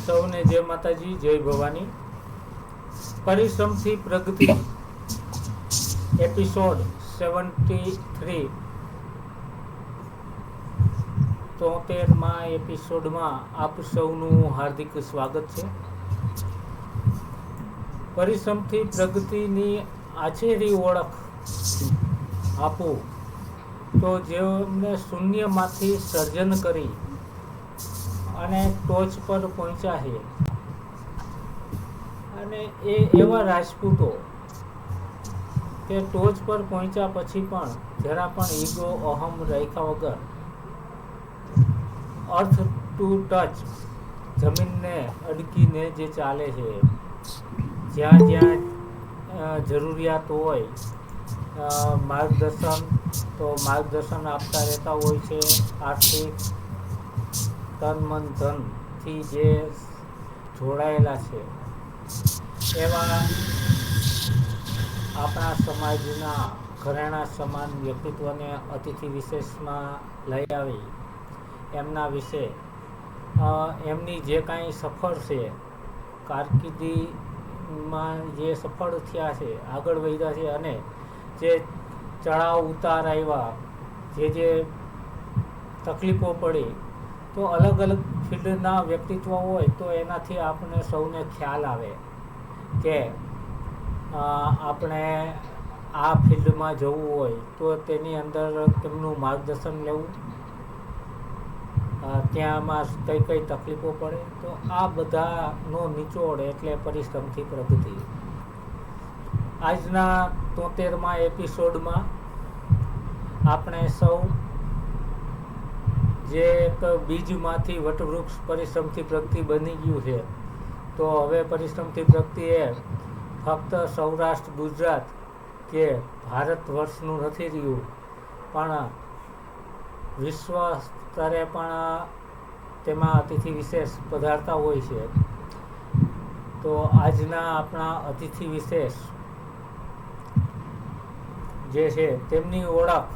સૌને જય માતાજી, જય ભવાની. પરિશ્રમથી પ્રગતિ એપિસોડ 73 73માં એપિસોડમાં આપ સૌનું હાર્દિક સ્વાગત છે. પરિશ્રમથી પ્રગતિની આછેરી ઓળખ આપો તો જેમને શૂન્યમાંથી સર્જન કરી અને ટોચ પર પહોંચ્યા છે, અને એવા રાજપૂતો કે ટોચ પર પહોંચ્યા પછી પણ જરા પણ ઈગો અહમ રાખ્યા વગર અર્થ ટુ ટચ જમીનને અડકીને જે ચાલે છે, જ્યાં જ્યાં જરૂરિયાત હોય માર્ગદર્શન આપતા રહેતા હોય છે. આર્થિક તન મન ધનથી જે જોડાયેલા છે એવા આપણા સમાજના ઘરેણા સમાન વ્યક્તિત્વને અતિથિ વિશેષમાં લઈ આવી એમના વિશે એમની જે કાંઈ સફળ છે, કારકિર્દીમાં જે સફળ થયા છે, આગળ વધ્યા છે, અને જે ચડાવ ઉતાર આવ્યા, જે તકલીફો પડી, તો અલગ અલગ ફિલ્ડના વ્યક્તિત્વ હોય તો એનાથી આપણને સૌને ખ્યાલ આવે કે આપણે આ ફિલ્ડમાં જવું હોય તો તેની અંદર કેમનું માર્ગદર્શન લેવું, ત્યાંમાં કઈ કઈ તકલીફો પડે. તો આ બધાનો નિચોડ એટલે પરિશ્રમથી પ્રગતિ. આજના 73માં એપિસોડમાં આપણે સૌ જે એક બીજમાંથી વટવૃક્ષ પરિશ્રમથી પ્રગતિ બની ગયું છે, તો હવે પરિશ્રમથી પ્રગતિ એ ફક્ત સૌરાષ્ટ્ર ગુજરાત કે ભારત વર્ષનું નથી રહ્યું, પણ વિશ્વ સ્તરે પણ તેમાં અતિથિ વિશેષ પધારતા હોય છે. તો આજના આપણા અતિથિ વિશેષ જે છે તેમની ઓળખ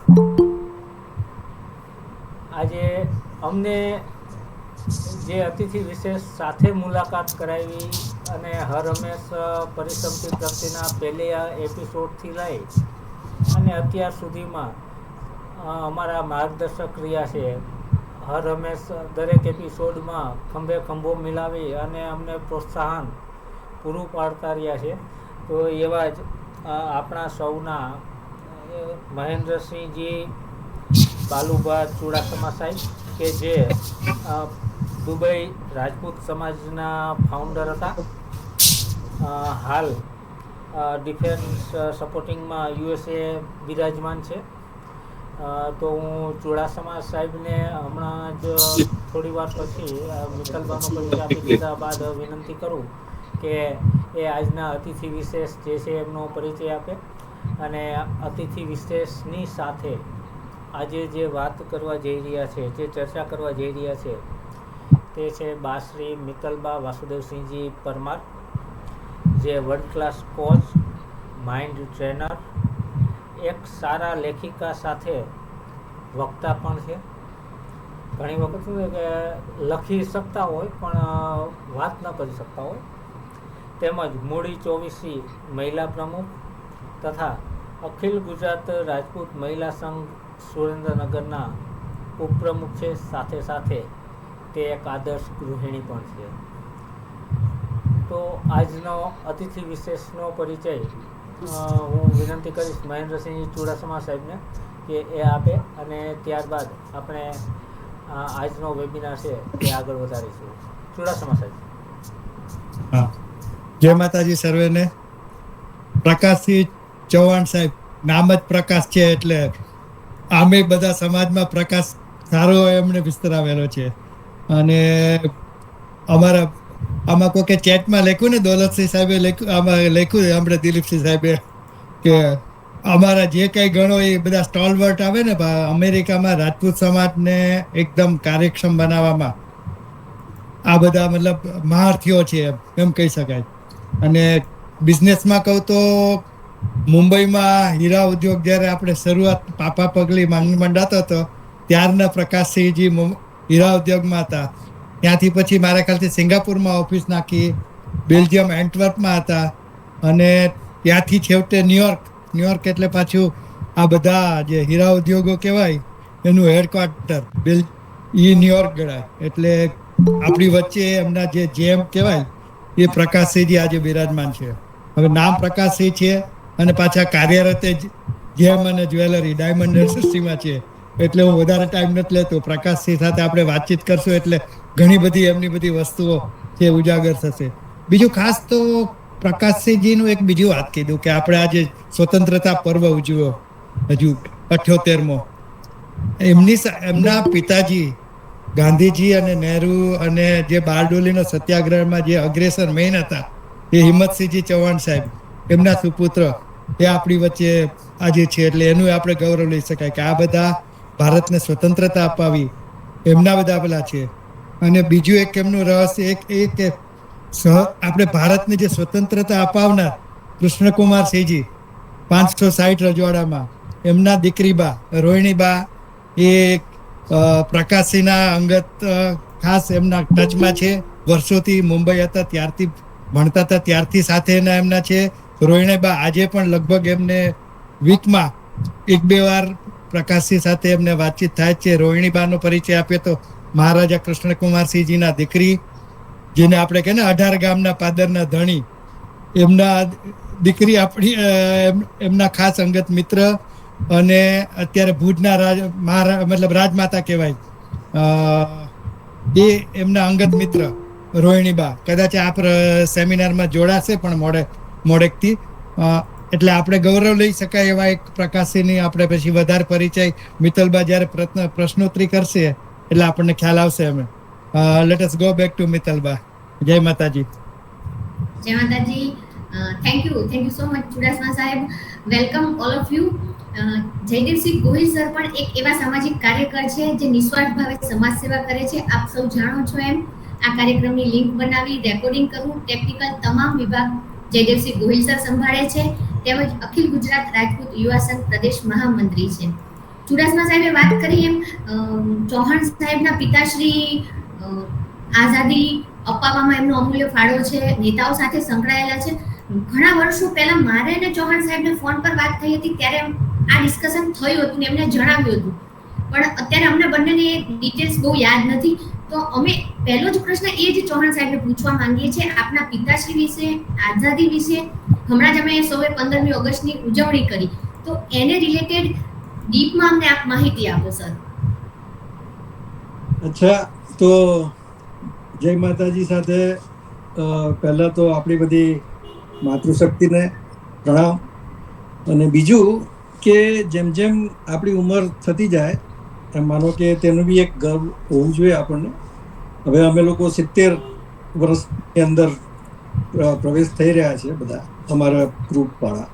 આજે અમને જે અતિથિ વિશેષ સાથે મુલાકાત કરાવી અને હર હંમેશ પરિશ્રમથી પ્રગતિના પહેલા એપિસોડથી લઈ અને અત્યાર સુધીમાં અમારા માર્ગદર્શક રહ્યા છે. હર હંમેશ દરેક એપિસોડમાં ખંભે ખંભો મિલાવી અને અમને પ્રોત્સાહન પૂરું પાડતા રહ્યા છે. તો એવા જ આપણા સૌના મહેન્દ્રસિંહજી બાલુભા ચુડાસમા સાહેબ કે જે દુબઈ રાજપૂત સમાજના ફાઉન્ડર હતા, હાલ ડિફેન્સ સપોર્ટિંગમાં USA બિરાજમાન છે. તો હું ચુડાસમા સાહેબને હમણાં જ થોડી વાર પછી મિત્તલબાનો પરિચય આપી દીધા બાદ વિનંતી કરું કે એ આજના અતિથિ વિશેષ જે છે એમનો પરિચય આપે, અને અતિથિ વિશેષની સાથે આજે જે વાત કરવા જઈ રહ્યા છે, જે ચર્ચા કરવા જઈ રહ્યા છે, તે છે બાશ્રી મિત્તલબા વાસુદેવસિંહજી પરમાર, જે world class coach, mind trainer, એક સારા લેખિકા સાથે વક્તા પણ છે. ઘણી વખત શું છે કે લખી શકતા હોય પણ વાત ન કરી શકતા હોય. તેમજ મૂડી 24 મહિલા પ્રમુખ તથા અખિલ ગુજરાત રાજપૂત મહિલા સંઘ સુરેન્દ્રનગરના ઉપપ્રમુખ છે. સાથે સાથે તે એક આદર્શ ગૃહિણી પણ છે. તો આજનો અતિથિ વિશેષનો પરિચય હું વિનંતી કરીશ મહેન્દ્રસિંહ ચુડાસમા સાહેબને કે એ આપે, અને ત્યારબાદ આપણે આજનો વેબિનાર છે તે આગળ વધારીશું. ચુડાસમા સાહેબ. હા, જય માતાજી સર્વેને. પ્રકાશસિંહ ચૌહાણ સાહેબ, નામ જ પ્રકાશ છે એટલે આમે બધા સમાજમાં પ્રકાશ સારો એમને વિસ્તરાવેલો છે. અને અમારા આમાં કોઈ ચેટમાં લખ્યું ને, દોલતસિંહ સાહેબે લખ્યું આપણે દિલીપસિંહ સાહેબે કે અમારા જે કઈ ગણો એ બધા સ્ટોલવર્ટ આવે ને અમેરિકામાં રાજપૂત સમાજને એકદમ કાર્યક્ષમ બનાવવામાં આ બધા મતલબ મહારથીઓ છે એમ કહી શકાય. અને બિઝનેસમાં કહું તો મુંબઈમાં હીરા ઉદ્યોગ જ્યારે આપણે શરૂઆત પાપા પગલી મંડાતો હતો ત્યારના પ્રકાશસિંહજી હીરા ઉદ્યોગમાં હતા. ત્યાંથી પછી મારા ખ્યાલથી સિંગાપુરમાં ઓફિસ નાખી, બેલ્જિયમ એન્ટવર્પમાં હતા, અને ત્યાંથી છેવટે ન્યુયોર્ક એટલે પાછું આ બધા જે હીરા ઉદ્યોગો કહેવાય એનું હેડક્વાર્ટર ઈ ન્યુયોર્ક ગણાય. એટલે આપણી વચ્ચે એમના જે જેમ કહેવાય એ પ્રકાશસિંહજી આજે બિરાજમાન છે. હવે નામ પ્રકાશસિંહ છે અને પાછા કાર્યરત જેમ અને જ્વેલરી ડાયમંડ ઇન્ડસ્ટ્રીમાં છે. એટલે હું વધારે ટાઈમ નથી લેતો. પ્રકાશસિંહ સાથે આપણે વાતચીત કરશું એટલે ઘણી બધી એમની બધી વસ્તુઓ જે ઉજાગર થશે. બીજું ખાસ તો પ્રકાશસિંહજીનું એક બીજું વાત કીધું કે આપણે આજે સ્વતંત્રતા પર્વ ઉજવ્યો હજુ 78મો. એમના પિતાજી ગાંધીજી અને નહેરુ અને જે બારડોલીનો સત્યાગ્રહમાં જે અગ્રેસર મેઇન હતા એ હિંમતસિંહજી ચૌહાણ સાહેબ, એમના સુપુત્ર, એ આપણી વચ્ચે આજે છે. એટલે એનું આપણે ગૌરવ લઈ શકાય કે આ બધા ભારતને સ્વતંત્રતા અપાવી એમના બધા પેલા છે. અને બીજું એક એમનું રહસ્ય એ કે આપણે ભારતને જે સ્વતંત્રતા અપાવનાર કૃષ્ણકુમાર સિંહજી 560 રજવાડામાં, એમના દીકરીબા રોહિણીબા એ પ્રકાશસિંહના અંગત ખાસ એમના ટચમાં છે. વર્ષોથી મુંબઈ હતા ત્યારથી ભણતા હતા ત્યારથી સાથે એમના છે. રોહિણીબા આજે પણ લગભગ એમને વીકમાં 1-2 વાર પ્રકાશસિંહ સાથે એમને વાતચીત થાય છે. રોહિણીબાનો પરિચય આપીએ તો મહારાજા કૃષ્ણકુમારસિંહજીના દીકરી, જેને આપણે કહે ને 18 ગામના પાદરના ધણી, એમના દીકરી આપણી એમના ખાસ અંગત મિત્ર, અને અત્યારે ભુજના રાજમાતા કહેવાય એ એમના અંગત મિત્ર રોહિણીબા. કદાચ આ સેમિનારમાં જોડાશે પણ મોડેકથી. એટલે આપણે ગૌરવ લઈ શકાય એવા એક પ્રકાશસિંહની આપણે પછી વધારે પરિચય મિત્તલબા જ્યારે પ્રશ્નોત્તરી કરશે એટલે આપણને ખ્યાલ આવશે. અમે let us go back to Mittalba. જય માતાજી. જય માતાજી. Thank you so much Chudasama સાહેબ. Welcome all of you. Jaydevsinh Gohil sir પણ એક એવા સામાજિક કાર્યકર છે જે નિસ્વાર્થ ભાવે સમાજ સેવા કરે છે. આપ સૌ જાણો છો એમ આ કાર્યક્રમની લિંક બનાવી, રેકોર્ડિંગ કરવું, ટેકનિકલ તમામ વિભાગ જયદેવસિંહ ગોહિલ સર સંભાળે છે. તેમજ અખિલ ગુજરાત રાજપૂત યુવા સંઘ પ્રદેશ મહામંત્રી છે. ચુડાસમા સાહેબે વાત કરી એમ ચૌહાણ સાહેબના પિતાશ્રી આઝાદી અપાવવામાં એમનો અમૂલ્ય ફાળો છે, નેતાઓ સાથે સંકળાયેલા છે. ઘણા વર્ષો પહેલા મારે અને ચૌહાણ સાહેબને ફોન પર વાત થઈ હતી ત્યારે આ ડિસ્કશન થયું હતું ને એમને જણાવ્યું હતું, પણ અત્યારે અમને બંનેને ડિટેલ્સ બહુ યાદ નથી. તો અમે પહેલો જ પ્રશ્ન એ જ ચૌહાણ સાહેબને પૂછવા માંગીએ છીએ આપના પિતાશ્રી વિશે, આઝાદી વિશે. હમણાં જ અમે સૌએ 15મી ઓગસ્ટની ઉજવણી કરી, તો એને રિલેટેડ ડીપમાં અમને આપ માહિતી આપો સર. અચ્છા, તો જય માતાજી. સાથે પહેલા તો આપણી બધી માતૃશક્તિને પ્રણામ. અને બીજું કે જેમ જેમ આપણી ઉંમર થતી જાય એમ માનો કે તેનું બી એક ગર્વ હોવું જોઈએ આપણને. હવે અમે લોકો 70 વર્ષની અંદર પ્રવેશ થઈ રહ્યા છે બધા અમારા ગ્રુપ વાળા.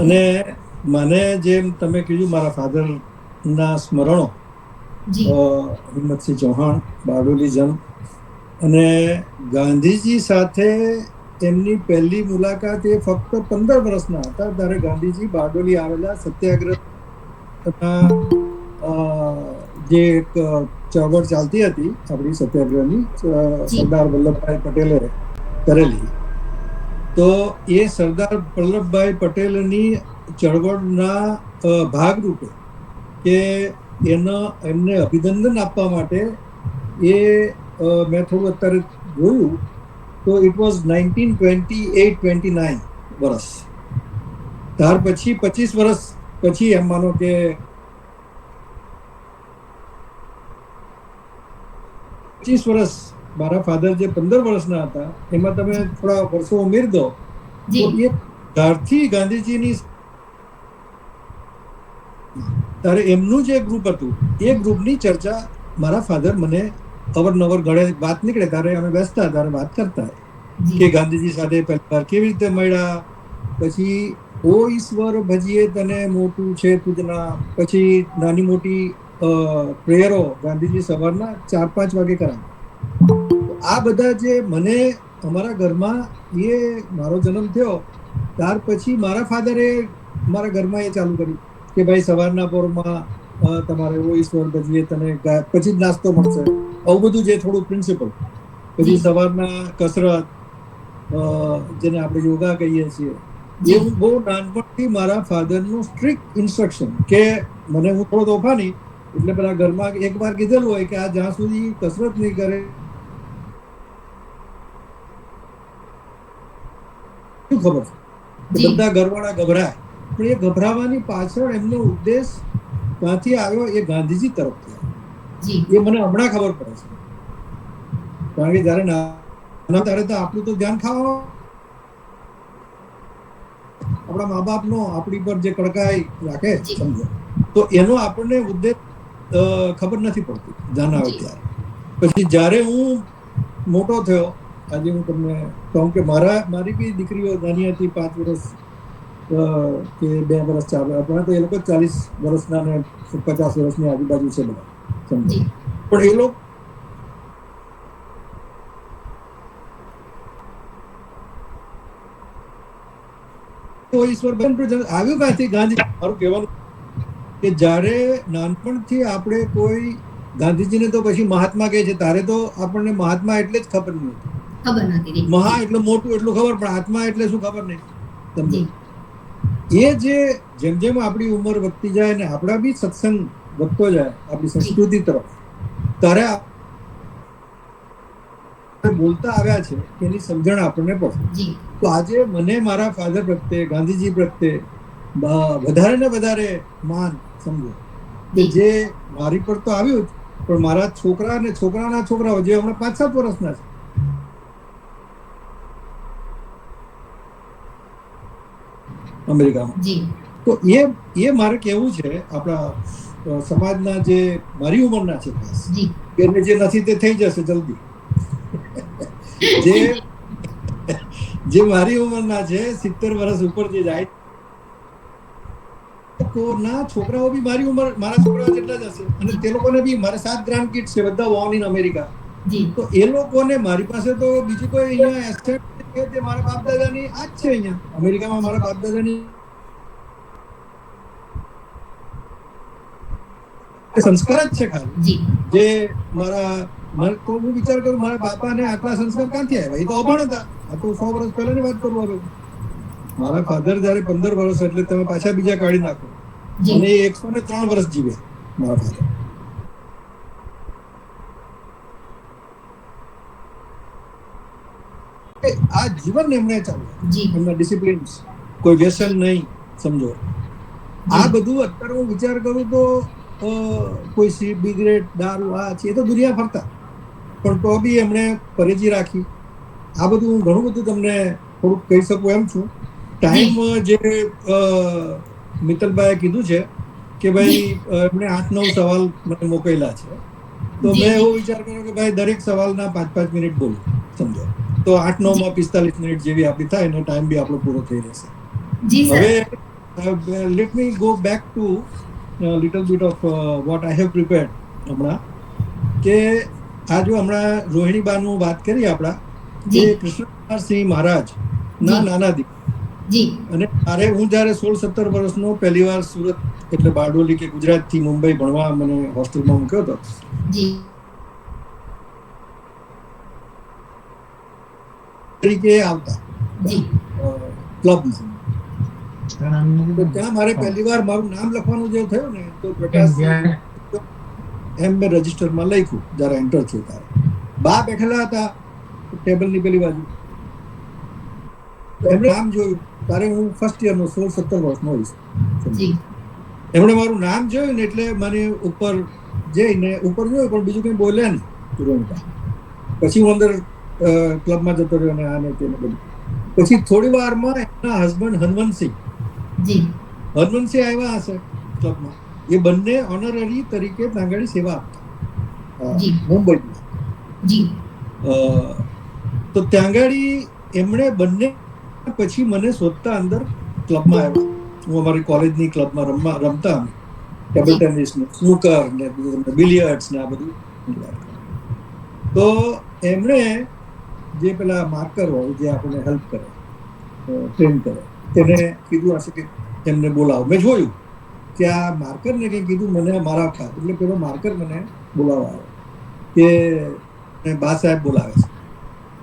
અને મને જેમ તમે કીધું મારા ફાધરના સ્મરણો, હિંમતસિંહ ચૌહાણ, બારડોલી જન્મ, અને ગાંધીજી સાથે એમની પહેલી મુલાકાત એ ફક્ત 15 વર્ષના હતા ત્યારે ગાંધીજી બારડોલી આવેલા સત્યાગ્રહના જે એક ચળવળ ચાલતી હતી આપણી સત્યાગ્રહની, સરદાર વલ્લભભાઈ પટેલે કરેલી. તો એ સરદાર વલ્લભભાઈ પટેલની ચળવળના ભાગરૂપે કે એમને અભિનંદન આપવા માટે એ મેં થોડું અત્યારે જોયું તો ઇટ વોઝ 1928-29 વર્ષ. ત્યાર પછી 25 વર્ષ પછી એમ માનો કે 25 વર્ષ મારા ફાધર જે 15 વર્ષના હતા એમાં તમે થોડા વર્ષો ઉમેર દો તો એ ત્યારથી ગાંધીજીની ત્યારે એમનું જે ગ્રુપ હતું એ ગ્રુપની ચર્ચા મારા ફાધર મને અવરનવર ઘરે વાત નીકળે ત્યારે અમે બેસતા ત્યારે વાત કરતા કે ગાંધીજી સાથે પહેલી વાર કેવી રીતે મળ્યા, પછી ઓ ઈશ્વર ભજીએ તને મોટું છે તુજના, પછી નાની મોટી પ્રેયરો ગાંધીજી સવારના 4-5 વાગે કરાવે. આ બધા જે મને અમારા ઘરમાં એ મારો જન્મ થયો ત્યાર પછી મારા ફાધરે મારા ઘરમાં એ ચાલુ કર્યું કે ભાઈ સવારના પોરમાં તમારે ઓ ઈશ્વર ભજીએ તને પછી જ નાસ્તો મળશે. આવું બધું જે થોડું પ્રિન્સિપલ. પછી સવારના કસરત, જેને આપણે યોગા કહીએ છીએ, એ હું બહુ નાનપણથી મારા ફાધરનું સ્ટ્રિક્ટ ઇન્સ્ટ્રક્શન કે મને હું થોડો તોફાની એટલે પેલા ઘરમાં એક વાર કીધેલું હોય કે આ જ્યાં સુધી કસરત નહીં કરે શું ખબર છે, બધા ઘરવાળા ગભરાય, પણ એ ગભરાવાની પાછળ એમનો ઉદ્દેશ ક્યાંથી આવ્યો એ ગાંધીજી તરફથી આવ્યો. એ મને હમણાં ખબર પડે છે, કારણ કે જયારે નાના ત્યારે તો આપણું તો ધ્યાન ખાવાનું, આપણા મા બાપ નો આપણી પર જે કડકાઈ રાખે સમજો, તો એનો આપણને ઉદ્દેશ ખબર નથી પડતી ધ્યાન આવે ત્યારે. પછી જયારે હું મોટો થયો, આજે હું તમને કહું કે મારી બી દીકરીઓ નાની હતી, 5 વર્ષ કે 2 વર્ષ 4 વર્ષ, તો એ લોકો 40 વર્ષના ને 50 વર્ષની આજુબાજુ છે બધા સમજો. પણ એ લોકો ઈશ્વર આવ્યું ક્યાંથી? ગાંધી. મારું કહેવાનું કે જ્યારે નાનપણથી આપણે કોઈ ગાંધીજીને તો પછી મહાત્મા કહે છે, તારે તો આપણને મહાત્મા એટલે જ ખબર નથી. મહા એટલે મોટું એટલું ખબર, પણ આત્મા એટલે શું ખબર નહીં સમજો. એ જે જેમ જેમ આપણી ઉંમર વધતી જાય ને આપણા બી સત્સંગ વધતો જાય આપણી સંસ્કૃતિ તરફ, ત્યારે બોલતા આવ્યા છે એની સમજણ આપણને પડે. તો આજે મને મારા ફાધર પ્રત્યે, ગાંધીજી પ્રત્યે વધારે ને વધારે માન સમજો કે જે મારી પર તો આવ્યું જ, પણ મારા છોકરા અને છોકરાના છોકરાઓ જે હમણાં 5-7 વર્ષના છે, અમેરિકામાં, તો એ મારે કેવું છે આપણા સમાજના જે મારી ઉંમરના છે ખાસ, એને જે નથી તે થઈ જશે જલ્દી. જે મારી ઉંમરના છે 70 વર્ષ ઉપર જે જાય ના છોકરાઓ બી મારી ઉંમર, મારા છોકરાઓ જેટલા જ હશે, અને તે લોકોને બી મારે 7 ગ્રાન્ડ કિડ્સ છે, બધા બોર્ન ઇન અમેરિકા. તો એ લોકોને મારી પાસે તો બીજું કોઈ અહીંયા એસ્ટેટ કે તે મારા બાપ દાદાની આ જ છે. અહીંયા અમેરિકામાં મારા બાપ દાદાની સંસ્કાર જ છે ખાલી. જે તો હું વિચાર કરું મારા બાપાને આટલા સંસ્કાર ક્યાંથી આવ્યા? એ તો અભણ હતા. આ તો 100 વર્ષ પહેલાની વાત કરું હવે. મારા ફાધર જયારે 15 વર્ષ, એટલે તમે પાછા બીજા કાઢી નાખો, અને 103 વર્ષ જીવ્યા મારા ફાધર. આ જીવન એમણે ચાલ્યું, એમના ડિસિપ્લિન્સ, કોઈ વ્યસન નહીં સમજો. આ બધું અત્યારે હું વિચાર કરું તો કોઈ સિગરેટ, દારૂ, આ છે, એ તો દુનિયા ફરતા, પણ તો બી એમણે પરેજી રાખી. આ બધું હું ઘણું બધું તમને થોડુંક કહી શકું એમ છું. ટાઈમ જે મિત્તલભાઈએ કીધું છે કે ભાઈ એમણે 8-9 સવાલ મને મોકલેલા છે, તો મેં એવો વિચાર કર્યો કે ભાઈ દરેક સવાલના 5-5 મિનિટ બોલું સમજો, તો 8-9 માં 45 મિનિટ જેવી આપણી થાય, અને ટાઈમ બી આપણો પૂરો થઈ રહેશે. હવે let me go back to little bit of what I have prepared. હમણાં કે આ જો હમણાં રોહિણીબાનું વાત કરી આપણા, જે કૃષ્ણકુમારસિંહ મહારાજ ના નાના દીકરા, અને મારે હું જયારે 16-17 વર્ષનો પહેલી વાર સુરત એટલે બારડોલી કે ગુજરાતથી મુંબઈ ભણવા મને હોસ્ટેલમાં મૂક્યો હતો, તરીકે આવતા ક્લબમાં, તો ત્યાં મારે પહેલી વાર મારું નામ લખવાનું જે થયું ને, તો પ્રકાશ એમ મેં રજીસ્ટરમાં લખ્યું જયારે એન્ટર થયું ત્યારે. બા બેઠેલા હતા ટેબલની પેલી બાજુ, એમણે નામ જોયું ત્યારે હું ફર્સ્ટ યરનો 16-17 વર્ષનો હોઈશ. એમણે મારું નામ જોયું ને એટલે મને ઉપર જઈને ઉપર જોયું, પણ બીજું કંઈ બોલ્યા નહીં તુરંત. પછી હું અંદર ક્લબમાં જતો રહ્યો અને આને તેને બધું. પછી થોડી વારમાં એમના હસબન્ડ હનવંતસિંહ આવ્યા હશે ક્લબમાં. એ બંને ઓનરરી તરીકે ત્યાં સેવા આપતા મુંબઈમાં. તો ત્યાં એમણે બંને પછી મને શોધતા અંદર ક્લબમાં આવ્યા. હું અમારી કોલેજની ક્લબમાં રમતા અમે ટેબલ ટેનિસ ને સ્નૂકર ને બિલિયર્ડ્સ ને આ બધું. તો એમણે જે પેલા માર્કર હોય જે આપણને હેલ્પ કરે, ટ્રેન કરે, તેને કીધું હશે કે એમને બોલાવો. મેં જોયું કે આ માર્કરને કંઈ કીધું મને મારા ખાત, એટલે પેલો માર્કર મને બોલાવવા આવ્યો કે બા સાહેબ બોલાવે છે.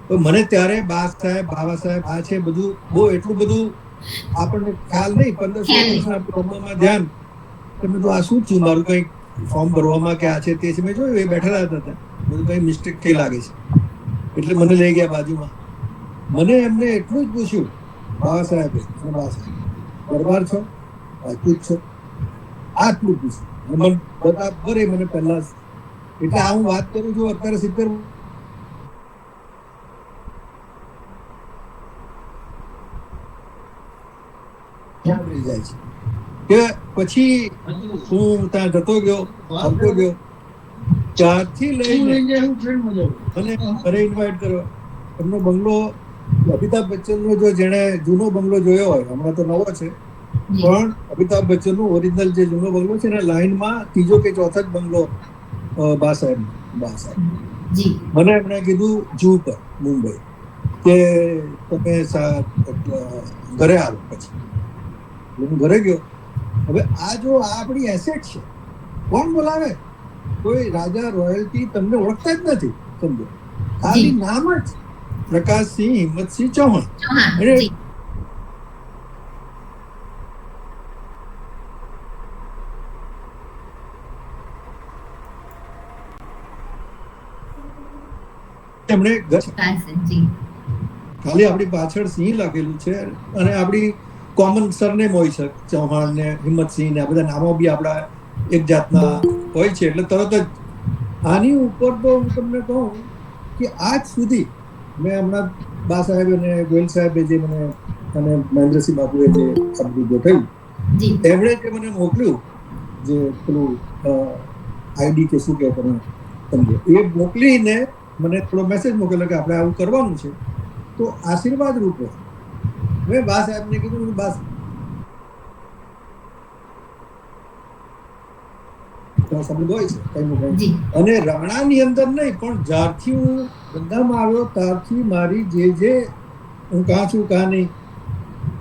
તો મને ત્યારે બા સાહેબ, બાબા સાહેબ આ છે બધું બહુ એટલું બધું આપણને ખ્યાલ નહીં, 15-16 વર્ષના પ્રોબ્લેમમાં ધ્યાન તમે તો આ શું થયું, મારું કંઈક ફોર્મ ભરવામાં કે આ છે તે છે, મેં જોયું એ બેઠેલા હતા, બધું કંઈ મિસ્ટેક થઈ લાગે છે, એટલે મને લઈ ગયા બાજુમાં. મને એમને એટલું જ પૂછ્યું, બાબા સાહેબે અને બા સાહેબ દરબાર છો, રાજપૂત છો, આટલું પૂછ્યું. મને બરાબર એ મને પહેલા, એટલે આ હું વાત કરું છું અત્યારે 70 રહી જાય છે. કે પછી હું ત્યાં જતો ગયો, આવતો ગયો, ત્યારથી લઈને મને ઘરે ઇન્વાઇટ કર્યો. એમનો બંગલો અમિતાભ બચ્ચનનો, જો જેણે જૂનો બંગલો જોયો હોય, હમણાં તો નવો છે, પણ અમિતાભ બચ્ચનનો ઓરિજિનલ જે જૂનો બંગલો છે ને, લાઈનમાં ત્રીજો કે ચોથો જ બંગલો બા સાહેબ. મને એમણે કીધું જૂ પર મુંબઈ કે તમે ઘરે આવો. પછી હું ઘરે ગયો. હવે આ જો આ આપણી એસેટ છે, કોણ બોલાવે? કોઈ રાજા રોયલ્ટી તમને ઓળખતા જ નથી, સમજો, ખાલી નામ જ પ્રકાશસિંહ હિંમતસિંહ ચૌહાણ. એમણે ખાલી આપણી પાછળ સિંહ લખેલું છે અને આપણી કોમન સરનેમ હોય છે, ચૌહાણ ને હિંમતસિંહ ને આ બધા નામો બી આપણા એક જાતના હોય છે. એટલે તરત જ આની ઉપર તો હું તમને કહું કે આજ સુધી મેં હમણાં બા સાહેબ અને ગોયલ સાહેબે જે મને અને મહેન્દ્રસિંહ બાપુએ જે શબ્દ ગોઠવ્યું, એમણે જે મને મોકલ્યું, જે પેલું આઈડી કે શું કહે તમે સમજો, એ મોકલીને મને થોડો મેસેજ મોકલ્યો કે આપણે આવું કરવાનું છે. તો આશીર્વાદ રૂપે મેં બા સાહેબને કીધું, બા શબ્દ હોય છે કઈ અને રાણાની અંદર નહીં, પણ જ્યારથી હું ધંધામાં આવ્યો ત્યારથી મારી જે હું કાં છું કાં નહીં,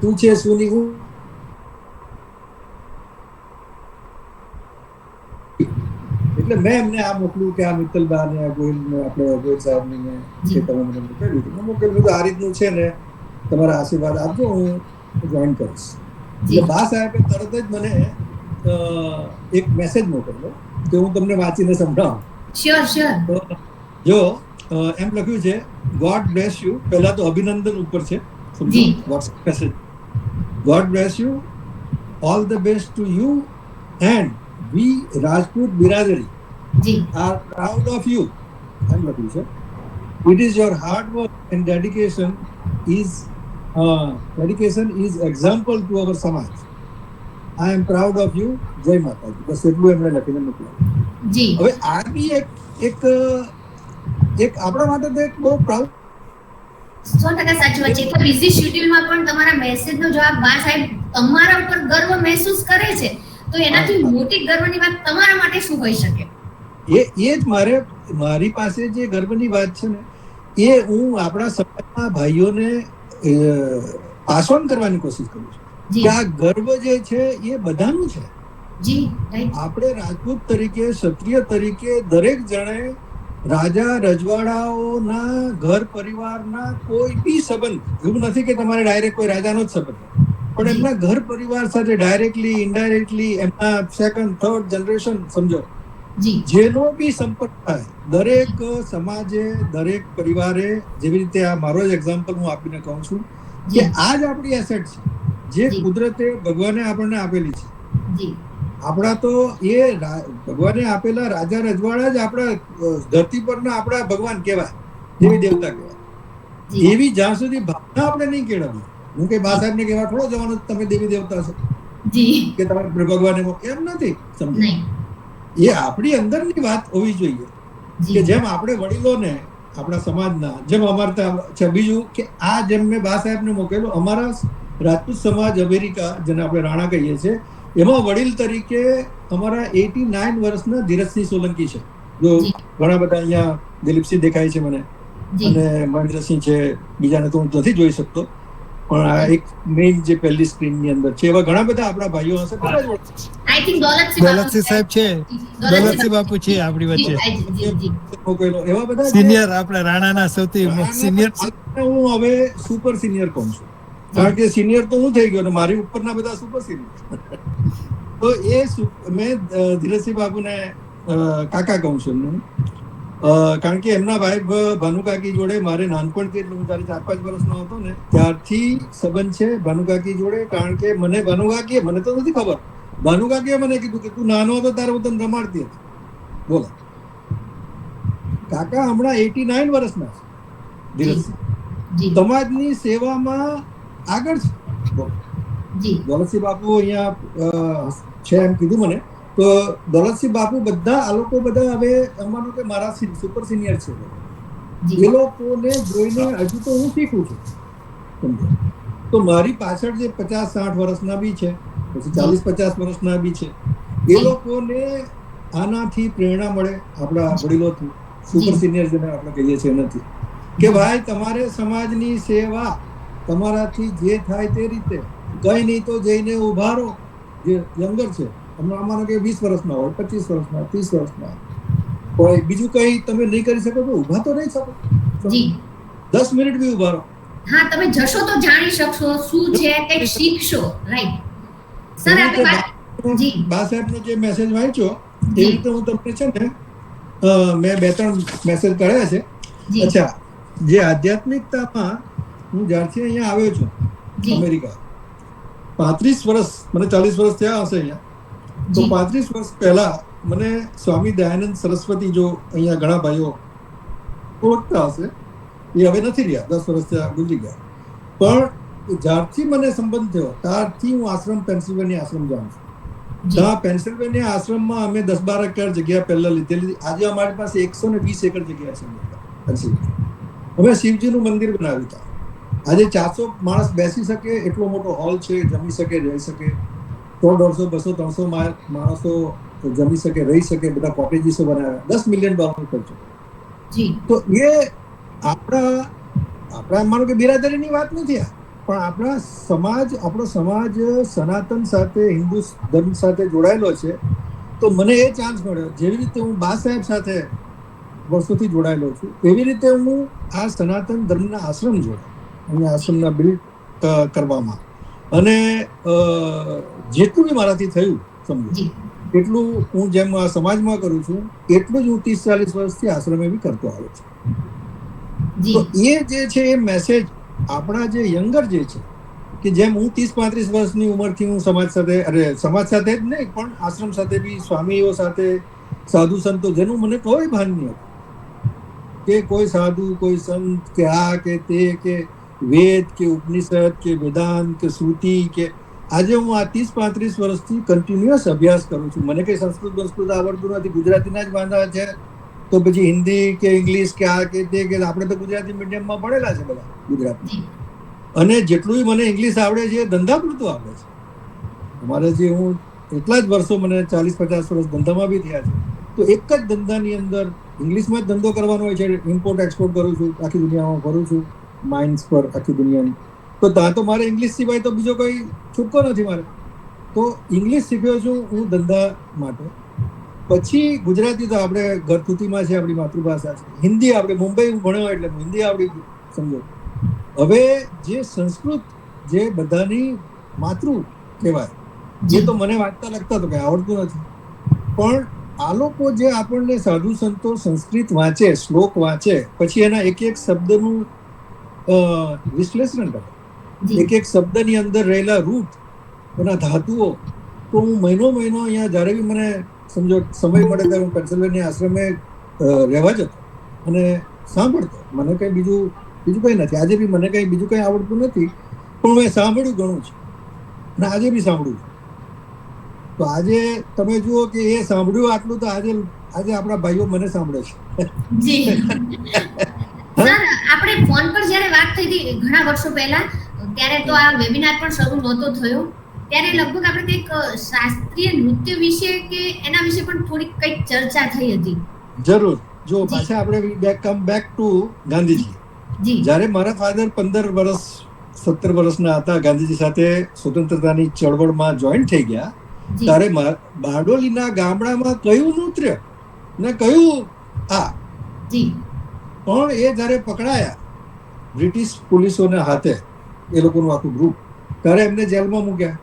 તું છે શું નહીં, હું એટલે મેં એમને આ મોકલ્યું કે આ મિત્તલબા ને આ ગોયલ ને આપણે ગોયલ સાહેબ ને જે તમે મને મોકલ્યું હતું, મેં મોકલ્યું તો આ રીતનું છે ને, તમારા આશીર્વાદ આપજો, હું જોઈન કરીશ. એટલે બા સાહેબે તરત જ મને એક મેસેજ મોકલ્યો કે હું તમને વાંચીને સમજાવું. જો એમ લખ્યું છે, ગોડ બ્લેસ યુ. પહેલા તો અભિનંદન ઉપર છે, સમજો, WhatsApp message. God bless you, all the best to you and we Rajput Biradari are proud of you. I'm not sure. It is your hard work and dedication is example to our Samaj. I am proud of you. Jai Mataji. બસ એટલું એમણે લખીને મોકલ્યું. હવે આ બી એક આપણા માટે તો એક બહુ પ્રાઉડ 100% સાચી વાત છે. બિઝી શેડ્યુલમાં પણ તમારા મેસેજનો જવાબ બા સાહેબ તમારા ઉપર ગર્વ મહેસૂસ કરે છે, તો એનાથી મોટી ગર્વની વાત તમારા માટે શું હોઈ શકે? એ જ મારી પાસે જે ગર્વની વાત છે ને, એ હું આપણા સમાજના ભાઈઓને પાસ ઓન કરવાની કોશિશ કરું છું કે આ ગર્વ જે છે એ બધાનું છે. આપણે રાજપૂત તરીકે, ક્ષત્રિય તરીકે દરેક જણે રાજા રજવાડાઓના ઘર પરિવારના કોઈ બી સંબંધ, એવું નથી કે તમારે ડાયરેક્ટ કોઈ રાજાનો જ સંબંધ, પણ એમના ઘર પરિવાર સાથે ડાયરેક્ટલી ઇનડાયરેક્ટલી એમના સેકન્ડ થર્ડ જનરેશન સમજો, જેનો બી સંપર્ક થાય, દરેક સમાજે, દરેક પરિવારે, જેવી રીતે આ મારો જ એક્ઝામ્પલ હું આપીને કહું છું કે આ જ આપણી એસેટ છે જે કુદરતે ભગવાને આપણને આપેલી છે. આપણા તો એ ભગવાને આપેલા રાજા રજવાડા જ આપણા ધરતી પરના આપણા ભગવાન કહેવાય, દેવી દેવતા કહેવાય. એવી જ્યાં સુધી ભાવના આપણે નહીં કેળવીએ, હું કે બા સાહેબ ને કહેવા થોડો જવાનું તમે દેવી દેવતા છો કે તમારે ભગવાન એમ નથી, સમજો. એ આપણી અંદરની વાત હોવી જોઈએ કે જેમ આપણે વડીલોને આપણા સમાજના, જેમ અમારે છે. બીજું કે આ જેમ મેં બા સાહેબને મોકલેલું, અમારા રાજપૂત સમાજ અમેરિકા, જેને આપણે રાણા કહીએ છીએ, એમાં વડીલ તરીકે અમારા 89 વર્ષના ધીરજસિંહ સોલંકી છે. જો ઘણા બધા અહીંયા દિલીપસિંહ દેખાય છે મને, અને મહેન્દ્રસિંહ છે, બીજાને તો હું નથી જોઈ શકતો, પણ આ એક મેઇન જે પહેલી સ્ક્રીન ની અંદર છે એવા ઘણા બધા આપણા ભાઈઓ હશે, બધા જ ઓળખે. આઈ થિંક દોલતસિંહ દોલતસિંહ સાહેબ છે, દોલતસિંહ બાપુ છે આપણી વચ્ચે, એવા બધા સિનિયર આપણે રાણાના સૌથી સિનિયર. હું હવે સુપર સિનિયર કહું છું, કારણ કે સિનિયર તો હું થઈ ગયો ને મારી ઉપરના બધા સુપર સિનિયર. તો મેં ધીરજસિંહ બાબુને કાકા કહું છું એમનું, કારણ કે એમના વાઇફ ભાનુકાકી જોડે મારે નાનપણથી, એટલે હું ત્યારે 4-5 વર્ષનો હતો ને ત્યારથી સંબંધ છે ભાનુકાકી જોડે. કારણ કે મને ભાનુકાકીએ, મને તો નથી ખબર, ભાનુકાકીએ મને કીધું કે તું નાનો હતો ત્યારે હું તને રમાડતી હતી. બોલો, કાકા હમણાં 89 વર્ષના છે ધીરજસિંહ, સમાજની સેવામાં આગળ છે. બોલો, દોલતસિંહ બાપુ અહીંયા છે એમ કીધું મને, તો દોલતસિંહ બાપુ બધા આ લોકો બધા હવે અમાનો કે મારા સુપર સિનિયર છે, એ લોકોને જોઈને હજુ તો હું શીખું છું, સમજો. તો મારી પાછળ જે 50-60 વર્ષના બી છે, પછી 40-50 વર્ષના બી છે, એ લોકોને આનાથી પ્રેરણા મળે આપણા વડીલોથી, સુપર સિનિયર જેને આપણે કહીએ છીએ એનાથી, કે ભાઈ તમારે સમાજની સેવા તમારાથી જે થાય તે રીતે, કઈ નહીં તો જઈને ઉભા રહો. જે યંગર છે હમણાં માનો કે 20 વર્ષના હોય, 25 વર્ષના, 30 વર્ષના હોય, બીજું કઈ તમે નહીં કરી શકો તો ઉભા તો નહીં શકો, 10 મિનિટ બી ઉભા રહો. હા, તમે જશો તો જાણી શકશો શું છે, કંઈક શીખશો. રાઈટ સર, આપણી બા સાહેબનો જે મેસેજ વાંચ્યો એ રીતે હું તમને છે ને મેં 2-3 મેસેજ કર્યા છે. અચ્છા, જે આધ્યાત્મિકતામાં હું જ્યારથી અહીંયા આવ્યો છું અમેરિકા, 35 વર્ષ, મને 40 વર્ષ થયા હશે અહીંયા, તો 35 વર્ષ પહેલા મને સ્વામી દયાનંદ સરસ્વતી, જો અહીંયા ઘણા ભાઈઓ ઓળખતા હશે, એ હવે નથી રહ્યા, 10 વર્ષ થયા ગુજરી ગયા, પણ જ્યારથી મને સંબંધ થયો ત્યારથી હું આશ્રમ, પેન્સિલ્વેનિયા આશ્રમ જાઉં છું. ત્યાં પેન્સિલ્વેનિયા આશ્રમમાં અમે 10-12 એકર જગ્યા પહેલા લીધેલી. આજે અમારી પાસે 120 એકર જગ્યા છે પેન્સિલ્વેનિયા. અમે શિવજીનું મંદિર બનાવ્યું હતા. આજે 400 માણસ બેસી શકે એટલો મોટો હોલ છે, જમી શકે, રહી શકે. 100, 150, 200, 300 માણસો જમી શકે, રહી શકે. બધા કોટેજીસો બનાવ્યા. $10 મિલિયન ખર્ચો. તો એ આપણા માનો કે બિરાદરીની વાત નથી આ, પણ આપણો સમાજ સનાતન સાથે, હિન્દુ ધર્મ સાથે જોડાયેલો છે. તો મને એ ચાન્સ મળ્યો, જેવી રીતે હું બા સાહેબ સાથે વર્ષોથી જોડાયેલો છું, એવી રીતે હું આ સનાતન ધર્મના આશ્રમ જોડાયો, અહીંયા આશ્રમના બિલ્ડ કરવામાં, અને જેટલું બી મારાથી થયું સમજો, એટલું હું જેમ આ સમાજમાં કરું છું એટલું જ હું 30-40 વર્ષથી આશ્રમે બી કરતો આવ્યો છું. તો એ જે છે એ મેસેજ આપણા જે યંગર જે છે, કે જેમ હું 30-35 વર્ષની ઉંમરથી હું સમાજ સાથે જ નહીં પણ આશ્રમ સાથે બી, સ્વામીઓ સાથે, સાધુ સંતો, જેનું મને કોઈ ભાન નહીં હતું કે કોઈ સાધુ, કોઈ સંત, કે આ કે તે, કે વેદ કે ઉપનિષદ કે વેદાંત કે શ્રુતિ, કે આજે હું આ 30-35 વર્ષથી કન્ટિન્યુઅસ અભ્યાસ કરું છું. મને કંઈ સંસ્કૃત આવડતું નથી, ગુજરાતીના જ વાંધા છે, તો પછી હિન્દી કે ઇંગ્લિશ કે આ કે તે, કે આપણે તો ગુજરાતી મીડિયમમાં ભણેલા છે બધા ગુજરાતી, અને જેટલું મને ઇંગ્લિશ આવડે છે એ ધંધા પૂરતું આવડે છે. અમારે જે હું એટલા જ વર્ષો, મને 40-50 વર્ષ ધંધામાં બી થયા છે, તો એક જ ધંધાની અંદર ઇંગ્લિશમાં જ ધંધો કરવાનો હોય છે. ઇમ્પોર્ટ એક્સપોર્ટ કરું છું, આખી દુનિયામાં ફરું છું, માઇન્સ પર આખી દુનિયાની. તો ત્યાં તો મારે ઇંગ્લિશ સિવાય તો બીજો કોઈ છૂટકો નથી મારે. તો ઇંગ્લિશ શીખ્યો છું હું ધંધા માટે. પછી ગુજરાતી તો આપણે ઘરથુથીમાં છે, આપણી માતૃભાષા છે. હિન્દી આપણે મુંબઈ ભણ્યો એટલે હિન્દી આવડી, સમજો. હવે જે સંસ્કૃત, જે બધાની માતૃ કહેવાય, જે તો મને વાંચતા લખતા તો કંઈ આવડતું નથી, પણ આ લોકો જે આપણને સાધુ સંતો સંસ્કૃત વાંચે, શ્લોક વાંચે, પછી એના એક એક શબ્દનું વિશ્લેષણ કરે, એક એક શબ્દની અંદર રહેલા રૂટ, એના ધાતુઓ. તો હું મહિનો અહીંયા જ્યારે બી મને સમજો સમય મળે ત્યારે હું પેન્સિલ્વેનિયા આશ્રમે રહેવા જતો અને સાંભળતો. મને કંઈ બીજું કંઈ નથી. આજે બી મને કંઈ બીજું કંઈ આવડતું નથી, પણ મેં સાંભળ્યું ઘણું છે અને આજે બી સાંભળ્યું છે. તો આજે તમે જુઓ કે એ સાંભળ્યું આટલું, તો આજે આપણા ભાઈઓ મને સાંભળે છે. સર, આપણે ફોન પર જ્યારે વાત થઈ હતી ઘણા વર્ષો પહેલા, ત્યારે તો આ વેબિનાર પણ શરૂ નહોતો થયો, ત્યારે લગભગ આપણે કંઈક શાસ્ત્રીય નૃત્ય વિશે કે એના વિશે પણ થોડીક કંઈક ચર્ચા થઈ હતી. જરૂર. જો પાછા આપણે બેક ટુ ગાંધીજી. જ્યારે મારા ફાધર 15 વર્ષ 17 વર્ષના હતા, ગાંધીજી સાથે સ્વતંત્રતાની ચળવળમાં જોઈન થઈ ગયા, જી ત્યારે બારડોલીના ગામડામાં કયું નૃત્ય ને કયું જી પણ એ જ્યારે પકડાયા બ્રિટિશ પોલીસોના હાથે, એ લોકોનું આખું ગ્રુપ, ત્યારે એમને જેલમાં મૂક્યા.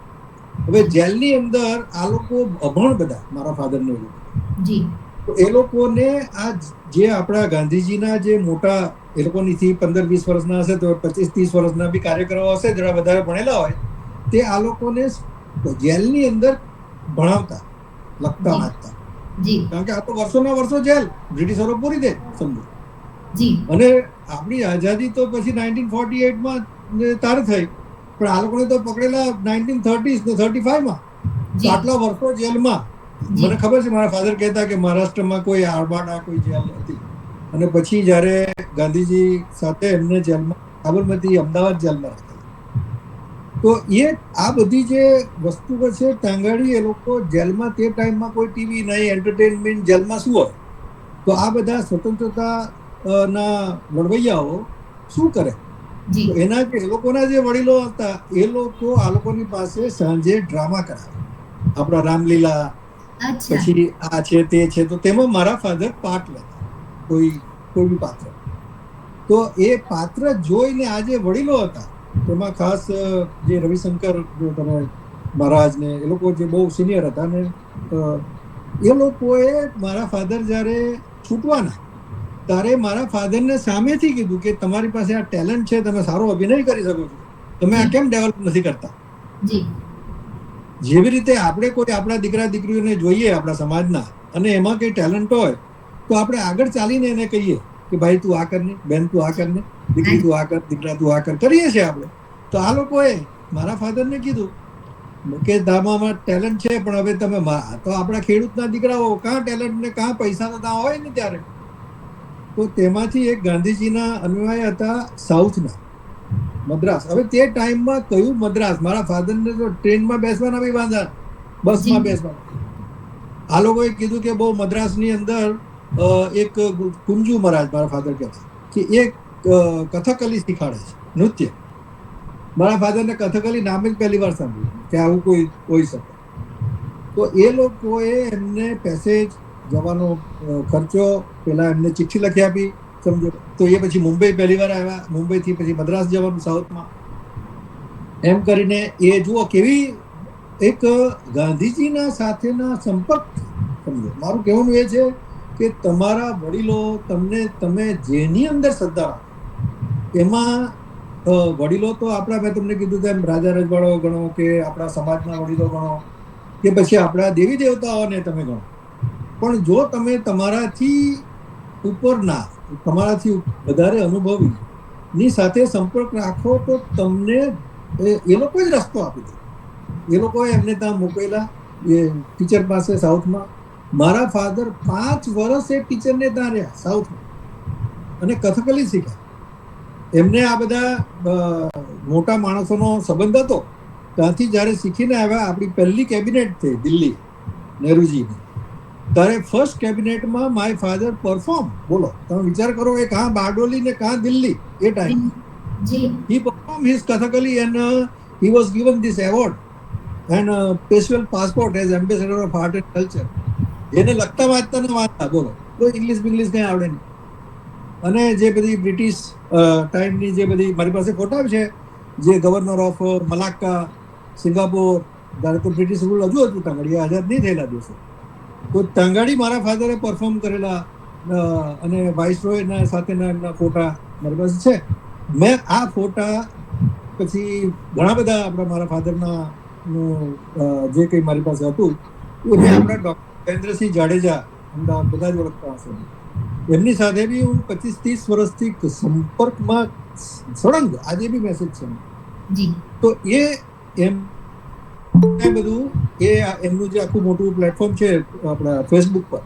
હવે જેલની અંદર આ લોકો અભણ બધા, મારા ફાધરને જી તો એ લોકોને આ જે આપણા ગાંધીજીના જે મોટા, એ લોકોનીથી 15-20 વર્ષના હશે તો 25-30 વર્ષના બી કાર્યકરો હશે, જરા વધારે ભણેલા હોય, તે આ લોકોને જેલની અંદર ભણાવતા, લખતા, વાંચતા. જી કારણ કે આ તો વર્ષોના વર્ષો જેલ બ્રિટિશરો પૂરી દે, સમજો. જી અને આપણી આઝાદી તો પછી 1948માં તાર થઈ, પણ આ લોકોને તો પકડેલા 1930s ને 35માં. તો આટલા વર્ષો જેલમાં. મને ખબર છે, મારા ફાધર કહેતા કે મહારાષ્ટ્રમાં કોઈ આરબાડા કોઈ જેલ હતી, અને પછી જ્યારે ગાંધીજી સાથે એમને જેલમાં, સાબરમતી અમદાવાદ જેલમાં રાખેલા. તો એ આ બધી જે વસ્તુઓ છે તાંગાડી, એ લોકો જેલમાં તે ટાઈમમાં કોઈ ટીવી નહીં, એન્ટરટેનમેન્ટ, જેલમાં શું હોય? તો આ બધા સ્વતંત્રતા ના લડવૈયાઓ શું કરે? એના એ લોકોના જે વડીલો હતા, એ લોકો આ લોકોની પાસે સાંજે ડ્રામા કરાવે, આપણા રામલીલા, પછી આ છે તે છે. તો તેમાં મારા ફાધર પાર્ટ લેતા, કોઈ બી પાત્ર. તો એ પાત્ર જોઈને આ જે વડીલો હતા, તેમાં ખાસ જે રવિશંકર તમે મહારાજ ને એ લોકો જે બહુ સિનિયર હતા, ને એ લોકોએ મારા ફાધર જ્યારે છૂટવાના, ત્યારે મારા ફાધરને સામેથી કીધું કે તમારી પાસે આ ટેલેન્ટ છે, તમે સારો અભિનય કરી શકો છો, તમે આ કેમ ડેવલપ નથી કરતા? જેવી રીતે આપણે કોઈ આપણા દીકરા દીકરીઓને જોઈએ આપણા સમાજના, અને એમાં કંઈ ટેલેન્ટ હોય તો આપણે આગળ ચાલીને એને કહીએ કે ભાઈ તું આ કરને, બેન તું આ કરને, દીકરી તું આ કર, દીકરા તું આ કર, કરીએ છીએ આપણે. તો આ લોકોએ મારા ફાધરને કીધું કે દામામાં ટેલેન્ટ છે, પણ હવે તમે તો આપણા ખેડૂતના દીકરાઓ કાં ટેલેન્ટ ને કાં પૈસા તો ત્યાં હોય ને ત્યારે. તો તેમાંથી એક ગાંધીજીના અનુયાયી હતા સાઉથના, મદ્રાસ. હવે તે ટાઈમમાં કયું મદ્રાસ, મારા ફાધરને તો ટ્રેનમાં બેસવાના બી વાંધા, બસમાં બેસવાના. આ લોકોએ કીધું કે બહુ મદ્રાસની અંદર એક કુંજુ મહારાજ, મારા ફાધર કહેતા કે એક કથકલી શીખાડે છે, નૃત્ય. મારા ફાધરને કથકલી નામ જ પહેલી વાર સાંભળ્યું કે આવું કોઈ હોઈ શકે. તો એ લોકોએ એમને પેસેજ જવાનો ખર્ચો, પેલા એમને ચિઠ્ઠી લખી આપી, સમજો. તો એ પછી મુંબઈ પહેલી વાર આવ્યા, મુંબઈથી પછી મદ્રાસ જવાનું સાઉથમાં. એમ કરીને એ જુઓ કેવી એક ગાંધીજીના સાથેના સંપર્ક, સમજો. મારું કહેવાનું એ છે કે તમારા વડીલો તમને, તમે જેની અંદર શ્રદ્ધા, એમાં વડીલો તો આપણા, મેં તમને કીધું તેમ રાજા રજવાડાઓ ગણો, કે આપણા સમાજના વડીલો ગણો, કે પછી આપણા દેવી દેવતાઓને તમે ગણો, પણ જો તમે તમારાથી ઉપરના, તમારાથી વધારે અનુભવી ની સાથે સંપર્ક રાખો, તો તમને એ લોકો જ રસ્તો આપી દે. એ લોકોએ એમને ત્યાં મોકલેલા એ ટીચર પાસે સાઉથમાં. મારા ફાધર 5 વર્ષ એ ટીચરને ત્યાં રહ્યા સાઉથમાં, અને કથકલી શીખ્યા. એમને આ બધા મોટા માણસોનો સંબંધ હતો. ત્યાંથી જ્યારે શીખીને આવ્યા, આપણી પહેલી કેબિનેટ થઈ દિલ્હી નહેરુજીની, ત્યારે ફર્સ્ટ કેબિનેટમાં માય ફાધર પરફોર્મ. બોલો, તમે વિચાર કરો કે કાં બારડોલી ને કાં દિલ્હી એ time. He perform his Kathakali and he was given this award and special passport as ambassador of art and culture. એને લખતા વાંચતા ને વાંચતા, બોલો, કોઈ ઇંગ્લિશ કંઈ આવડે નહીં. અને જે બધી બ્રિટિશ ટાઈમની જે બધી મારી પાસે ફોટા છે, જે ગવર્નર ઓફ મલાક્કા, સિંગાપોર, ત્યારે તો બ્રિટિશ રૂલ હજુ હતું, તાંગાડી આઝાદ નહીં થયેલા દિવસો. તો તાંગાડી મારા ફાધરે પરફોર્મ કરેલા, અને વાઇસરોયના સાથેના એમના ફોટા મારી પાસે છે. મેં આ ફોટા પછી ઘણા બધા આપણા મારા ફાધરના જે કંઈ મારી પાસે હતું, એ મેં આપણા ડૉક્ટર જયેન્દ્રસિંહ જાડેજા, અમદાવાદ બધા જ ઓળખતા હશે, એમની સાથે બી હું 25-30 વર્ષથી સંપર્કમાં સળંગ, આજે બી મેસેજ છે. તો એ એમ બધું એ એમનું જે આખું મોટું પ્લેટફોર્મ છે આપણા ફેસબુક પર,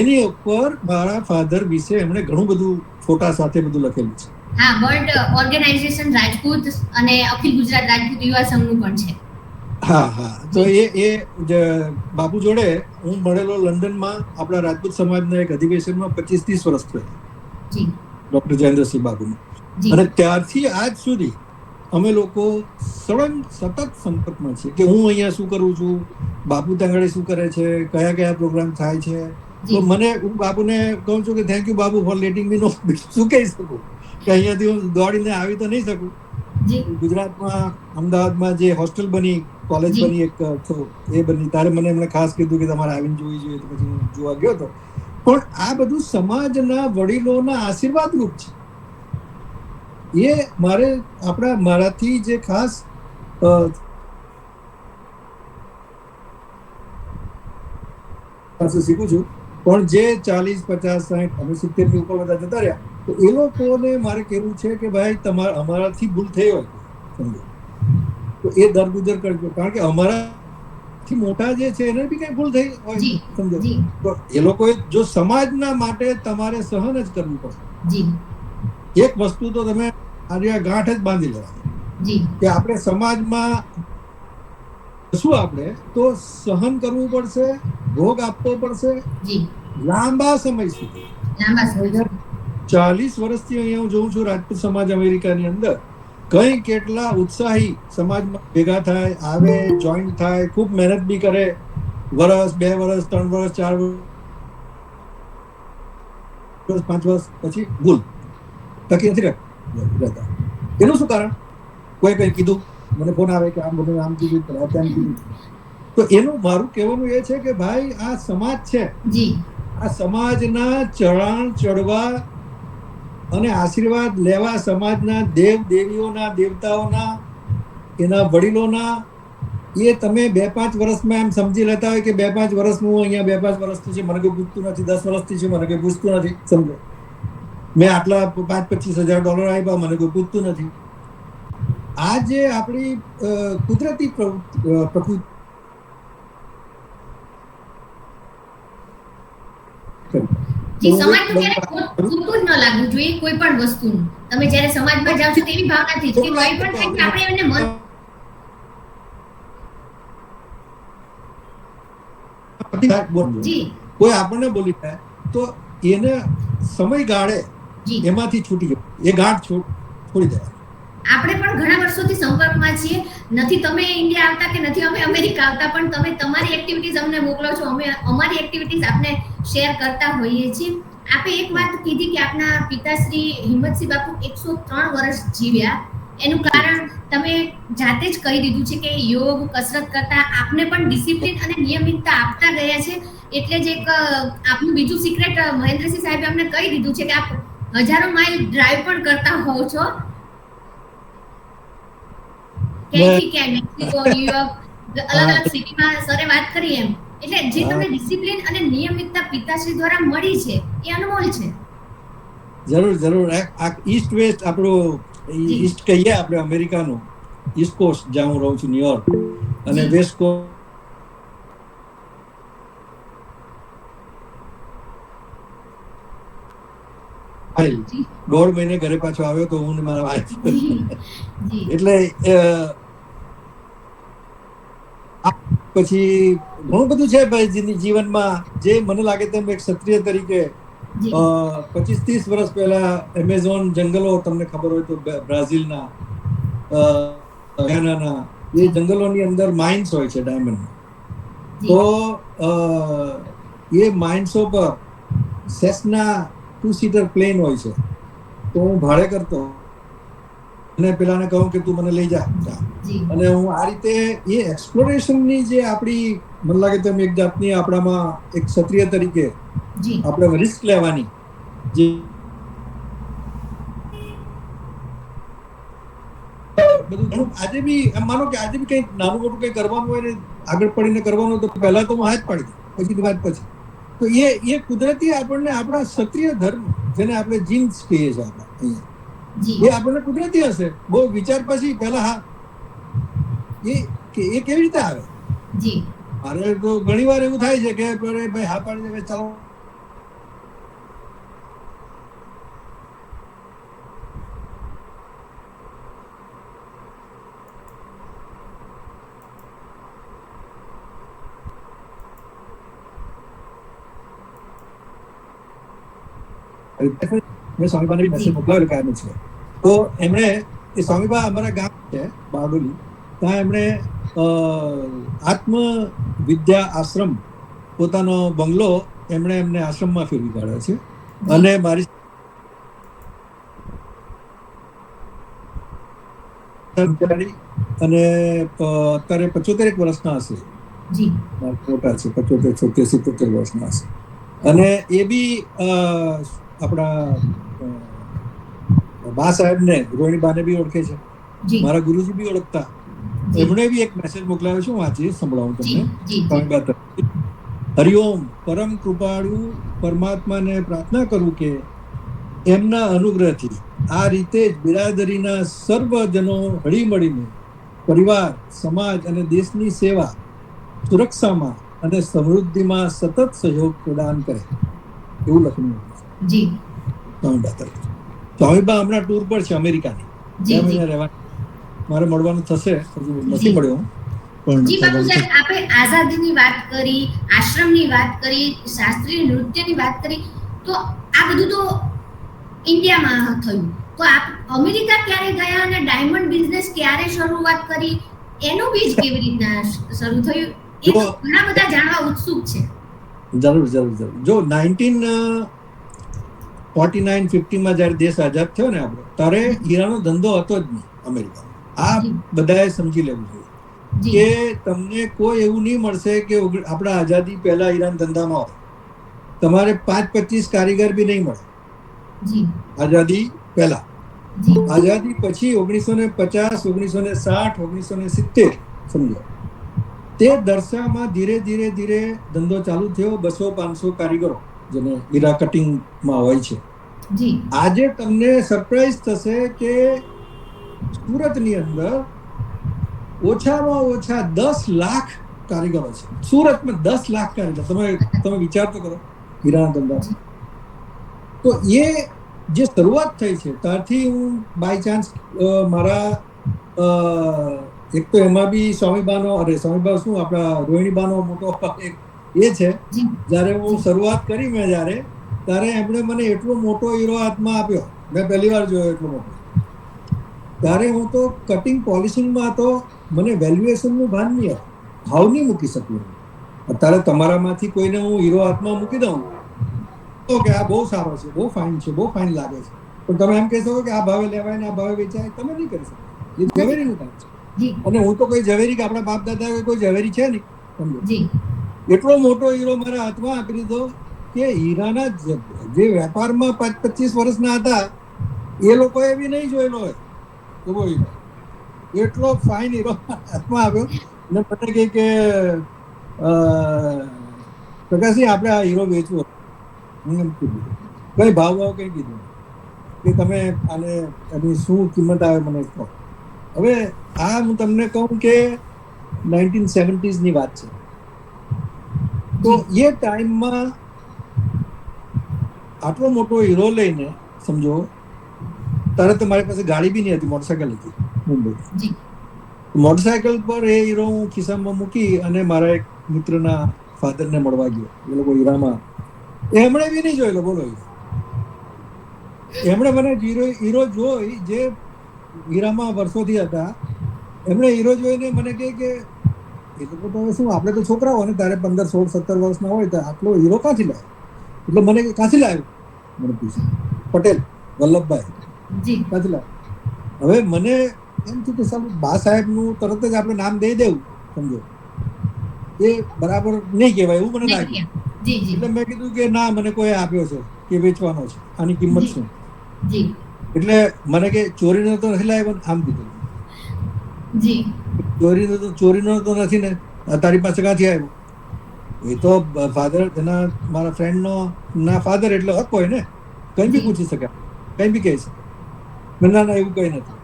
એની ઉપર મારા ફાધર વિશે એમણે ઘણું બધું ફોટા સાથે બધું લખેલું છે. હા, વર્લ્ડ ઓર્ગેનાઇઝેશન રાજપૂત અને અખિલ ગુજરાત રાજપૂત યુવા સંઘનું પણ છે. હા હા. તો એ બાપુ જોડે હું મળેલો લંડનમાં, આપણા રાજપૂત સમાજના એક અધિવેશનમાં 25-30 વર્ષ થયા, ડોક્ટર જયેન્દ્રસિંહ બાબુને. અને ત્યારથી આજ સુધી અમે લોકો સતત સંપર્કમાં છીએ કે હું અહીંયા શું કરું છું, બાપુ ત્યાં શું કરે છે, કયા કયા પ્રોગ્રામ થાય છે. તો હું બાપુને કહું છું કે thank you Bapu four letting મી નો. શું કહી શકું કે અહીંયાથી હું દોડીને આવી તો નહીં શકું. ગુજરાતમાં અમદાવાદમાં જે હોસ્ટેલ બની, કોલેજ બની એક એ બની, તારે મને એમણે ખાસ કીધું કે તમારે આવીને જોવી જોઈએ, તો પછી હું જોવા ગયો હતો. પણ આ બધું સમાજના વડીલોના આશીર્વાદ રૂપ છે. એ મારાથી જે ખાસ શીખું છું. પણ જે 40, 50, 60 અમે 70 ની ઉપર બધા જતા રહ્યા, તો એ લોકોને મારે કહેવું છે કે ભાઈ અમારાથી ભૂલ થઈ હોય સમજો તો એ દરગુજર કરજો, કારણ કે અમારાથી મોટા જે છે એને બી કઈ ભૂલ થઈ હોય સમજો તો એ લોકોએ જો સમાજના માટે તમારે સહન જ કરવું પડશે. એક વસ્તુ તો તમે આજે ગાંઠ જ બાંધી લેવાની કે આપણે સમાજમાં શું આપણે તો સહન કરવું પડશે, ભોગ આપવો પડશે લાંબા સમય સુધી. 40 વર્ષથી અહીંયા હું જોઉં છું રાજપૂત સમાજ અમેરિકાની અંદર કઈ કેટલા ઉત્સાહી સમાજમાં ભેગા થાય, આવે, જોઈન થાય, ખૂબ મહેનત બી કરે, વર્ષ, 2 વર્ષ, 3 વર્ષ, 4 વર્ષ, 5 વર્ષ પછી ભૂલ ટકી નથી રહેતા. એનું શું કારણ? કોઈ કઈ કીધું, મને ફોન આવે કે આમ બધું આમ કીધું, તેમ કીધું. તો એનું મારું કહેવાનું એ છે કે ભાઈ આ સમાજ છે, આ સમાજના ચરણ ચડવા અને આશીર્વાદ લેવા, સમાજના દેવ દેવીઓના, દેવતાઓના, એના વડીલોના, એ તમે 2-5 વર્ષમાં એમ સમજી લેતા હોય કે 2-5 વર્ષનું હું અહીંયા 2-5 વર્ષથી છે, મને કોઈ પૂછતું નથી, 10 વર્ષથી છે, મને કોઈ પૂછતું નથી સમજો, મેં આટલા $25,000 આપ્યા, મને કોઈ પૂછતું નથી. આ જે આપણી કુદરતી પ્રકૃતિ સમાજનું ક્યારેય ખોટું જ ન લાગવું જોઈએ. કોઈ પણ વસ્તુનું તમે જ્યારે સમાજમાં જાવ છો તેવી ભાવનાથી કે કોઈ પણ થાય કે આપણે એને મન કોઈ આપણને બોલી થાય તો એને સમયગાળે એમાંથી છૂટી જાય, એ ગાંઠ છોડી દેવાય. આપણે પણ ઘણા વર્ષોથી સંપર્કમાં છીએ, નથી તમે ઇન્ડિયા આવતા કે નથી અમે અમેરિકા આવતા, પણ તમે તમારી એક્ટિવિટીઝ અમને મોકલો છો, અમે અમારી એક્ટિવિટીઝ આપને શેર કરતા હોઈએ છીએ. આપે એક વાત કીધી કે આપના પિતાશ્રી હિંમતસિંહ બાપુ 103 વર્ષ જીવ્યા. એનું કારણ તમે જાતે જ કહી દીધું છે કે યોગ, કસરત કરતા આપને પણ ડિસિપ્લિન અને નિયમિતતા આપતા ગયા છે. એટલે જ એક આપનું બીજું સિક્રેટ મહેન્દ્રસિંહ સાહેબે અમને કહી દીધું છે કે આપ હજારો માઇલ ડ્રાઈવ પણ કરતા હોવ છો. ક્યાંયથી ક્યાં, મેક્સિકો, ન્યુયોર્ક, અલગ અલગ સિટીમાં સરે વાત કરી એમ. એટલે જે તમને ડિસિપ્લિન અને નિયમિતતા પિતાશ્રી દ્વારા મળી છે એ અનમોલ છે. જરૂર. આ ઈસ્ટ વેસ્ટ આપણું ઈસ્ટ કહીએ આપણે અમેરિકાનું ઈસ્ટ કોસ્ટ, જ્યાં હું રહું છું ન્યુયોર્ક, અને વેસ્ટ કોસ્ટ 1.5 મહિને ઘરે પાછો આવ્યો તો હું ને મારા વાઈફ. એટલે પછી ઘણું બધું છે ભાઈ જીવનમાં, જે મને લાગે તેમ એક ક્ષત્રિય તરીકે 25-30 વર્ષ પહેલા એમેઝોન જંગલો, તમને ખબર હોય તો બ્રાઝિલના, ગાયનાના, એ જંગલોની અંદર માઇન્સ હોય છે ડાયમંડ. તો એ માઇન્સો પર સેસના 2-seater પ્લેન હોય છે. તો હું ભાડે કરતો અને પેલાને કહું કે તું મને લઈ જા, અને હું આ રીતે એ એક્સપ્લોરેશનની જે આપણી મને લાગે તેમ એક જાતની આપણામાં એક ક્ષત્રિય તરીકે આપણે રિસ્ક લેવાની જે બધું આજે બી માનો કે આજે બી કંઈક નાનું મોટું કંઈ કરવાનું હોય ને આગળ પડીને કરવાનું, તો પહેલા તો હું હાથ પાડી દઉં, પછીની વાત પછી. તો એ કુદરતી આપણને આપણા ક્ષત્રિય ધર્મ, જેને આપણે જીન્સ કહીએ છીએ આપણા અહીંયા, એ આપણને કુદરતી હશે. બહુ વિચાર પછી પહેલા હા એ કેવી રીતે આવે? મારે તો ઘણી વાર એવું થાય છે કે ભાઈ હા પાડી દે, ચાલો મેં સ્વામીપાને મેસેજ મોકલાવેલો કાયમ છે. તો એમણે એ સ્વામીબા અમારા ગામ છે બારડોલી, ત્યાં એમણે આત્મ વિદ્યા આશ્રમ પોતાનો બંગલો એમણે એમને આશ્રમમાં ફેરવી કાઢ્યો છે. અને મારી અને અત્યારે 75 વર્ષના હશે, મોટા છે, 75, 76, 77 વર્ષના હશે. અને એ બી આપણા બા સાહેબને, રોહિણી બાને બી ઓળખે છે, મારા ગુરુજી બી ઓળખતા. એમણે બી એક મેસેજ મોકલાવ્યો છે, હું વાંચી સંભળાવું તમને. હરિઓમ. પરમ કૃપાળુ પરમાત્માને પ્રાર્થના કરું કે એમના અનુગ્રહથી આ રીતે જ બિરાદરીના સર્વજનો હળી મળીને પરિવાર, સમાજ અને દેશની સેવા, સુરક્ષામાં અને સમૃદ્ધિમાં સતત સહયોગ પ્રદાન કરે, એવું લખ્યું છે સ્વામીબા તરફ. સ્વામીબા હમણાં ટૂર પર છે અમેરિકાની, 2 મહિના રહેવાનું. મારે મળવાનું થશે, હજુ નથી મળ્યો. જી બાપુ સાહેબ, આપણે આઝાદીની વાત કરી, આશ્રમની વાત કરી, શાસ્ત્રીય નૃત્યની વાત કરી, તો આ બધું તો ઇન્ડિયામાં થયું. તો આપ અમેરિકા ક્યારે ગયા અને ડાયમંડ બિઝનેસ ક્યારે શરૂઆત કરી, એનું બીજ કેવી રીતના શરૂ થયું, એ તો ઘણા બધા જાણવા ઉત્સુક છે. જરૂર. જો 1949-50 માં જયારે દેશ આઝાદ થયો ને આપણો, ત્યારે હીરાનો ધંધો હતો જ નહીં અમેરિકામાં. આ બધાએ સમજી લેવું જોઈએ કે તમને કોઈ એવું નહીં મળશે કે આપણા આઝાદી પહેલા હીરાના ધંધામાં હોય. તમારે 5-25 કારીગર બી નહીં મળે આઝાદી પહેલા. આઝાદી પછી 1950, 1960, 1970 સમજો, તે દરસામાં ધીરે ધીરે ધંધો ચાલુ થયો. 200-500 કારીગરો જેને હીરા કટિંગમાં હોય છે. આજે તમને સરપ્રાઈઝ થશે કે સુરતની અંદર ઓછામાં ઓછા 10 લાખ કારીગરો છે. સુરતમાં 10 લાખ કારીગર. તમે વિચાર તો કરો હીરાના ધંધા. તો એ જે શરૂઆત થઈ છે ત્યારથી હું બાય ચાન્સ મારા એક તો એમાં બી સ્વામીબા શું આપણા રોહિણીબાનો મોટો એક એ છે. જ્યારે હું શરૂઆત કરી મેં ત્યારે એમણે મને એટલો મોટો હીરો હાથમાં આપ્યો, મેં પહેલી વાર જોયો એટલો મોટો. ત્યારે હું તો કટિંગ પોલિશિંગમાં હતો, મને વેલ્યુએશનનું ભાન નહીં હતું, ભાવ નહીં મૂકી શકું. અત્યારે તમારામાંથી કોઈને હું હીરો હાથમાં મૂકી દઉં તો કે આ બહુ સારો છે, બહુ ફાઇન છે, બહુ ફાઇન લાગે છે, પણ તમે એમ કહેશો કે આ ભાવે લેવાય ને આ ભાવે વેચાય, તમે નહીં કરી શકો. એ ઝવેરીનું કામ છે. અને હું તો કોઈ ઝવેરી કે આપણા બાપ દાદા કોઈ ઝવેરી છે નહીં, સમજો. એટલો મોટો હીરો મારા હાથમાં આપી દીધો કે હીરાના જે વેપારમાં 25 વર્ષના હતા એ લોકોએ બી નહીં જોયેલો હોય એવો હીરો. એટલો ફાઇન હીરો હાથમાં આવ્યો ને મને કહે કે પ્રકાશજી આપણે આ હીરો વેચવો. હું એમ કીધું કઈ ભાવ કંઈ કીધું કે તમે આને એની શું કિંમત આવે મને કહો. હવે આ હું તમને કહું કે 1970s ની વાત છે. તો એ ટાઈમમાં આટલો મોટો હીરો લઈને સમજો, ત્યારે તો મારી પાસે ગાડી બી નહીં હતી, મોટરસાયકલ હતી મુંબઈ. મોટરસાયકલ પર એ હીરો હું ખિસ્સામાં મૂકી અને મારા એક મિત્રના ફાધરને મળવા ગયો. એ લોકો હીરામાં એમણે બી નહીં જોયેલો, બોલો. એમણે મને હીરો જોઈ જે હીરામાં વર્ષોથી હતા, એમણે હીરો જોઈને મને કહે કે એ લોકો તો હવે શું, આપણે તો છોકરા હોય ને ત્યારે 15, 16, 17 વર્ષના હોય તો આટલો હીરો ક્યાંથી લાવ્યો? એટલે મને ક્યાંથી લાવ્યો મને પૂછ્યું. પટેલ વલ્લભભાઈ ક્યાંથી લાવ્યો? હવે મને એમ થયું કે સાહેબ બા સાહેબનું તરત જ આપણે નામ દઈ દેવું, સમજો, એ બરાબર નહીં કહેવાય એવું મને લાગ્યું. એટલે મેં કીધું કે ના, મને કોઈ આપ્યો છે કે વેચવાનો છે, આની કિંમત શું? એટલે મને કે ચોરીનો તો નથી લાવ્યો, આમ કીધું. ચોરીનો તો નથી ને, તારી પાસે ક્યાંથી આવ્યો? એ તો ફાધર એના મારા ફ્રેન્ડનો ના ફાધર એટલે હક હોય ને, કંઈ બી પૂછી શકે, કંઈ બી કહી શકે. ના ના એવું કંઈ નથી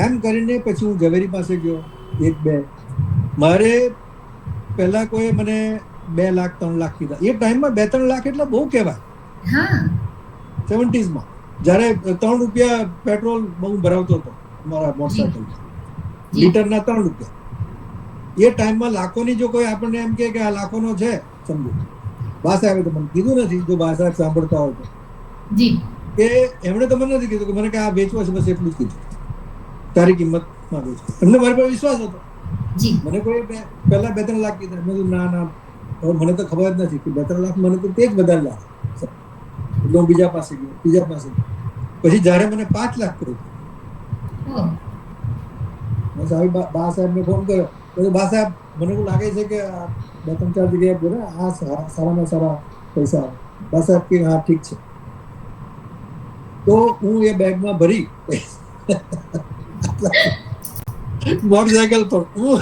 એમ કરીને પછી હું ઝવેરી પાસે ગયો. 1-2 મારે પહેલા કોઈ મને 2 લાખ 3 લાખ કીધા. એ ટાઈમમાં 2-3 લાખ એટલે બહુ કહેવાય. 70s માં જ્યારે 3 રૂપિયા પેટ્રોલ બહુ ભરાવતો હતો મારા મોટરસાયકલ, લીટરના 3 રૂપિયા. એ ટાઈમમાં લાખોની જો કોઈ આપણને એમ કે આ લાખોનો છે સમજો, બા સાહેબે તો મને કીધું નથી, જો બા સાહેબ સાંભળતા હોય તો કે એમણે તો મને નથી કીધું કે મને કે આ વેચવો છે, બસ એટલું જ કીધું. તારી કિંમત માંગુ છું. એમને મારી પર વિશ્વાસ હતો. જી મને કોઈ પહેલા 2-3 લાખ કીધા, મેં કીધું ના ના, હવે મને તો ખબર જ નથી કે 2-3 લાખ મને તો તે જ વધારે લાખ. એટલે હું બીજા પાસે ગયો. પછી જ્યારે મને 5 લાખ કર્યું, ઓહ, મેં બા સાહેબને ફોન કર્યો. તો બા સાહેબ, મને એવું લાગે છે કે 2-3-4 જગ્યાએ બોલે આ સારામાં સારા પૈસા આવે. બા સાહેબ કે હા ઠીક છે. તો હું એ બેગમાં ભરી મોટરસાયકલ પર હું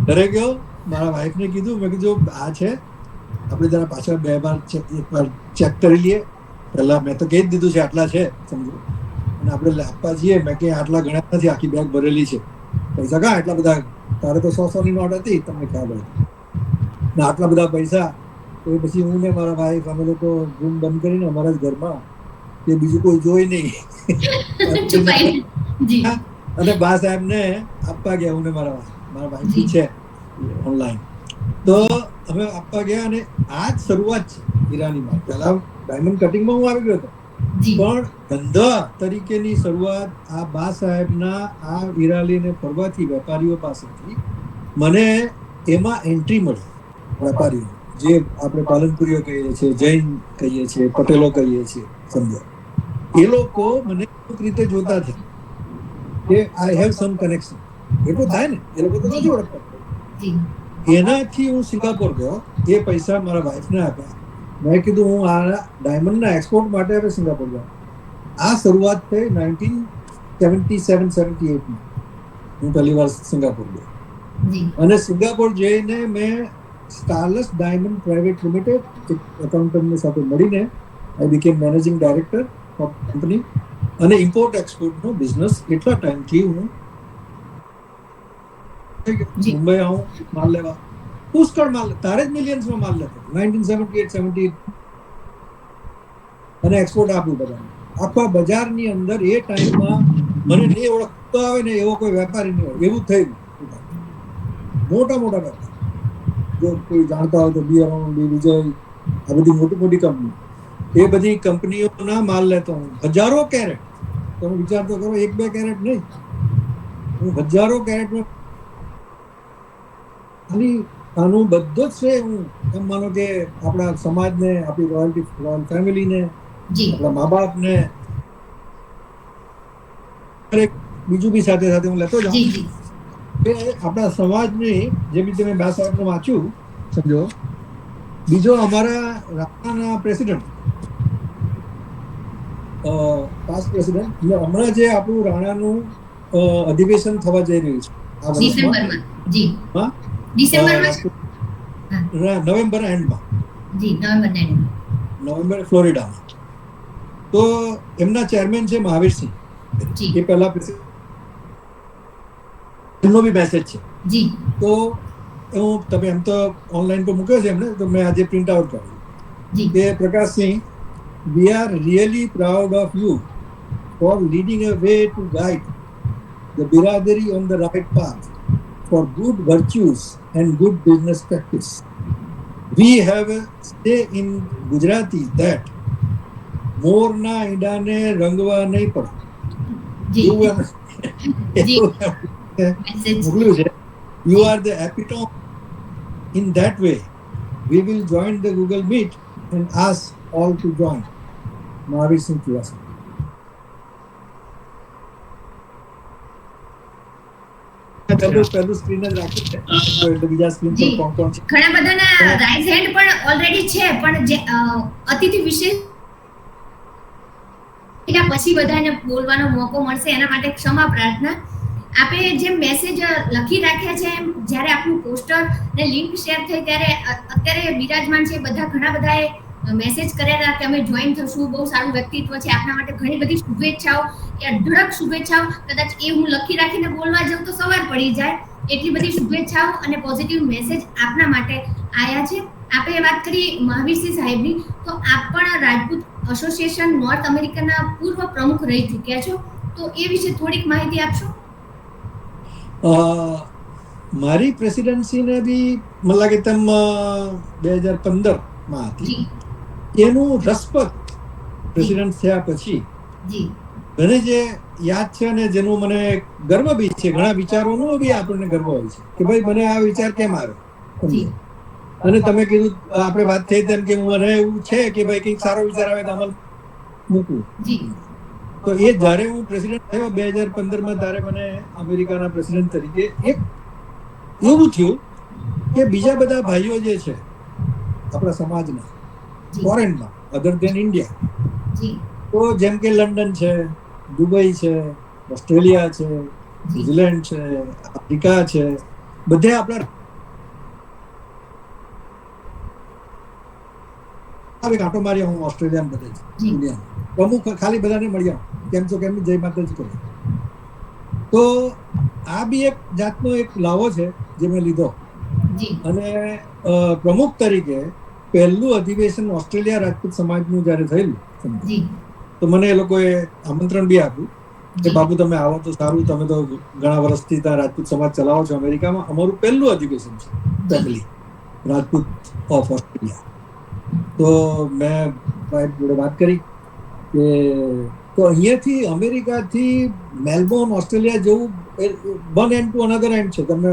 ઘરે ગયો. મારા વાઈફને કીધું, મેં કીધું આ છે, આપણે જરા પાછળ 2 વાર એકવાર ચેક કરી લઈએ. પહેલા મેં તો કહી જ દીધું છે આટલા છે સમજો, અને આપણે આપવા જઈએ. મેં કે આટલા ગણ્યા નથી, આખી બેગ ભરેલી છે. પૈસા કાં એટલા બધા? તારે તો 100-100 ની નોટ હતી, તમને ખ્યાલ હોય. ને આટલા બધા પૈસા. તો પછી હું ને મારા વાઈફ અમે લોકો રૂમ બંધ કરીને અમારા જ ઘરમાં, કે બીજું કોઈ જોઈ નહીં, છુપાઈ. જી અને બા સાહેબને આપવા ગયા. હું ને મારા વાઈફ જી. છે ઓનલાઈન. તો અમે આપવા ગયા, અને આ જ શરૂઆત છે હીરાનીમાં. પહેલા ડાયમંડ કટિંગમાં હું આવી ગયો હતો, જી પણ ધંધા તરીકેની શરૂઆત આ બા સાહેબના આ હીરા લઈને ફરવાથી, વેપારીઓ પાસેથી મને એમાં એન્ટ્રી મળી. વેપારીઓ જે આપણે પાલનપુરીઓ કહીએ છીએ, જૈન કહીએ છીએ, પટેલો કહીએ છીએ, સમજો, એ લોકો મને અમુક રીતે જોતા થયા કે આઈ હેવ સમ કનેક્શન. એટલું થાય ને, એ લોકો તો નથી ઓળખતા. જી એનાથી હું સિંગાપોર ગયો. એ પૈસા મારા વાઈફને આપ્યા. મેં કીધું હું આ ડાયમંડના એક્સપોર્ટ માટે હવે સિંગાપોર જાઉં. આ શરૂઆત થઈ 1977-78 હું પહેલી વાર સિંગાપોર ગયો. જી અને સિંગાપોર જઈને મેં સ્ટારલસ ડાયમંડ પ્રાઇવેટ લિમિટેડ એક એકાઉન્ટન્ટની સાથે મળીને I became managing director of company. અને ઇમ્પોર્ટ એક્સપોર્ટનો બિઝનેસ એટલા ટાઈમથી હું મુંબઈ આવું માલ લેવા, પુષ્કળ માલ, તારે જ મિલિયન્સમાં માલ લેતો 1978-78, અને એક્સપોર્ટ આપું બધાને. આખા બજારની અંદર એ ટાઈમમાં મને નહીં ઓળખતો આવે ને એવો કોઈ વેપારી નહીં હોય, એવું થયું. મોટા વેપાર, જો કોઈ જાણતા હોય તો બી વિજય, આ બધી મોટી કંપની, એ બધી કંપનીઓના માલ લેતો હું. 1000 કેરેટ. તમે વિચાર તો કરો, 1-2 કેરેટ નહીં, હું 1000 કેરેટમાં આનું બધો જ છે. હું એમ માનો કે આપણા સમાજને, આપણી રોયલ ફેમિલીને, જી આપણા મા બાપને, બીજું બી સાથે સાથે હું લેતો જાઉં. જી જી કે આપણા સમાજની, જે બી તમે બા સાહેબનું વાંચ્યું સમજો. બીજો અમારા રાણાના પ્રેસિડેન્ટ, પાસ્ટ પ્રેસિડેન્ટ, હમણાં જે આપણું રાણાનું અધિવેશન થવા જઈ રહ્યું છે આ વર્ષમાં, ડિસેમ્બરમાં. જી હા, ડિસેમ્બરમાં છે? નવેમ્બર એન્ડમાં, જી નવેમ્બર નવેમ્બર ફ્લોરિડામાં. તો એમના ચેરમેન છે મહાવીરસિંહ. જી એ પહેલા એમનો બી મેસેજ છે. જી તો હું, તમે એમ તો ઓનલાઈન પર મૂક્યો છે એમને, તો મેં આજે પ્રિન્ટ આઉટ કાઢ્યું જી કે Prakashsinh, we are really proud of you for leading a way to guide the biradari on the right path for good virtues and good business practice. We have a say in Gujarati that મોરના ઈંડાને રંગવા નહીં પડે. જી જી મોકલ્યું છે. You are the epitome. In that way, we will join the Google Meet and ask all to join. Mahavirsinh Chudasama. પહેલું screen જ રાખ્યું છે, એટલે બીજા સ્ક્રીન પર કોણ છે. ઘણા બધાના રાઇઝ હેન્ડ પણ ઓલરેડી છે, પણ જે અતિથિ વિશેષ પછી બધાને બોલવાનો મોકો મળશે એના માટે ક્ષમા પ્રાર્થના. આપે જે મેસેજ લખી રાખ્યા છે, એમ જ્યારે આપણું પોસ્ટર ને લિંક શેર થઈ ત્યારે અત્યારે બિરાજમાન છે બધા, ઘણા બધાએ મેસેજ કરેલા કે અમે જોઈન થશું, બહુ સારું વ્યક્તિત્વ છે, આપના માટે ઘણી બધી શુભેચ્છાઓ, એ અઢળક શુભેચ્છાઓ. કદાચ એ હું લખી રાખીને બોલવા જાઉં તો સવાર પડી જાય, એટલી બધી શુભેચ્છાઓ અને પોઝિટિવ મેસેજ આપના માટે આયા છે. આપણે વાત કરી મહાવીરસિંહ સાહેબની, તો આપ પણ રાજપૂત એસોસિએશન નોર્થ અમેરિકાના પૂર્વ પ્રમુખ રહી ચૂક્યા છો, તો એ વિશે થોડીક માહિતી આપશો? મારી પ્રેસિડેન્સીને બી મને લાગે તેમ 2015 માં હતી. એનું રસપ્રદ પ્રેસિડેન્ટ થયા પછી જી મને જે યાદ છે અને જેનું મને ગર્વ બી છે, ઘણા વિચારોનો બી આપણને ગર્વ હોય છે કે ભાઈ મને આ વિચાર કેમ આવ્યો. જી અને તમે કીધું, આપણે વાત થઈ તેમ કે મને એવું છે કે ભાઈ કંઈક સારો વિચાર આવે તો અમલ મૂકવું. જી તો એ જ્યારે હું પ્રેસિડેન્ટ થયો 2015માં, ત્યારે મને અમેરિકાના પ્રેસિડેન્ટ તરીકે એક એવું થયું કે બીજા બધા ભાઈઓ જે છે આપણા સમાજના ફોરેનમાં, અધર દેન ઇન્ડિયા, જી તો જેમ કે લંડન છે, દુબઈ છે, ઓસ્ટ્રેલિયા છે, ન્યુઝીલેન્ડ છે, આફ્રિકા છે, બધે આપણા આંટો માર્યા હું ઓસ્ટ્રેલિયા બધે દુનિયા પ્રમુખ ખાલી બધાને મળ્યા, કેમ છો, કેમ જય માતાજી કહ્યું. તો આ બી એક જાતનો એક લાવો છે જે મેં લીધો. અને પ્રમુખ તરીકે પહેલું અધિવેશન ઓસ્ટ્રેલિયા રાજપૂત સમાજનું જ્યારે થયેલું, તો મને એ લોકોએ આમંત્રણ બી આપ્યું કે બાબુ તમે આવો તો સારું, તમે તો ઘણા વર્ષથી ત્યાં રાજપૂત સમાજ ચલાવો છો અમેરિકામાં, અમારું પહેલું અધિવેશન છે ફેમિલી રાજપૂત ઓફ ઓસ્ટ્રેલિયા. તો મેં ભાઈ જોડે વાત કરી કે તો અહીંયાથી અમેરિકાથી મેલબોર્ન ઓસ્ટ્રેલિયા જેવું one and to another and છે, તમે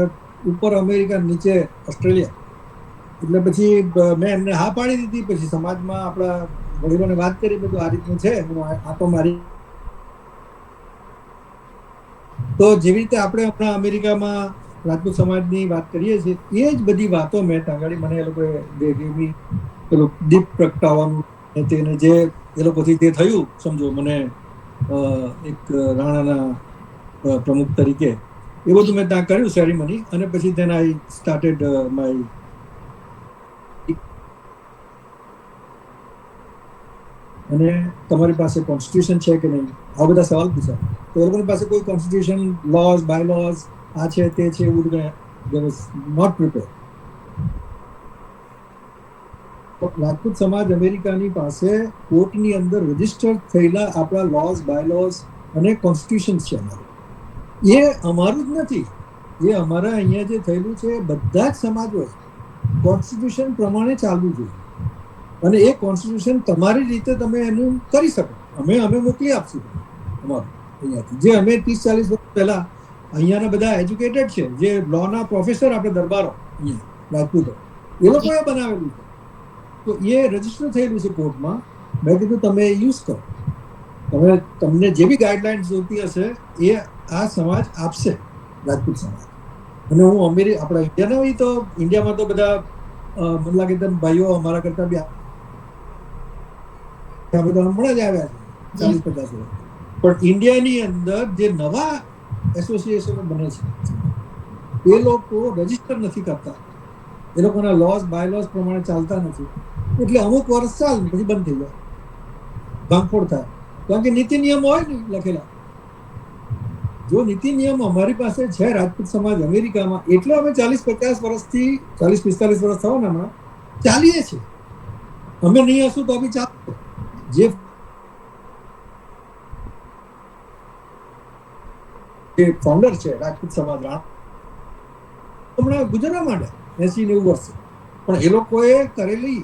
ઉપર અમેરિકા નીચે ઓસ્ટ્રેલિયા. એટલે પછી મેં એમને હા પાડી દીધી. પછી સમાજમાં આપણા વડીલોને વાત કરી, બધું આ રીતનું છે, હું આટો મારી. તો જેવી રીતે આપણે હમણાં અમેરિકામાં રાજપૂત સમાજની વાત કરીએ છીએ, એ જ બધી વાતો મેં તાંગાડી મને એ લોકોએ પેલું દીપ પ્રગટાવવાનું તેને જે એ લોકોથી તે થયું, સમજો મને એક રાણાના પ્રમુખ તરીકે એ બધું મેં ત્યાં કર્યું સેરેમની. અને પછી then I started my અને તમારી પાસે કોન્સ્ટિટ્યુશન છે કે નહીં, આ બધા સવાલ પૂછ્યા. તો એ લોકોની પાસે કોઈ કોન્સ્ટિટ્યુશન, લોઝ, બાય લોઝ, આ છે તે છે, એવું બધું નોટ પ્રિપેર. રાજપૂત સમાજ અમેરિકાની પાસે કોર્ટની અંદર રજીસ્ટર થયેલા આપણા લોઝ, બાય લોઝ અને કોન્સ્ટિટ્યુશન છે અમારું. એ અમારું જ નથી, એ અમારા અહીંયા જે થયેલું છે બધા જ સમાજોએ કોન્સ્ટિટ્યુશન પ્રમાણે ચાલવું જોઈએ. અને એ કોન્સ્ટિટ્યુશન તમારી રીતે તમે એનું કરી શકો. અમે મોકલી આપશું અમારું અહીંયાથી. જે અમે 30-40 વર્ષ પહેલા અહીંયાના બધા એજ્યુકેટેડ છે, જે લોના પ્રોફેસર, આપણે દરબારો અહીંયા રાજપૂતો, એ લોકોએ બનાવેલું છે. તો એ રજીસ્ટર થયેલું છે કોર્ટમાં. મેં કીધું તમે યુઝ કરો, તમને જે બી ગાઈડલાઇન્સ જોતી હશે એ આ સમાજ આપશે, રાજપૂત સમાજ. અને હું આપણા ઇન્ડિયાના તો ઇન્ડિયામાં તો બધા મને લાગે તેમ ભાઈઓ અમારા કરતા બી બધા હમણાં જ આવ્યા છે 40-50 વર્ષ. પણ ઇન્ડિયાની અંદર જે નવા એસોસિએશનો બને છે એ લોકો રજીસ્ટર નથી કરતા, એ લોકોના લોઝ, બાય લોઝ પ્રમાણે ચાલતા નથી. એટલે અમુક વર્ષ ચાલે, પછી બંધ થઈ જાય, ભાંગફોડ થાય. કારણ કે નીતિ નિયમ હોય ને લખેલા. જો નીતિ નિયમ અમારી પાસે છે રાજપૂત સમાજ અમેરિકામાં, એટલે અમે 40-50 વર્ષથી 40-45 વર્ષ થવાના ચાલીએ છીએ. અમે નહીં હશું તો બી ચાલશે. જે ફાઉન્ડર છે રાજપૂત સમાજ, હમણાં ગુજરાત માટે 80-90 વર્ષ, પણ એ લોકોએ કરેલી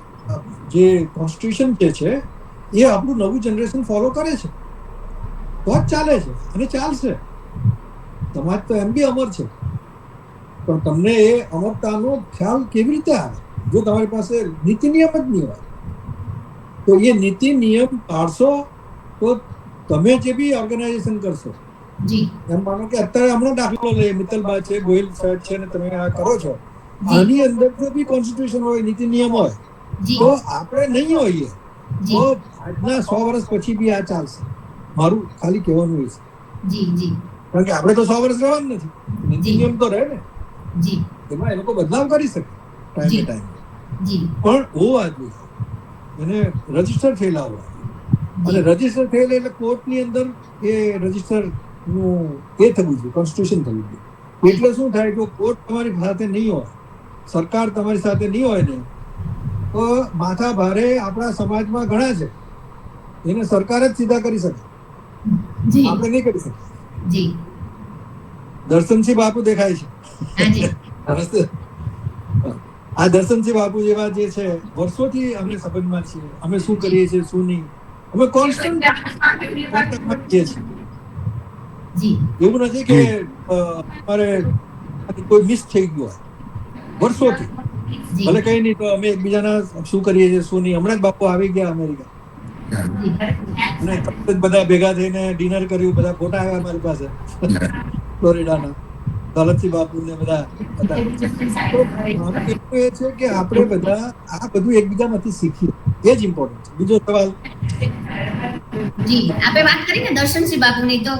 જે કોન્સ્ટિટ્યુશન છે એ આપણું નવું જનરેશન ફોલો કરે છે, તો જ ચાલે છે અને ચાલશે. સમાજ તો એમ બી અમર છે, પણ તમને એ અમરતાનો ખ્યાલ કેવી રીતે આવે જો તમારી પાસે નીતિ નિયમ જ નહીં હોય? તો એ નીતિ નિયમ પાડશો તો તમે જે બી ઓર્ગેનાઇઝેશન કરશો, એમ માનો કે અત્યારે હમણાં દાખલો લઈએ, મિત્તલબા છે, ગોહિલ સાહેબ છે, ને તમે આ કરો છો, આની અંદર જો બી કોન્સ્ટિટ્યુશન હોય, નીતિ નિયમ હોય, તો આપણે નહીં હોઈએ તો આજના 100 વર્ષ પછી બી આ ચાલશે. મારું ખાલી કહેવાનું એ છે. કારણ કે આપણે તો 100 વર્ષ રહેવાનું નથી, નીતિ નિયમ તો રહે ને, એમાં એ લોકો બદલાવ કરી શકે ટાઈમે ટાઈમે. પણ ઓ આદમી એને રજીસ્ટર થયેલા હોય, અને રજીસ્ટર થયેલા એટલે કોર્ટની અંદર એ રજીસ્ટર નું એ થવું જોઈએ, કોન્સ્ટિટ્યુશન થવું જોઈએ. એટલે શું થાય કે કોર્ટ તમારી સાથે નહીં હોય, સરકાર તમારી સાથે નહીં હોય ને, તો માથા ભારે આપણા સમાજમાં ઘણા છે, એને સરકાર જ સીધા કરી શકે, આપણે નહીં કરી શકીએ. દર્શનસિંહ બાપુ દેખાય છે. આ દર્શનસિંહ બાપુ જેવા જે છે, વર્ષોથી અમે સંબંધમાં છીએ, અમે શું કરીએ છીએ શું નહીં અમે કોન્સ્ટન્ટ કોન્ટેક્ટમાં છીએ. જી એવું નથી કે અમારે કોઈ મિસ થઈ ગયું હોય વર્ષોથી. જી ભલે કઈ નહીં તો અમે એકબીજાના શું કરીએ છીએ શું નહીં. હમણાં જ બાપુ આવી ગયા અમેરિકા અને તરત જ બધા ભેગા થઈને ડિનર કર્યું. બધા ફોટા આવ્યા અમારી પાસે ફ્લોરિડાના દોલતસિંહ બાપુ ને બધા હતા. તો મારું કહેવું એ છે કે આપણે બધા આ બધું એકબીજામાંથી શીખીએ, એ જ ઇમ્પોર્ટન્ટ છે. બીજો સવાલ, જી આપણે વાત કરી ને દર્શનસિંહ બાપુની, તો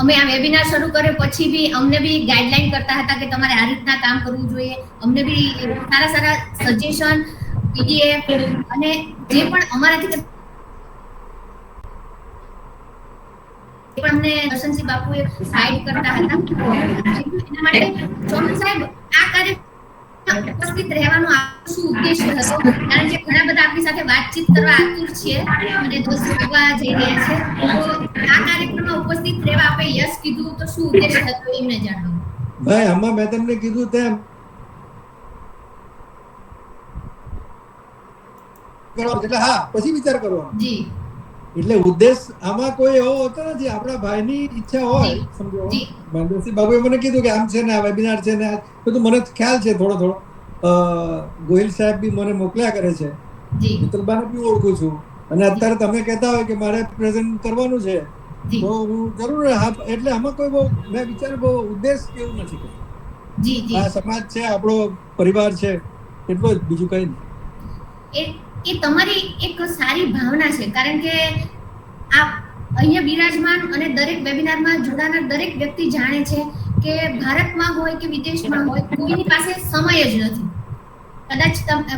અમે આ વેબિનાર શરૂ કર્યો પછી બી અમને બી ગાઈડલાઈન કરતા હતા કે તમારે આ રીતના કામ કરવું જોઈએ. અમને બી સારા સારા સજેશન, પીડીએફ અને જે પણ અમારાથી પણ અમને દર્શનસિંહ બાપુએ ગાઈડ કરતા હતા. એના માટે ચોમન સાહેબ આ કાર્ય ઉપસ્થિત રહેવાનો આપણો શું ઉદ્દેશ્ય હતો? કારણ કે ઘણા બધા આપણી સાથે વાતચીત કરવા આતુર છે અને 10 વાગવા જઈ રહ્યા છે. તો આ કાર્યક્રમમાં ઉપસ્થિત રહેવા આપણે યસ કીધું, તો શું ઉદ્દેશ્ય હતો એમને જાણો. ભાઈ આમાં મેં તમને કીધું તેમ એટલે હા પછી વિચાર કરવાનો. જી એટલે ઉદ્દેશ આમાં કોઈ એવો હોતો નથી. આપણા ભાઈની ઈચ્છા હોય, સમજો મહેન્દ્રસિંહ બાબુએ મને કીધું કે આમ છે ને આ વેબિનાર છે ને બધું મને ખ્યાલ છે થોડો થોડો. ગોહિલ સાહેબ બી મને મોકલ્યા કરે છે, મિત્રબાને બી ઓળખું છું. અને અત્યારે તમે કહેતા હોય કે મારે પ્રેઝન્ટ કરવાનું છે તો હું જરૂર. એટલે આમાં કોઈ બહુ મેં વિચાર્યું બહુ ઉદ્દેશ એવું નથી કર્યું. આ સમાજ છે, આપણો પરિવાર છે, એટલો જ, બીજું કઈ નહીં. એ તમારી એક સારી ભાવના છે. કારણ કે આ અહીંયા બિરાજમાન અને દરેક વેબિનારમાં જોડાનાર દરેક વ્યક્તિ જાણે છે કે ભારતમાં હોય કે વિદેશમાં હોય, કોઈની પાસે સમય જ નથી. કદાચ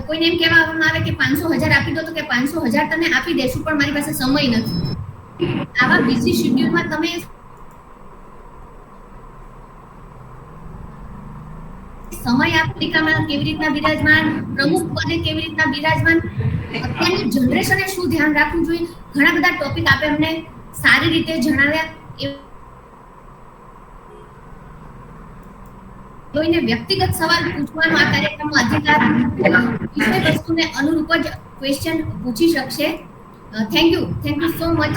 કોઈને એમ કહેવામાં આવે કે 500,000 આપી દો, તો કે 500,000 તમે આપી દેશું, પણ મારી પાસે સમય નથી. આવા બિઝી શેડ્યુલમાં તમે સમય આફ્રિકામાં કેવી રીતના બિરાજમાન, પ્રમુખ પદે કેવી રીતના બિરાજમાન, અત્યારની જનરેશને શું ધ્યાન રાખવું જોઈએ, ઘણા બધા ટોપિક આપે અમને સારી રીતે જણાવ્યા. કોઈને વ્યક્તિગત સવાલ પૂછવાનો આ કાર્યક્રમમાં અધિકાર, વિષય વસ્તુને અનુરૂપ જ ક્વેશ્ચન પૂછી શકશે. Thank you so much.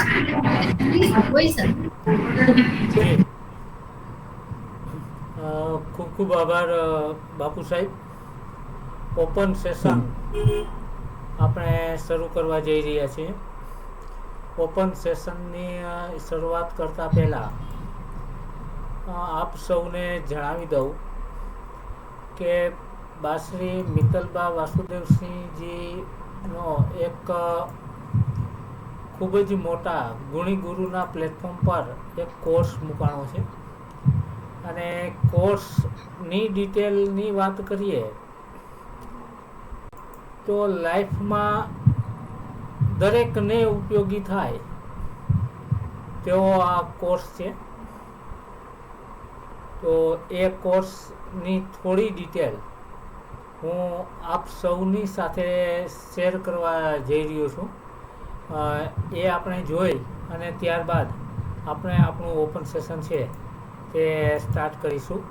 Please Gohil sir. ખૂબ ખૂબ આભાર બાપુ સાહેબ. ઓપન સેશન આપણે શરૂ કરવા જઈ રહ્યા છીએ. ઓપન સેશનની શરૂઆત કરતા પહેલાં આપ સૌને જણાવી દઉં કે બાશ્રી મિત્તલબા વાસુદેવસિંહજીનો એક ખૂબ જ મોટા ગુણી ગુરુના પ્લેટફોર્મ પર એક કોર્સ મૂકાણો છે. અને કોર્સની ડિટેલની વાત કરીએ તો લાઈફમાં દરેકને ઉપયોગી થાય તેવો આ કોર્સ છે. તો એ કોર્સની થોડી ડિટેલ હું આપ સૌની સાથે શેર કરવા જઈ રહ્યો છું. એ આપણે જોઈ અને ત્યારબાદ આપણે આપણું ઓપન સેશન છે તે સ્ટાર્ટ કરીશું.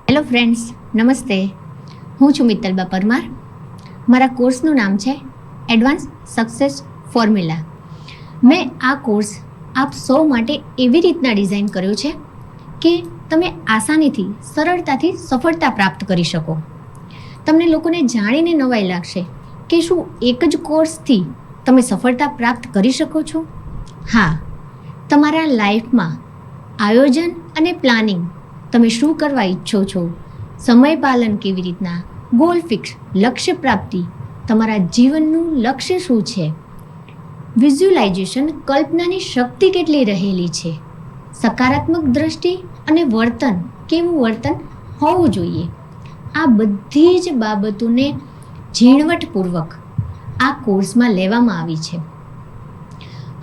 હેલો ફ્રેન્ડ્સ, નમસ્તે. હું છું મિત્તલબા પરમાર. મારા કોર્સનું નામ છે એડવાન્સ સક્સેસ ફોર્મ્યુલા. મેં આ કોર્સ આપ સૌ માટે એવી રીતના ડિઝાઇન કર્યો છે કે તમે આસાનીથી, સરળતાથી સફળતા પ્રાપ્ત કરી શકો. તમને લોકોને જાણીને નવાઈ લાગશે કે શું એક જ કોર્સથી તમે સફળતા પ્રાપ્ત કરી શકો છો? હા, તમારા લાઈફમાં આયોજન અને પ્લાનિંગ, તમે શું કરવા ઈચ્છો છો, સમય પાલન કેવી રીતના, ગોલ ફિક્સ, લક્ષ્ય પ્રાપ્તિ, તમારા જીવનનું લક્ષ્ય શું છે, વિઝ્યુલાઇઝેશન, કલ્પનાની શક્તિ કેટલી રહેલી છે, સકારાત્મક દ્રષ્ટિ અને વર્તન, કેવું વર્તન હોવું જોઈએ, આ બધી જ બાબતોને ઝીણવટપૂર્વક આ કોર્સમાં લેવામાં આવી છે.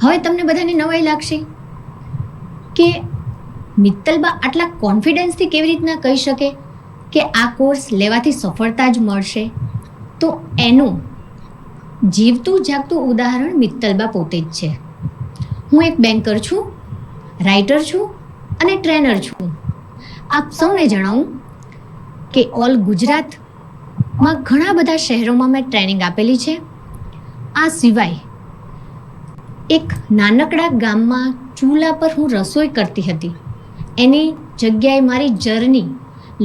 હવે તમને બધાને નવાઈ લાગશે કે મિત્તલબા આટલા કોન્ફિડન્સથી કેવી રીતના કહી શકે કે આ કોર્સ લેવાથી સફળતા જ મળશે. તો એનું જીવતું જાગતું ઉદાહરણ મિત્તલબા પોતે જ છે. હું એક બેન્કર છું, રાઇટર છું અને ટ્રેનર છું. આપ સૌને જણાવું કે ઓલ ગુજરાતમાં ઘણા બધા શહેરોમાં મેં ટ્રેનિંગ આપેલી છે. આ સિવાય એક નાનકડા ગામમાં ચૂલા પર હું રસોઈ કરતી હતી. એની જગ્યાએ મારી જર્ની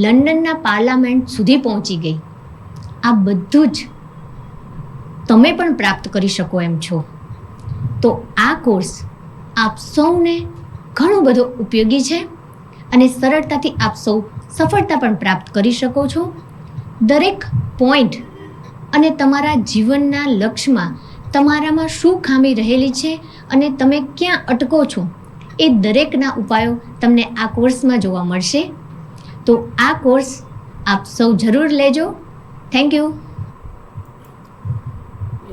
લંડનના પાર્લામેન્ટ સુધી પહોંચી ગઈ. આ બધું જ તમે પણ પ્રાપ્ત કરી શકો એમ છો. તો આ કોર્સ આપ સૌને ઘણો બધો ઉપયોગી છે અને સરળતાથી આપ સૌ સફળતા પણ પ્રાપ્ત કરી શકો છો. દરેક પોઈન્ટ અને તમારા જીવનના લક્ષ્યમાં તમારામાં શું ખામી રહેલી છે અને તમે ક્યાં અટકો છો એ દરેકના ઉપાયો તમને આ કોર્સમાં જોવા મળશે. તો આ કોર્સ આપ સૌ જરૂર લેજો. Thank you.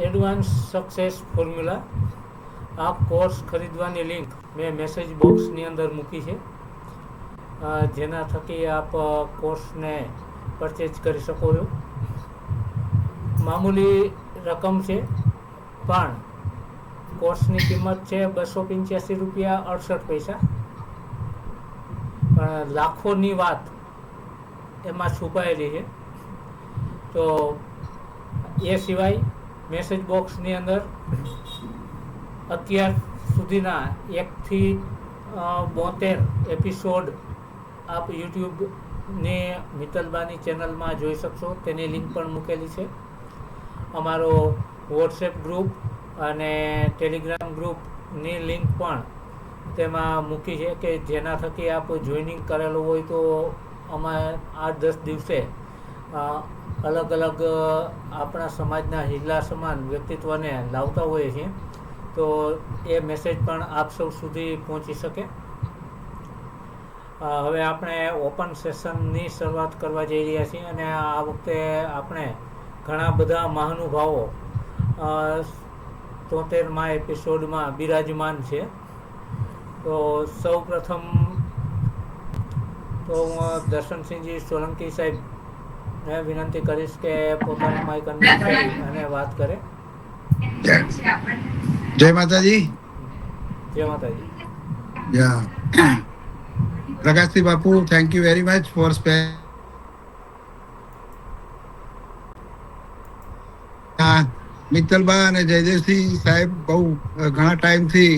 Advance success formula આ કોર્સ ખરીદવાની લિંક મેં મેસેજ બોક્સની અંદર મૂકી છે, જેના થકી આપ કોર્સને પરચેજ કરી શકો છો. મામૂલી રકમ છે, પણ કોર્સની કિંમત છે ₹285.68, પણ લાખોની વાત એમાં છુપાયેલી છે. તો એ સિવાય મેસેજ બોક્સની અંદર અત્યાર સુધીના 1 થી 72 એપિસોડ આપ યુટ્યુબની મિત્તલબાની ચેનલમાં જોઈ શકશો. તેની લિંક પણ મૂકેલી છે. અમારો વોટ્સએપ ગ્રુપ અને ટેલિગ્રામ ગ્રુપની લિંક પણ તેમાં મૂકી છે, કે જેના થકી આપ જોઈનિંગ કરેલું હોય તો અમે 8-10 દિવસે અલગ અલગ આપણા સમાજના હિલ્લા સમાન વ્યક્તિત્વને લાવતા હોઈએ છીએ. તો એ મેસેજ પણ આપ સૌ સુધી પહોંચી શકે. હવે આપણે ઓપન સેશનની શરૂઆત કરવા જઈ રહ્યા છીએ અને આ વખતે આપણે ઘણા બધા મહાનુભાવો 73મા એપિસોડમાં બિરાજમાન છે. તો સૌ પ્રથમ તો હું દર્શનસિંહજી સોલંકી સાહેબ વિનંતી કરીશ કે પોતાનું માઇક અનમ્યુટ કરી અને વાત કરે. જય માતાજી. જય માતાજી. પ્રકાશસિંહ બાપુ, thank you very much for Mittalba અને જયદેવસિંહ સાહેબ બહુ ઘણા ટાઈમથી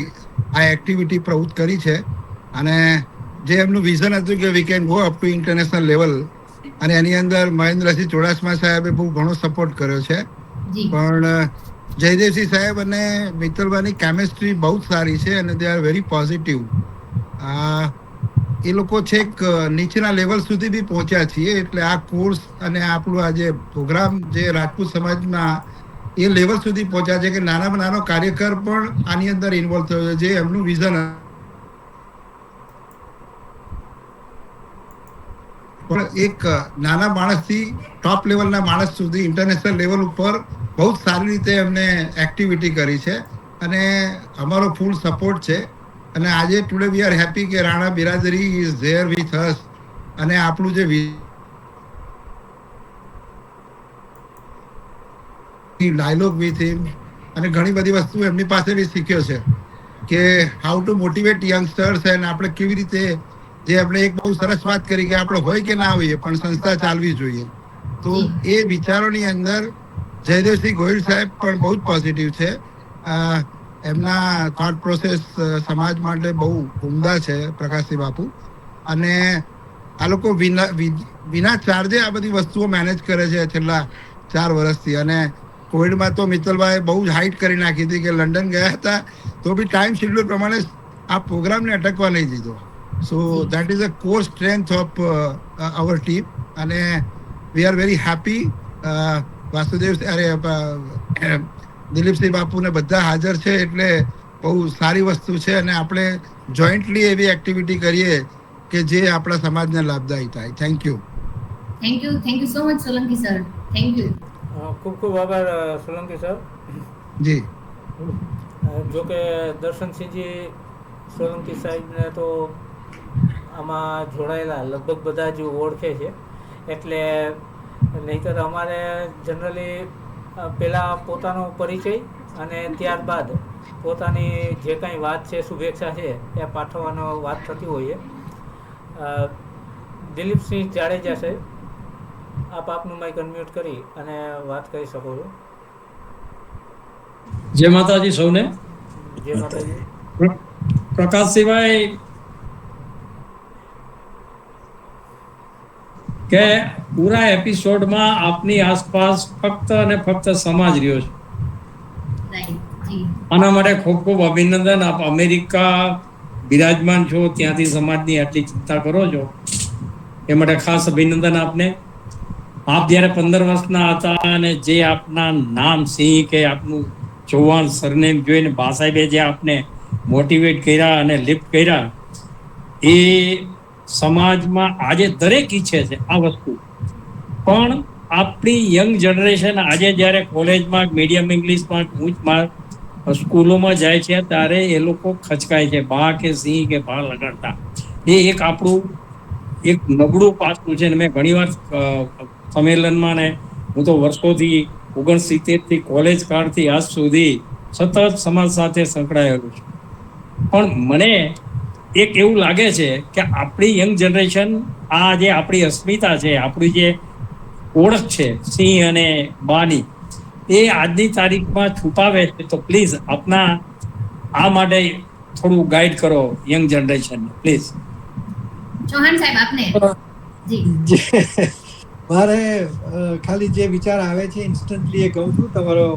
આ એક્ટિવિટી પ્રવૃત્ત કરી છે અને જે એમનું વિઝન હતું કે we can go up to international level, અને એની અંદર મહેન્દ્રસિંહ ચુડાસમા સાહેબે બહુ ઘણો સપોર્ટ કર્યો છે. પણ જયદેવસિંહ સાહેબ અને મિત્તલબાની કેમિસ્ટ્રી બહુ જ સારી છે અને દે આર વેરી પોઝિટિવ. એ લોકો છેક નીચેના લેવલ સુધી બી પહોંચ્યા છીએ. એટલે આ કોર્સ અને આપણું આ જે પ્રોગ્રામ જે રાજપૂત સમાજમાં એ લેવલ સુધી પહોંચ્યા છે કે નાનામાં નાનો કાર્યકર પણ આની અંદર ઇન્વોલ્વ થયો છે. જે એમનું વિઝન પણ એક નાના માણસથી ટોપ લેવલના માણસ સુધી ઇન્ટરનેશનલ લેવલ ઉપર બહુ જ સારી રીતે એમને એક્ટિવિટી કરી છે અને અમારો ફૂલ સપોર્ટ છે. અને આજે ટુડે વી આર હેપી કે રાણા બિરાદરી ઇઝ ધેર વિથ અસ અને આપણું જે ડાયલોગ વિથ હિમ અને ઘણી બધી વસ્તુ એમની પાસે બી શીખ્યો છે કે how to motivate youngsters and આપણે કેવી રીતે, જે આપણે એક બહુ સરસ વાત કરી કે આપણે હોય કે ના હોઈએ પણ સંસ્થા ચાલવી જોઈએ. તો એ વિચારોની અંદર જયદેવસિંહ ગોહિલ સાહેબ પણ બહુ જ પોઝિટિવ છે. એમના થોટ પ્રોસેસ સમાજ માટે બહુ ઉમદા છે પ્રકાશસિંહ બાપુ. અને આ લોકો વિના ચાર્જે આ બધી વસ્તુઓ મેનેજ કરે છે છેલ્લા 4 વર્ષથી. અને કોવિડમાં તો મિત્તલભાઈએ બહુ જ હાઇટ કરી નાખી હતી કે લંડન ગયા હતા તો બી ટાઈમ શેડ્યુલ પ્રમાણે આ પ્રોગ્રામને અટકવા નહીં દીધો. So that is a core strength of our team અને we are very happy. Vasudev Dilipsinh બાપુ ને બધા હાજર છે એટલે બહુ સારી વસ્તુ છે અને આપણે જોઈન્ટલી એવી એક્ટિવિટી કરીએ કે જે આપણા સમાજને લાભદાયી થાય. Thank you. Thank you so much Solanki sir. Thank you. ખૂબ ખૂબ આભાર સોલંકી સર. જી. જો કે દર્શનસિંહજી સોલંકી સાહેબને તો આમાં જોડાયેલા લગભગ બધા જ ઓળખે છે, એટલે નહીંતર અમારે જનરલી પહેલાં પોતાનો પરિચય અને ત્યારબાદ પોતાની જે કાંઈ વાત છે, શુભેચ્છા છે એ પાઠવવાનો વાત થતી હોઈએ. દિલીપસિંહ જાડેજા સાહેબ, આપ આપનું માઇક અનમ્યુટ કરી અને વાત કરી શકો છો. જય માતાજી સૌને. જય માતાજી. પ્રકાશસિંહભાઈ, કે પૂરા એપિસોડમાં આપની આસપાસ ફક્ત અને ફક્ત સમાજ રહ્યો છે. આના માટે ખૂબ ખૂબ અભિનંદન. આપ અમેરિકા બિરાજમાન છો, ત્યાંથી સમાજની આટલી ચિંતા કરો છો, એ માટે ખાસ અભિનંદન આપને. આપ જ્યારે 15 વર્ષના હતા અને જે આપના નામ સિંહ કે આપનું ચૌહાણ સરનેમ જોઈને બા સાહેબે જે આપને મોટિવેટ કર્યા અને લિફ્ટ કર્યા, એ સમાજમાં આજે દરેક ઈચ્છે છે આ વસ્તુ. પણ આપણી યંગ જનરેશન આજે જ્યારે કોલેજમાં, મીડિયમ ઇંગ્લિશમાં, ઉચ્ચમાં સ્કૂલોમાં જાય છે ત્યારે એ લોકો ખચકાય છે, બા કે સિંહ કે ભા લગાડતા. એ એક આપણું એક નબળું પાસું છે. મેં ઘણી વાર સંમેલનમાં, ને હું તો વર્ષોથી 69 થી કોલેજ કાળથી આજ સુધી સતત સમાજ સાથે સંકળાયેલું છું. પણ મને એક એવું લાગે છે કે આપણી યંગ જનરેશન, આ જે આપણી અસ્મિતા છે, આપણી જે ઓળખ છે સિંહ અને બાની, એ આજની તારીખમાં છુપાવે છે. તો પ્લીઝ આપના આ માટે થોડું ગાઈડ કરો યંગ જનરેશન, પ્લીઝ. ચૌહાણ સાહેબ, આપને. મારે ખાલી જે વિચાર આવે છે ઇન્સ્ટન્ટલી એ કહું છું. તમારો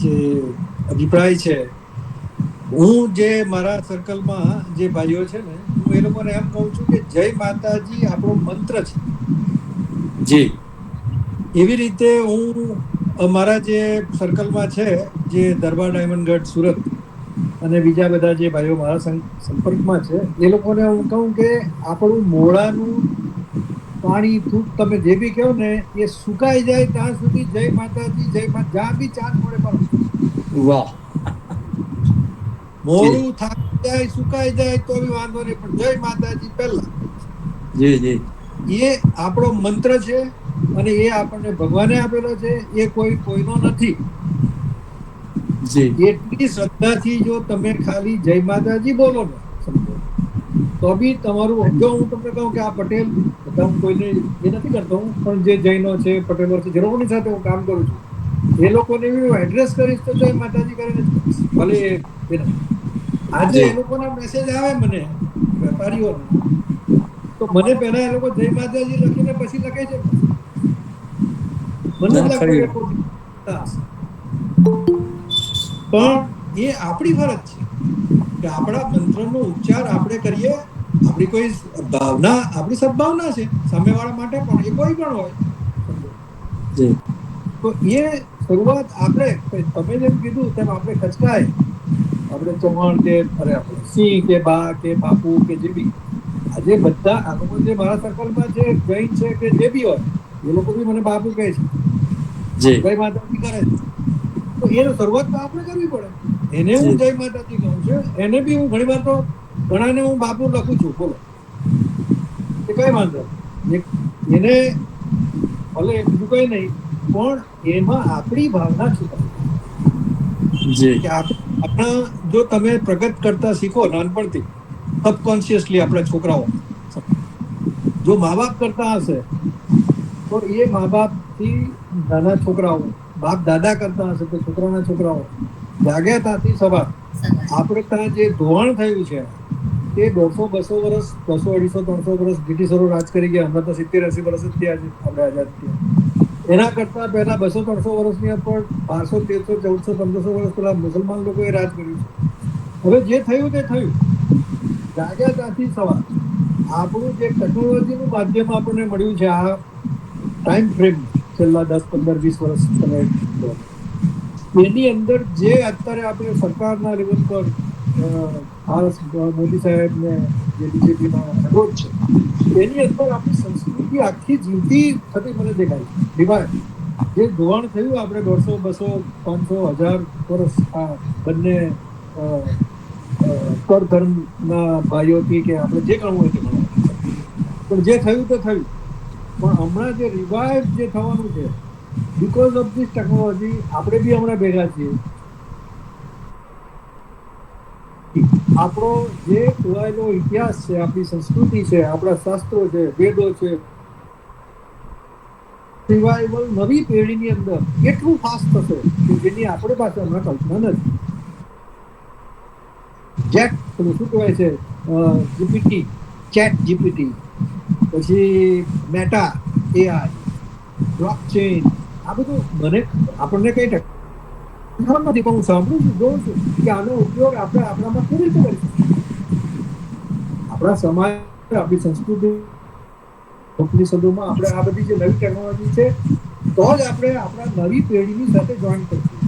જે અભિપ્રાય છે, હું જે મારા સર્કલમાં જે ભાઈઓ છે ને, હું એ લોકોને એમ કહું છું કે જય માતાજી આપણો મંત્ર છે. જી. એવી રીતે હું મારા જે સર્કલમાં છે, જે દરબાર ડાયમંડગઢ સુરત અને બીજા બધા જે ભાઈઓ મારા સંપર્કમાં છે, એ લોકોને હું કહું કે આપણું મોઢાનું પાણી ધૂપ તમે જે બી કહો ને, એ સુકાઈ જાય ત્યાં સુધી જય માતાજી, જય માતા, જ્યાં બી ચાન્સ મળે કરો. વાહ. મોડું થાકી જાય, સુકાઈ જાય તો બી વાંધો નહીં, પણ જય માતાજી પહેલા. જી જી. એ આપણો મંત્ર છે અને એ આપણને ભગવાને આપેલો છે. એ કોઈનો નથી. એટલી શ્રદ્ધાથી જો તમે ખાલી જય માતાજી બોલો ને, સમજો, તો બી તમારું, જો હું તમને કહું કે આ પટેલ, બધા હું કોઈને એ નથી કરતો હું, પણ જે જૈનો છે, પટેલો છે, જે લોકોની સાથે હું કામ કરું છું, એ લોકોને હું એડ્રેસ કરીશ તો જય માતાજી કરીને જ કરીશ. ભલે એ નથી. આજે એ લોકોના મેસેજ આવે મને, વેપારીઓના, તો મને પહેલા એ લોકો જય માતાજી લખીને પછી લખે છે. મને જ લાગતું કે પણ એ આપણી ફરજ છે કે આપણા મંત્રનો ઉચ્ચાર આપણે કરીએ. આપણી કોઈ ભાવના, આપણી સદભાવના છે સામેવાળા માટે, પણ એ કોઈ પણ હોય, તો એ શરૂઆત આપણે, તમે જેમ કીધું તેમ આપણે ખચકાય, આપણે ચૌહાણ કે અરે આપણે સિંહ કે બા કે બાપુ કે જે બી, આજે બધા આ લોકો જે મારા સર્કલમાં છે, જૈન છે કે જે બી હોય, એ લોકો બી મને બાપુ કહે છે, જય માતાજી કરે છે. તો એનો શરૂઆત તો આપણે કરવી પડે. એને હું જય માતાજી કહું છું, એને બી હું ઘણી વાર તો ઘણાને હું બાપુ લખું છું, બોલો, એ કઈ વાંધો એને, ભલે બીજું કઈ નહીં, પણ એમાં આપણી ભાવના છુપાઈ કે આપણા, જો તમે પ્રગટ કરતા શીખો નાનપણથી, સબકોન્શિયસલી આપણા છોકરાઓ, જો મા બાપ કરતા હશે તો એ મા બાપ થી નાના છોકરાઓ, બાપ દાદા કરતા હશે તો છોકરાના છોકરાઓ, જાગ્યા ત્યાંથી સવાર આપણે ત્યાં જે ધોવાણ થયું છે, તે 100-200 વર્ષ, 200-250-300 વર્ષ બ્રિટિશરો રાજ કરી ગયા. હમણાં તો 70-80 વર્ષ જ થયા છે આપણે આઝાદ થયા. એના કરતા પહેલા 200-300 વર્ષની ઉપર 1200-1300-1400-1500 વર્ષ પહેલા મુસલમાન લોકોએ રાજ કર્યું છે. હવે જે થયું તે થયું. જાગ્યા ત્યાંથી સવાર આપણું જે ટેકનોલોજીનું માધ્યમ આપણને મળ્યું છે, આ ટાઈમ ફ્રેમ છેલ્લા 10-15-20 વર્ષ તમે, એની અંદર જે અત્યારે આપણે સરકારના લેવલ પર ખાસ મોદી સાહેબ ને જે બીજેપીનો એપ્રોચ છે, એની અંદર આપણી સંસ્કૃતિ આખી જીવતી થતી મને દેખાય છે. ડિવાઇડ જે ધોવાણ થયું આપણે 100-200-500-1000 વર્ષ આ બંને કર ધર્મના ભાઈઓથી કે આપણે જે ગણવું હોય તે ગણવું, પણ જે થયું તે થયું. પણ હમણાં જે રિવાઇવ જે થવાનું છે, બીકોઝ ઓફ ધીસ ટેકનોલોજી આપણે બી હમણાં ભેગા છીએ. આપણો જે ખોવાયેલો ઇતિહાસ છે, આપણી સંસ્કૃતિ છે, આપણા શાસ્ત્રો છે, વેદો છે, રિવાઇવલ નવી પેઢીની અંદર એટલું ફાસ્ટ થશે કે જેની આપણી પાસે હમણાં કલ્પના નથી. જેટ પેલું શું કહેવાય છે, જીપીટી, ચેટ જીપીટી, પછી મેટા એઆઈ, બ્લોકચેન, આ બધું આપણને કઈ ખબર નથી, પણ હું સાંભળું છું, જોઉં છું કે આનો ઉપયોગ આપણે આપણામાં કેવી રીતે કરી શકીએ. આપણા સમાજ, આપણી સંસ્કૃતિ, ઉપનિષદોમાં આપણે આ બધી જે નવી ટેકનોલોજી છે તો જ આપણે આપણા નવી પેઢીની સાથે જોઈન કરીશું.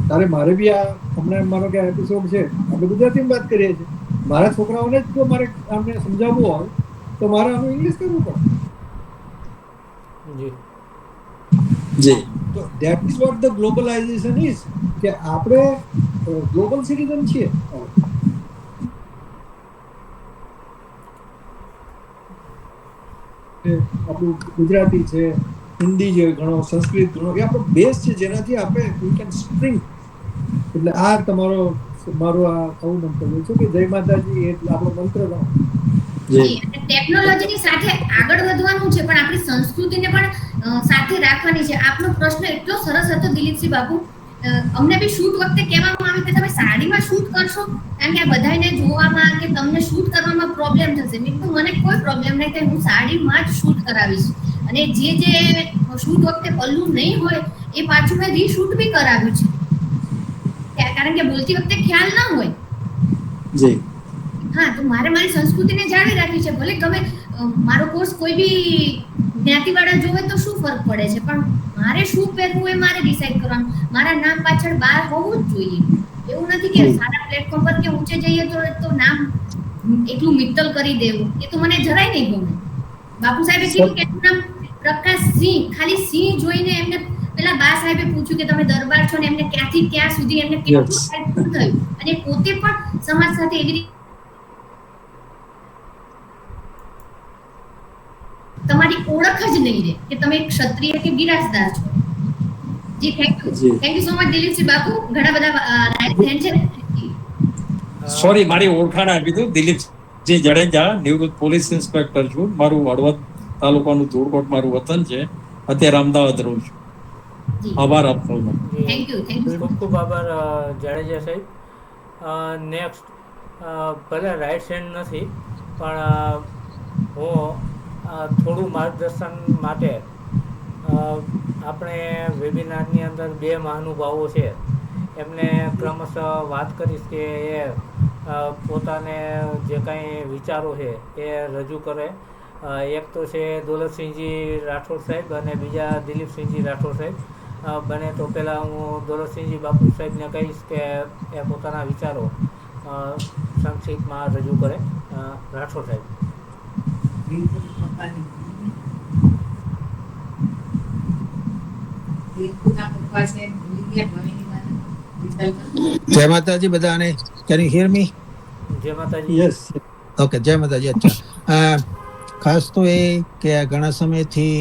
તારે મારે બી આ હમણાં માનો કે એપિસોડ છે, આપણે ગુજરાતીમાં વાત કરીએ છીએ, મારા છોકરાઓને જ જો મારે આમને સમજાવવું હોય તો મારે આનું ઇંગ્લિશ કરવું પડે. જી. તો that is what the globalisation is, કે આપણે ગ્લોબલ સિટીઝન છીએ. આપણું ગુજરાતી છે, હિન્દી છે, ઘણો સંસ્કૃત ઘણો, એ આપણો બેઝ છે જેનાથી આપણે વી કેન સ્પ્રિંગ. એટલે આ મારું આ આવું મંતવ્ય છે કે જય માતાજી એ આપણો મંત્ર ગણો. ટેકનોલોજીની સાથે આગળ વધવાનું છે, પણ આપણી સંસ્કૃતિને પણ સાથે રાખવાની છે. આપનો પ્રશ્ન એટલો સરસ હતો દિલીપસિંહ બાપુ. અમને બી શૂટ વખતે કહેવામાં આવ્યું કે તમે સાડીમાં શૂટ કરશો, કારણ કે આ બધાને જોવામાં કે તમને શૂટ કરવામાં પ્રોબ્લેમ થશે. મેં કીધું મને કોઈ પ્રોબ્લેમ નહીં થાય, હું સાડીમાં જ શૂટ કરાવીશ. અને જે શૂટ વખતે પલ્લું નહીં હોય એ પાછું મેં રીશૂટ બી કરાવ્યું છે, કારણ કે બોલતી વખતે ખ્યાલ ના હોય. જી. હા, તો મારે મારી સંસ્કૃતિને જાળવી રાખવી છે. ભલે ગમે મારો કોર્સ કોઈ બી જ્ઞાતિવાળા જોવે તો શું ફરક પડે છે, પણ મારે શું પહેરવું એ મારે ડિસાઈડ કરવાનું. મારા નામ પાછળ બાર હોવું જ જોઈએ. એવું નથી કે સારા પ્લેટફોર્મ પર કે ઊંચે જઈએ તો નામ એટલું મિત્તલ કરી દેવું, એ તો મને જરાય નહીં ગમે. બાપુ સાહેબે કીધું કે એનું નામ પ્રકાશ સિંહ, ખાલી સિંહ જોઈને એમને પેલા બા સાહેબે પૂછ્યું કે તમે દરબાર છો ને, એમને ક્યાંથી ક્યાં સુધી એમને કેટલું હેલ્પફુલ થયું. અને પોતે પણ સમાજ સાથે એવી રીતે તમારી ઓળખ જ નહીં રહે કે તમે એક ક્ષત્રિય કે બિરાજદાર છો. જી, thank you so much Dilipsinh બાપુ. ઘણા બધા રાઈટ છે. સોરી, મારી ઓળખાણ આપી દઉં. દિલીપજી જડેજા, નિવૃત્ત પોલીસ ઇન્સ્પેક્ટર છું. મારું હળવદ તાલુકાનું ધૂળકોટ મારું વતન છે. અત્યારે અમદાવાદ રહું છું. આભાર આપનો. Thank you. ખૂબ ખૂબ આભાર જાડેજા સાહેબ. નેક્સ્ટ, ભલે રાઈટ હેન્ડ નથી, પણ હું થોડું માર્ગદર્શન માટે આપણે વેબિનારની અંદર 2 મહાનુભાવો છે એમને ક્રમશઃ વાત કરીશ કે એ પોતાને જે કાંઈ વિચારો છે એ રજૂ કરે. એક તો છે દોલતસિંહજી રાઠોડ સાહેબ અને બીજા દિલીપસિંહજી રાઠોડ સાહેબ. બને તો પહેલાં હું દોલતસિંહજી બાપુ સાહેબને કહીશ કે એ પોતાના વિચારો સંક્ષિપ્તમાં રજૂ કરે. રાઠોડ સાહેબ. જય માતાજી બધાને. કેન યુ હિયર મી? જય માતાજી. યસ. ઓકે, જય માતાજી. અચ્છા, ખાસ તો એ કે આ ઘણા સમયથી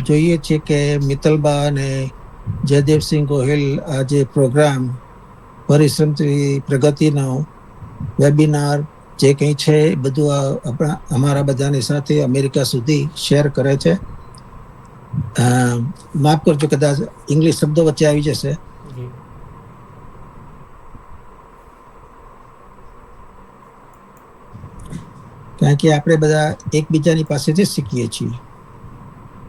જોઈએ છે કે મિત્તલબા અને જયદેવસિંહ ગોહિલ આ જે પ્રોગ્રામ પરિશ્રમથી પ્રગતિનો વેબિનાર જે કંઈ છે એ બધું અમારા બધાની સાથે અમેરિકા સુધી શેર કરે છે. માફ કરજો કદાચ ઇંગ્લિશ શબ્દો વચ્ચે આવી જશે. કારણ કે આપણે બધા એકબીજાની પાસેથી શીખીએ છીએ.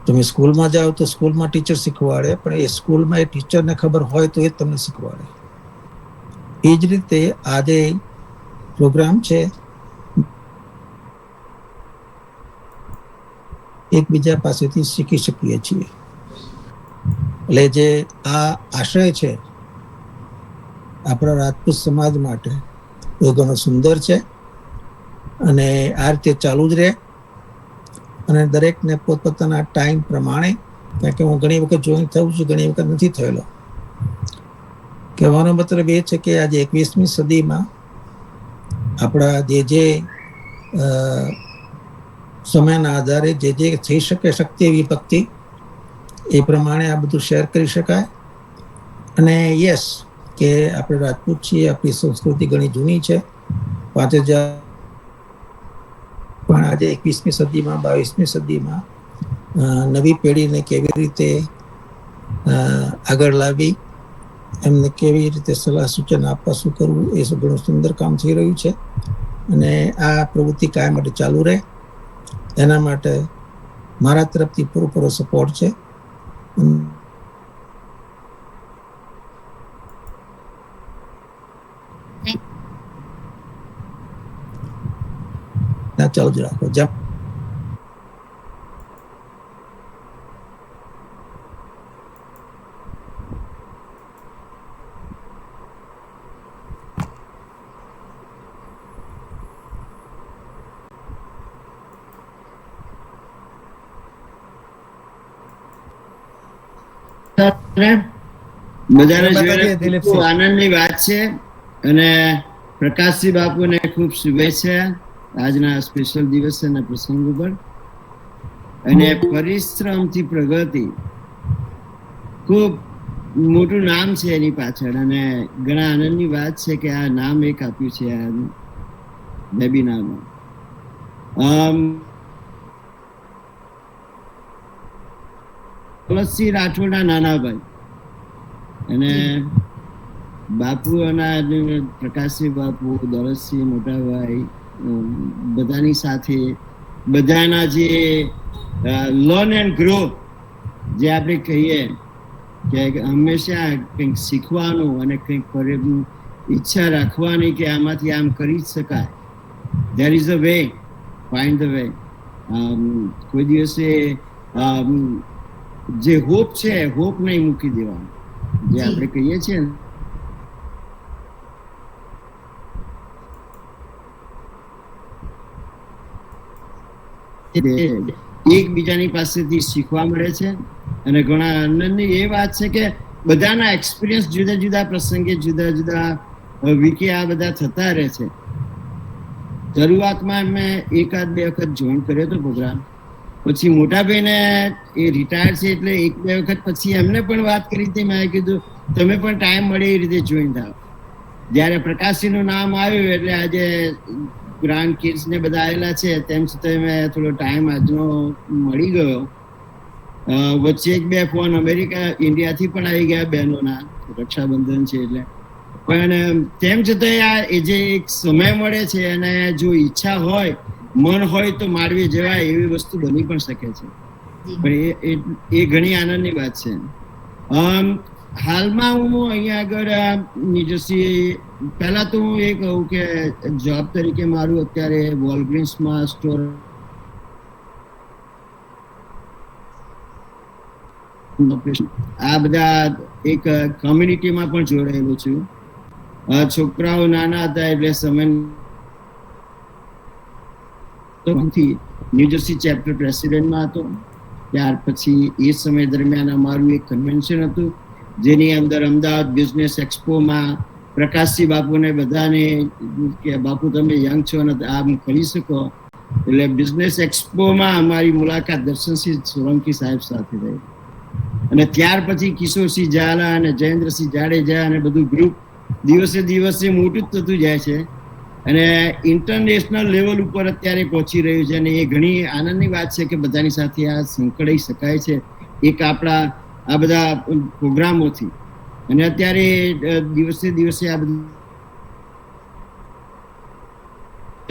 તમે સ્કૂલમાં જાઓ તો સ્કૂલમાં ટીચર શીખવાડે, પણ એ સ્કૂલમાં એ ટીચરને ખબર હોય તો એ જ તમને શીખવાડે. એ જ રીતે આ જે પ્રોગ્રામ છે એકબીજા પાસેથી શીખી શકીએ છીએ. એટલે જે આ આશય છે આપણા રાજપૂત સમાજ માટે એ ઘણો સુંદર છે અને આ રીતે ચાલુ જ રહે. અને દરેકને પોતપોતાના ટાઈમ પ્રમાણે, કારણ કે હું ઘણી વખત જોઈન થઉં છું, ઘણી વખત નથી થયેલો. કહેવાનો મતલબ એ છે કે આજે 21મી સદીમાં આપણા જે સમયના આધારે જે થઈ શકે શક્તિ એવી ભક્તિ એ પ્રમાણે આ બધું શેર કરી શકાય. અને યસ કે આપણે રાજપૂત છીએ, આપણી સંસ્કૃતિ ઘણી જૂની છે, 5000 પણ આજે 21મી સદીમાં 22મી સદીમાં નવી પેઢીને કેવી રીતે આગળ લાવી, એમને કેવી રીતે સલાહ સૂચન આપવા, શું કરવું, એ ઘણું સુંદર કામ થઈ રહ્યું છે. અને આ પ્રવૃત્તિ કાયમ માટે ચાલુ રહે એના માટે મારા તરફથી પૂરો સપોર્ટ છે. ચાલુ જ રાખો. બધાને આનંદની વાત છે અને પ્રકાશજી બાપુને ખૂબ શુભેચ્છા આજના સ્પેશિયલ દિવસના પ્રસંગ ઉપર. અને પરિશ્રમથી પ્રગતિ ખૂબ મોટું નામ છે એની પાછળ, અને ઘણા આનંદની વાત છે કે આ નામ એક આપ્યું છે આ વેબિનારમાં. તુલસી રાઠોડના નાના ભાઈ અને બાપુ અને પ્રકાશસિંહ બાપુ, દોલતસિંહ મોટા ભાઈ, બધાની સાથે બધાના જે લર્ન એન્ડ ગ્રો જે આપણે કહીએ કે હંમેશા કંઈક શીખવાનું અને કંઈક ઈચ્છા રાખવાની કે આમાંથી આમ કરી જ શકાય. There is a way, find the way. કોઈ દિવસે જે હોપ છે, હોપ નહીં મૂકી દેવાનું, જે આપણે કહીએ છીએ ને એકબીજાની પાસેથી શીખવા મળે છે. અને ઘણા આનંદની એ વાત છે કે બધાના એક્સપિરિયન્સ જુદા જુદા પ્રસંગે જુદા જુદા વીકે આ બધા થતા રહે છે. શરૂઆતમાં મેં 1-2 વખત જોઈન કર્યો હતો પ્રોગ્રામ, પછી મોટાભાઈને એ રિટાયર છે એટલે 1-2 વખત પછી એમને પણ વાત કરી હતી. મેં કીધું તમે પણ ટાઈમ મળે એ રીતે જોઈન થાવ. જ્યારે પ્રકાશજીનું નામ આવ્યું એટલે આજે ગ્રાન્ડ કિડ્સ ને બધા આવેલા છે, તેમ છતાં મેં થોડો ટાઈમ આજનો મળી ગયો. વચ્ચે 1-2 ફોન અમેરિકા, ઇન્ડિયાથી પણ આવી ગયા બહેનોના, રક્ષાબંધન છે એટલે. પણ તેમ છતાં એ જે એક સમય મળે છે અને જો ઈચ્છા હોય, મન હોય તો માળવી જવાય એવી વસ્તુ બની પણ શકે છે. પણ એ ઘણી આનંદની વાત છે. હાલમાં હું અહીંયા આગળ ન્યૂજર્સી, પહેલા તો હું એ કહું કે જોબ તરીકે મારું અત્યારે વોલગ્રીન્સમાં સ્ટોર આ બધા એક કોમ્યુનિટીમાં પણ જોડાયેલું છું. છોકરાઓ નાના હતા એટલે સમય ન્યૂજર્સી ચેપ્ટર પ્રેસિડેન્ટમાં હતો. ત્યાર પછી એ સમય દરમિયાન અમારું એક કન્વેન્શન હતું જેની અંદર અમદાવાદ બિઝનેસ એક્સપોમાં પ્રકાશસિંહ બાપુને બધાને કે બાપુ તમે યંગ છો ને આમ કરી શકો, એટલે બિઝનેસ એક્સપોમાં અમારી મુલાકાત દર્શનસિંહ સોલંકી સાહેબ સાથે થઈ. અને ત્યાર પછી કિશોરસિંહ ઝાલા અને જયેન્દ્રસિંહ જાડેજા અને બધું ગ્રુપ દિવસે દિવસે મોટું જ થતું જાય છે અને ઇન્ટરનેશનલ લેવલ ઉપર અત્યારે પહોંચી રહ્યું છે. અને એ ઘણી આનંદની વાત છે કે બધાની સાથે આ સંકળાઈ શકાય છે એક આપણા આ બધા પ્રોગ્રામોથી. અને અત્યારે દિવસે દિવસે આ બધું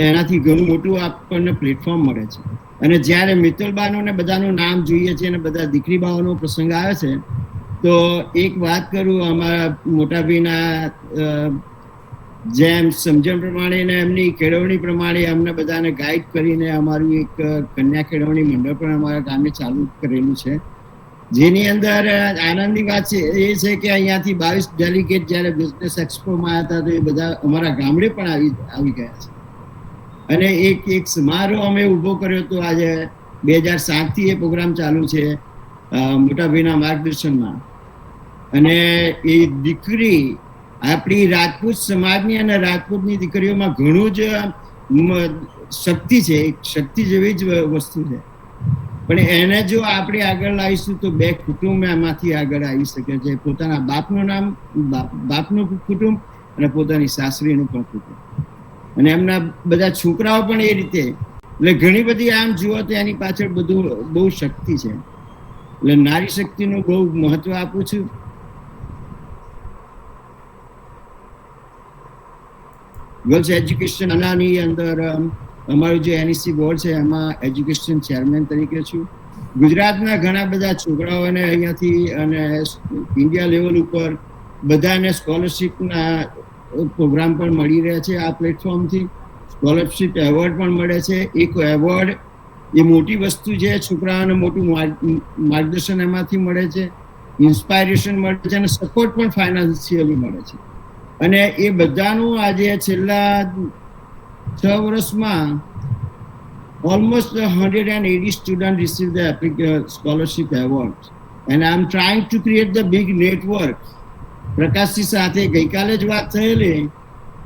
એનાથી ઘણું મોટું આપણને પ્લેટફોર્મ મળે છે. અને જ્યારે મિત્તલબાનું ને બધાનું નામ જોઈએ છે અને બધા દીકરી બાઓનો પ્રસંગ આવે છે તો એક વાત કરું, અમારા મોટાભાઈના જેમ સમજણ પ્રમાણે ને એમની કેળવણી પ્રમાણે અમને બધાને ગાઈડ કરીને અમારું એક કન્યા કેળવણી મંડળ પણ અમારા ગામે ચાલુ કરેલું છે. જેની અંદર આનંદની વાત છે એ છે કે અહીંયાથી 22 ડેલિગેટ જ્યારે બિઝનેસ એક્સપોમાં આવ્યા હતા તો એ બધા અમારા ગામડે પણ આવી ગયા છે. અને એક સમારોહ અમે ઊભો કર્યો હતો. આજે 2007થી એ પ્રોગ્રામ ચાલુ છે મોટાભાઈના માર્ગદર્શનમાં. અને એ દીકરી આપણી રાજપૂત સમાજની અને રાજપૂતની દીકરીઓમાં ઘણું જ શક્તિ છે, શક્તિ જેવી જ વસ્તુ છે. પણ એને જો આપણે આગળ લાવીશું તો બે કુટુંબ એમાંથી આગળ આવી શકે છે, પોતાના બાપનું નામ, બાપનું કુટુંબ અને પોતાની સાસરીનું પણ કુટુંબ, અને એમના બધા છોકરાઓ પણ એ રીતે. એટલે ઘણી બધી આમ જુઓ તો એની પાછળ બધું બહુ શક્તિ છે. એટલે નારી શક્તિનું બહુ મહત્વ આપું છું. ગર્લ્સ એજ્યુકેશન આની અંદર અમારું જે NEC બોર્ડ છે એમાં એજ્યુકેશન ચેરમેન તરીકે છું. ગુજરાતના ઘણા બધા છોકરાઓને અહીંયાથી અને ઇન્ડિયા લેવલ ઉપર બધાને સ્કોલરશિપના પ્રોગ્રામ પણ મળી રહ્યા છે. આ પ્લેટફોર્મથી સ્કોલરશિપ એવોર્ડ પણ મળે છે. એક એવોર્ડ એ મોટી વસ્તુ છે, છોકરાઓને મોટું માર્ગદર્શન એમાંથી મળે છે, ઇન્સ્પાયરેશન મળે છે અને સપોર્ટ પણ ફાઇનાન્શિયલી મળે છે. અને એ બધાનું આજે છેલ્લા 6 વર્ષમાં almost 180 students received the scholarship award, and I'm trying to create the big network. Prakashji સાથે ગઈકાલે જ વાત થયેલી,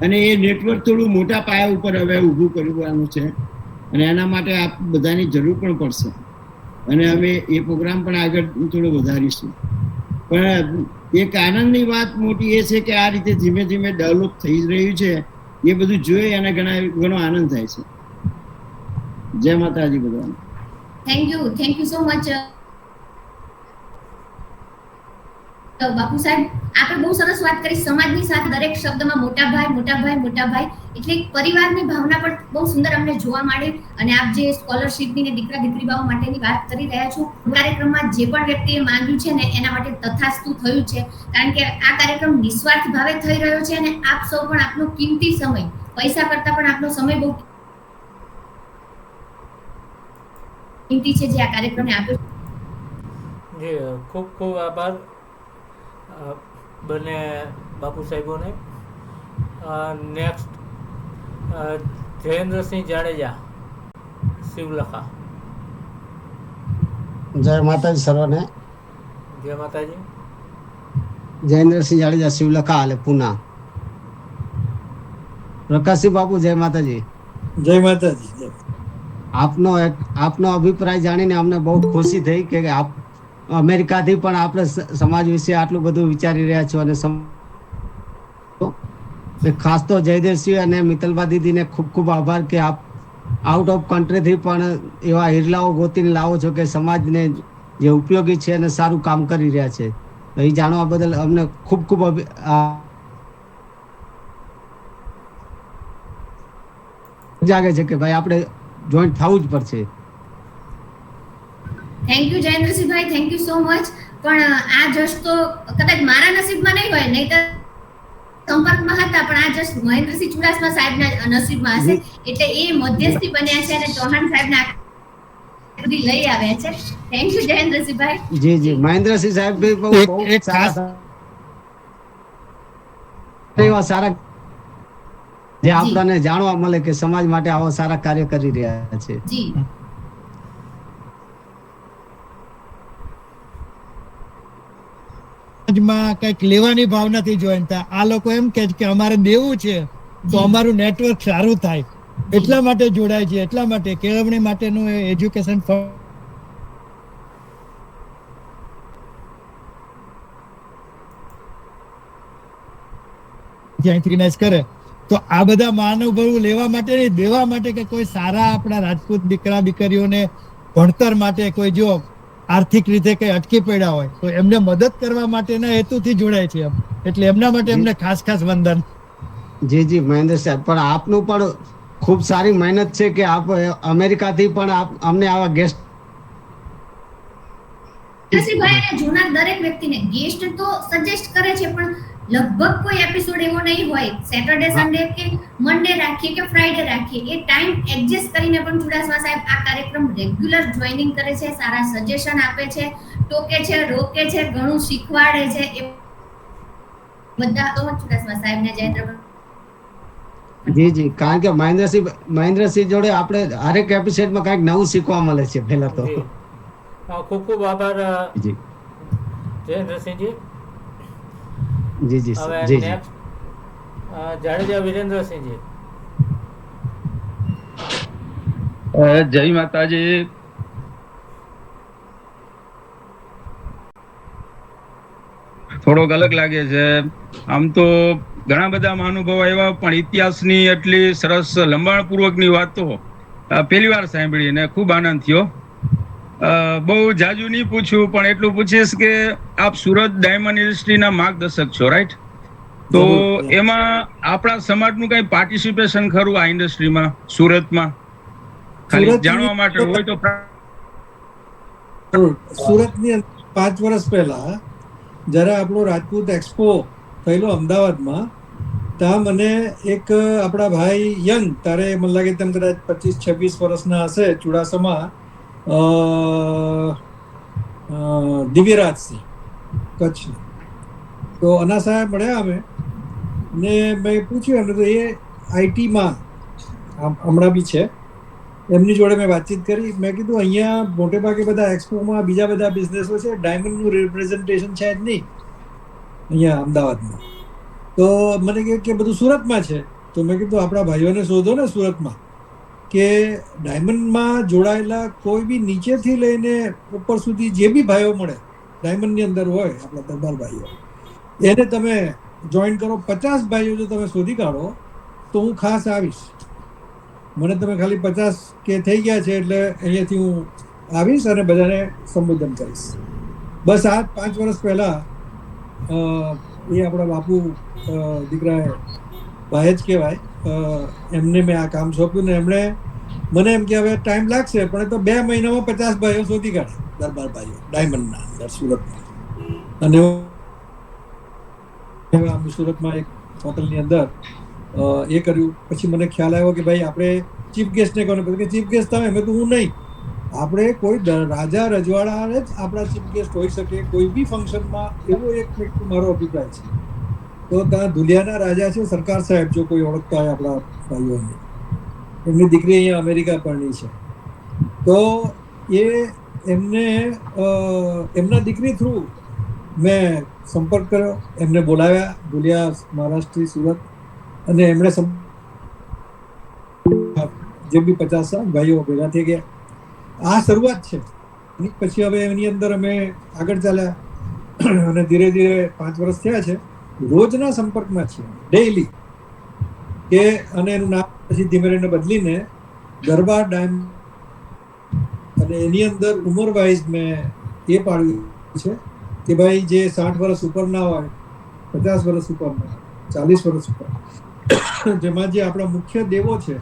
અને એ નેટવર્ક થોડું મોટા પાયા ઉપર હવે ઊભું કરવાનું છે, અને એના માટે આપ બધાની જરૂર પણ પડશે, અને અમે એ પ્રોગ્રામ પણ આગળ થોડો વધારીશું. પણ એક આનંદની વાત મોટી એ છે કે આ રીતે ધીમે ધીમે ડેવલપ થઈ રહ્યું છે. એ બધું જોઈ અને ઘણો આનંદ થાય છે. જય માતાજી બધાને. થેન્ક યુ સો મચ બાપુ સાહેબ. આપણે બહુ સરસ વાત કરી સમાજની સાથે દરેક શબ્દમાં મોટા ભાઈ એટલે પરિવારની ભાવના પણ બહુ સુંદર અમને જોવા મળે. અને આપ જે સ્કોલરશિપની ને દીકરા દીકરીબાઓ માટેની વાત કરી રહ્યા છો, કાર્યક્રમમાં જે પણ વ્યક્તિએ માંગ્યું છે ને એના માટે તથાસ્તુ થયું છે, કારણ કે આ કાર્યક્રમ નિસ્વાર્થ ભાવે થઈ રહ્યો છે. અને આપ સૌ પણ આપનો કિંમતી સમય, પૈસા કરતા પણ આપનો સમય બહુ કિંમતી છે જે આ કાર્યક્રમને આપ્યો. જી ખૂબ ખૂબ આભાર બંને બાપુ સાહેબોને. નેક્સ્ટ જયેન્દ્રસિંહ જાડેજા, શિવલખા. જય માતાજી સર્વને. જય માતાજી. જયેન્દ્રસિંહ જાડેજા, શિવલખા, હાલે પૂના. પ્રકાશસિંહ બાપુ, જય માતાજી. જય માતાજી. આપનો અભિપ્રાય જાણીને અમને બહુ ખુશી થઈ કે આપ અમેરિકાથી પણ આપણે સમાજ વિશે આટલું બધું વિચારી રહ્યા છો. અને ખાસ તો જયદેવસિંહ અને મિત્તલબા દીદીને ખૂબ ખૂબ આભાર કે આપ આઉટ ઓફ કન્ટ્રીથી પણ એવા હિરલાઓ ગોતીને લાવો છો કે સમાજને જે ઉપયોગી છે અને સારું કામ કરી રહ્યા છે. એ જાણવા બદલ અમને ખૂબ ખૂબ જાગે છે કે ભાઈ આપણે જોઈન્ટ થવું જ પડશે. થેન્ક યુ જયેન્દ્રસિંહભાઈ, થેન્ક યુ સો મચ. પણ આ જશ તો કદાચ મારા નસીબમાં નહીં હોય, નહીં તો સંપર્કમાં હતા, પણ આ જશ મહેન્દ્રસિંહ ચુડાસમા સાહેબના નસીબમાં હશે. એટલે એ મધ્યસ્થી બન્યા છે અને ચૌહાણ સાહેબના લઈ આવ્યા છે. થેન્ક યુ જયેન્દ્રસિંહભાઈ. જી મહેન્દ્રસિંહ સાહેબ બી બહુ સારા જે આપણને જાણવા મળે કે સમાજ માટે આવા સારા કાર્ય કરી રહ્યા છે. જી સમાજમાં કંઈક લેવાની ભાવનાથી જોઈન થાય. આ લોકો એમ કે અમારે દેવું છે તો અમારું નેટવર્ક સારું થાય, એટલા માટે જોડાય છે. એટલા માટે કેળવણી માટેનું એજ્યુકેશન ઓર્ગેનાઇઝ કરે. તો આ બધા મહાનુભાવો લેવા માટે નહીં, દેવા માટે કે કોઈ સારા આપણા રાજપૂત દીકરા દીકરીઓને ભણતર માટે કોઈ જો આર્થિક રીતે કઈ અટકી પડ્યા હોય તો એમને મદદ કરવા માટેના હેતુથી જોડાય છે. એટલે એમના માટે એમને ખાસ વંદન. જી મહેન્દ્ર સાહેબ, પણ આપનું પણ ખૂબ સારી મહેનત છે કે આપ અમેરિકાથી પણ અમને આવા ગેસ્ટ જૂના દરેક વ્યક્તિને ગેસ્ટ તો સજેસ્ટ કરે છે, પણ લગભગ કોઈ એપિસોડ એવો નહીં હોય સેટરડે સન્ડે કે મંડે રાખીએ કે ફ્રાઈડે રાખીએ, એ ટાઈમ એડજસ્ટ કરીને પણ ચુડાસમા સાહેબ આ કાર્યક્રમ રેગ્યુલર જોઈનિંગ કરે છે, સારા સજેશન આપે છે, ટોકે છે, રોકે છે, ઘણું શીખવાડે છે. એ બધા તો ચુડાસમા સાહેબને જયેન્દ્રભાઈ જી કારણ કે મહેન્દ્રસિંહ જોડે આપણે હરેક એપિસોડમાં કંઈક નવું શીખવા મળે છે. પહેલા તો ખૂબ ખૂબ આભાર જયેન્દ્રસિંહજી. જી હવે નેક્સ્ટ જાડેજા વિરેન્દ્રસિંહજી. જય માતાજી. થોડોક અલગ લાગે છે. આમ તો ઘણા બધા મહાનુભાવો આવ્યા, પણ ઇતિહાસની એટલી સરસ લંબાણપૂર્વકની વાતો પહેલી વાર સાંભળી અને ખૂબ આનંદ થયો. બહુ જાજુ નહીં પૂછ્યું, પણ એટલું પૂછીશ કે આપ સુરત ડાયમંડ ઇન્ડસ્ટ્રીના માર્ગદર્શક છો, રાઈટ? તો એમાં આપણા સમાજનું કઈ પાર્ટિસિપેશન ખરું આ ઇન્ડસ્ટ્રીમાં સુરતમાં? ખાલી જાણવા માટે હોય તો. સુરતની અંદર 5 વર્ષ પહેલા જ્યારે આપણો રાજપૂત એક્સપો થયેલો અમદાવાદમાં, ત્યાં મને એક આપણા ભાઈ યંગ, તારે મને લાગે તેમ કદાચ 25-26 વર્ષના હશે, ચુડાસમા, દિવ્યરાજસિંહ કચ્છ, તો અના સાહેબ મળ્યા અમે, ને મેં પૂછ્યું એમને, તો એ આઈટીમાં હમણાં બી છે, એમની જોડે મેં વાતચીત કરી. મેં કીધું અહીંયા મોટે ભાગે બધા એક્સપોમાં બીજા બધા બિઝનેસો છે, ડાયમંડનું રિપ્રેઝન્ટેશન છે જ નહીં અહીંયા અમદાવાદમાં. તો મને કહે કે બધું સુરતમાં છે. તો મેં કીધું આપણા ભાઈઓને શોધો ને સુરતમાં, કે ડાયમંડમાં જોડાયેલા કોઈ બી નીચેથી લઈને ઉપર સુધી જે બી ભાઈઓ મળે ડાયમંડની અંદર હોય, આપણા દરબાર ભાઈઓ, એને તમે જોઈન કરો. 50 ભાઈઓ જો તમે શોધી કાઢો તો હું ખાસ આવીશ. મને તમે ખાલી 50 કે થઈ ગયા છે એટલે અહીંયાથી હું આવીશ અને બધાને સંબોધન કરીશ. બસ આ 5 વર્ષ પહેલાં એ આપણા બાપુ દીકરાએ, ભાઈ જ કહેવાય, એમને મેં આ કામ સોંપ્યું ને એમણે મને એમ કે હવે ટાઈમ લાગશે, પણ તો 2 મહિનામાં 50 ભાઈઓ શોધી કાઢે, દરબાર ભાઈઓ ડાયમંડના અંદર સુરતમાં. અને હું સુરતમાં એક હોટલની અંદર એ કર્યું. પછી મને ખ્યાલ આવ્યો કે ભાઈ આપણે ચીફ ગેસ્ટને કહો, કે ચીફ ગેસ્ટ તમે, મેં તો હું નહીં, આપણે કોઈ રાજા રજવાડા જ આપણા ચીફ ગેસ્ટ હોઈ શકે કોઈ બી ફંક્શનમાં, એવો એક મારો અભિપ્રાય છે. તો ત્યાં ધુલિયાના રાજા છે સરકાર સાહેબ, જો કોઈ ઓળખતા હોય આપણા ભાઈઓને, એમની દીકરી અહીંયા અમેરિકા પરણી છે. તો એ એમને એમના દીકરી થ્રુ મેં સંપર્ક કર્યો, એમને બોલાવ્યા, ધુલિયા મહારાષ્ટ્રથી સુરત, અને એમણે જે બી 50 ભાઈઓ ભેગા થઈ ગયા. આ શરૂઆત છે. પછી હવે એની અંદર અમે આગળ ચાલ્યા અને ધીરે ધીરે 5 વર્ષ થયા છે, રોજના સંપર્કમાં છીએ, ડેઈલી. કે અને એનું નામ પછી ધીમે રહીને બદલીને દરબાર ડાયમંડ, અને એની અંદર ઉંમર વાઇઝ મેં એ પાડ્યું છે કે ભાઈ જે 60 વર્ષ ઉપરના હોય, 50 વર્ષ ઉપરના, 40 વર્ષ ઉપર, જેમાં જે આપણા મુખ્ય દેવો છે,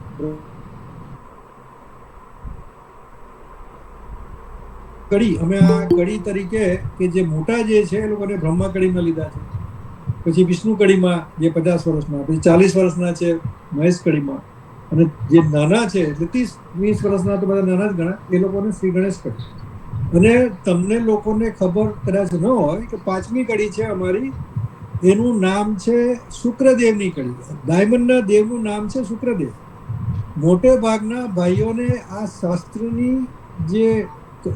કડી, અમે આ કડી તરીકે કે જે મોટા જે છે એ લોકોને બ્રહ્મા કડીમાં લીધા છે, પછી વિષ્ણુ કડીમાં જે 50 વર્ષના, પછી 40 વર્ષના છે મહેશ કડીમાં, અને જે નાના છે એટલે 30-20 વર્ષના તો બધા નાના જ ગણા, એ લોકોને શ્રી ગણેશ કડી. અને તમને લોકોને ખબર કદાચ ન હોય કે 5મી કડી છે અમારી, એનું નામ છે શુક્રદેવની કડી. ડાયમંડના દેવનું નામ છે શુક્રદેવ. મોટે ભાગના ભાઈઓને આ શાસ્ત્રની જે,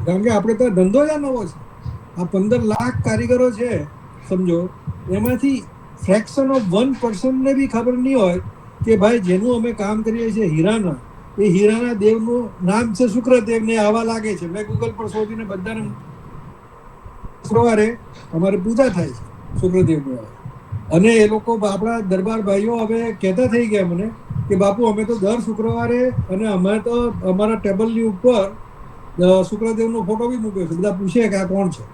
કારણ કે આપણે તો ધંધો જ નવો છે, આ 15 લાખ કારીગરો છે સમજો, એમાંથી ફ્રેક્શન ઓફ 1% બી ખબર નહીં હોય કે ભાઈ જેનું અમે કામ કરીએ છીએ હીરાના, એ હીરાના દેવનું નામ છે શુક્રદેવ ને આવા લાગે છે. મેં ગૂગલ પર શોધીને બધાને, શુક્રવારે અમારે પૂજા થાય છે શુક્રદેવની. અને એ લોકો આપણા દરબાર ભાઈઓ હવે કહેતા થઈ ગયા મને કે બાપુ અમે તો દર શુક્રવારે, અને અમે તો અમારા ટેબલની ઉપર શુક્રદેવનો ફોટો બી મૂક્યો છે, બધા પૂછે કે આ કોણ છે.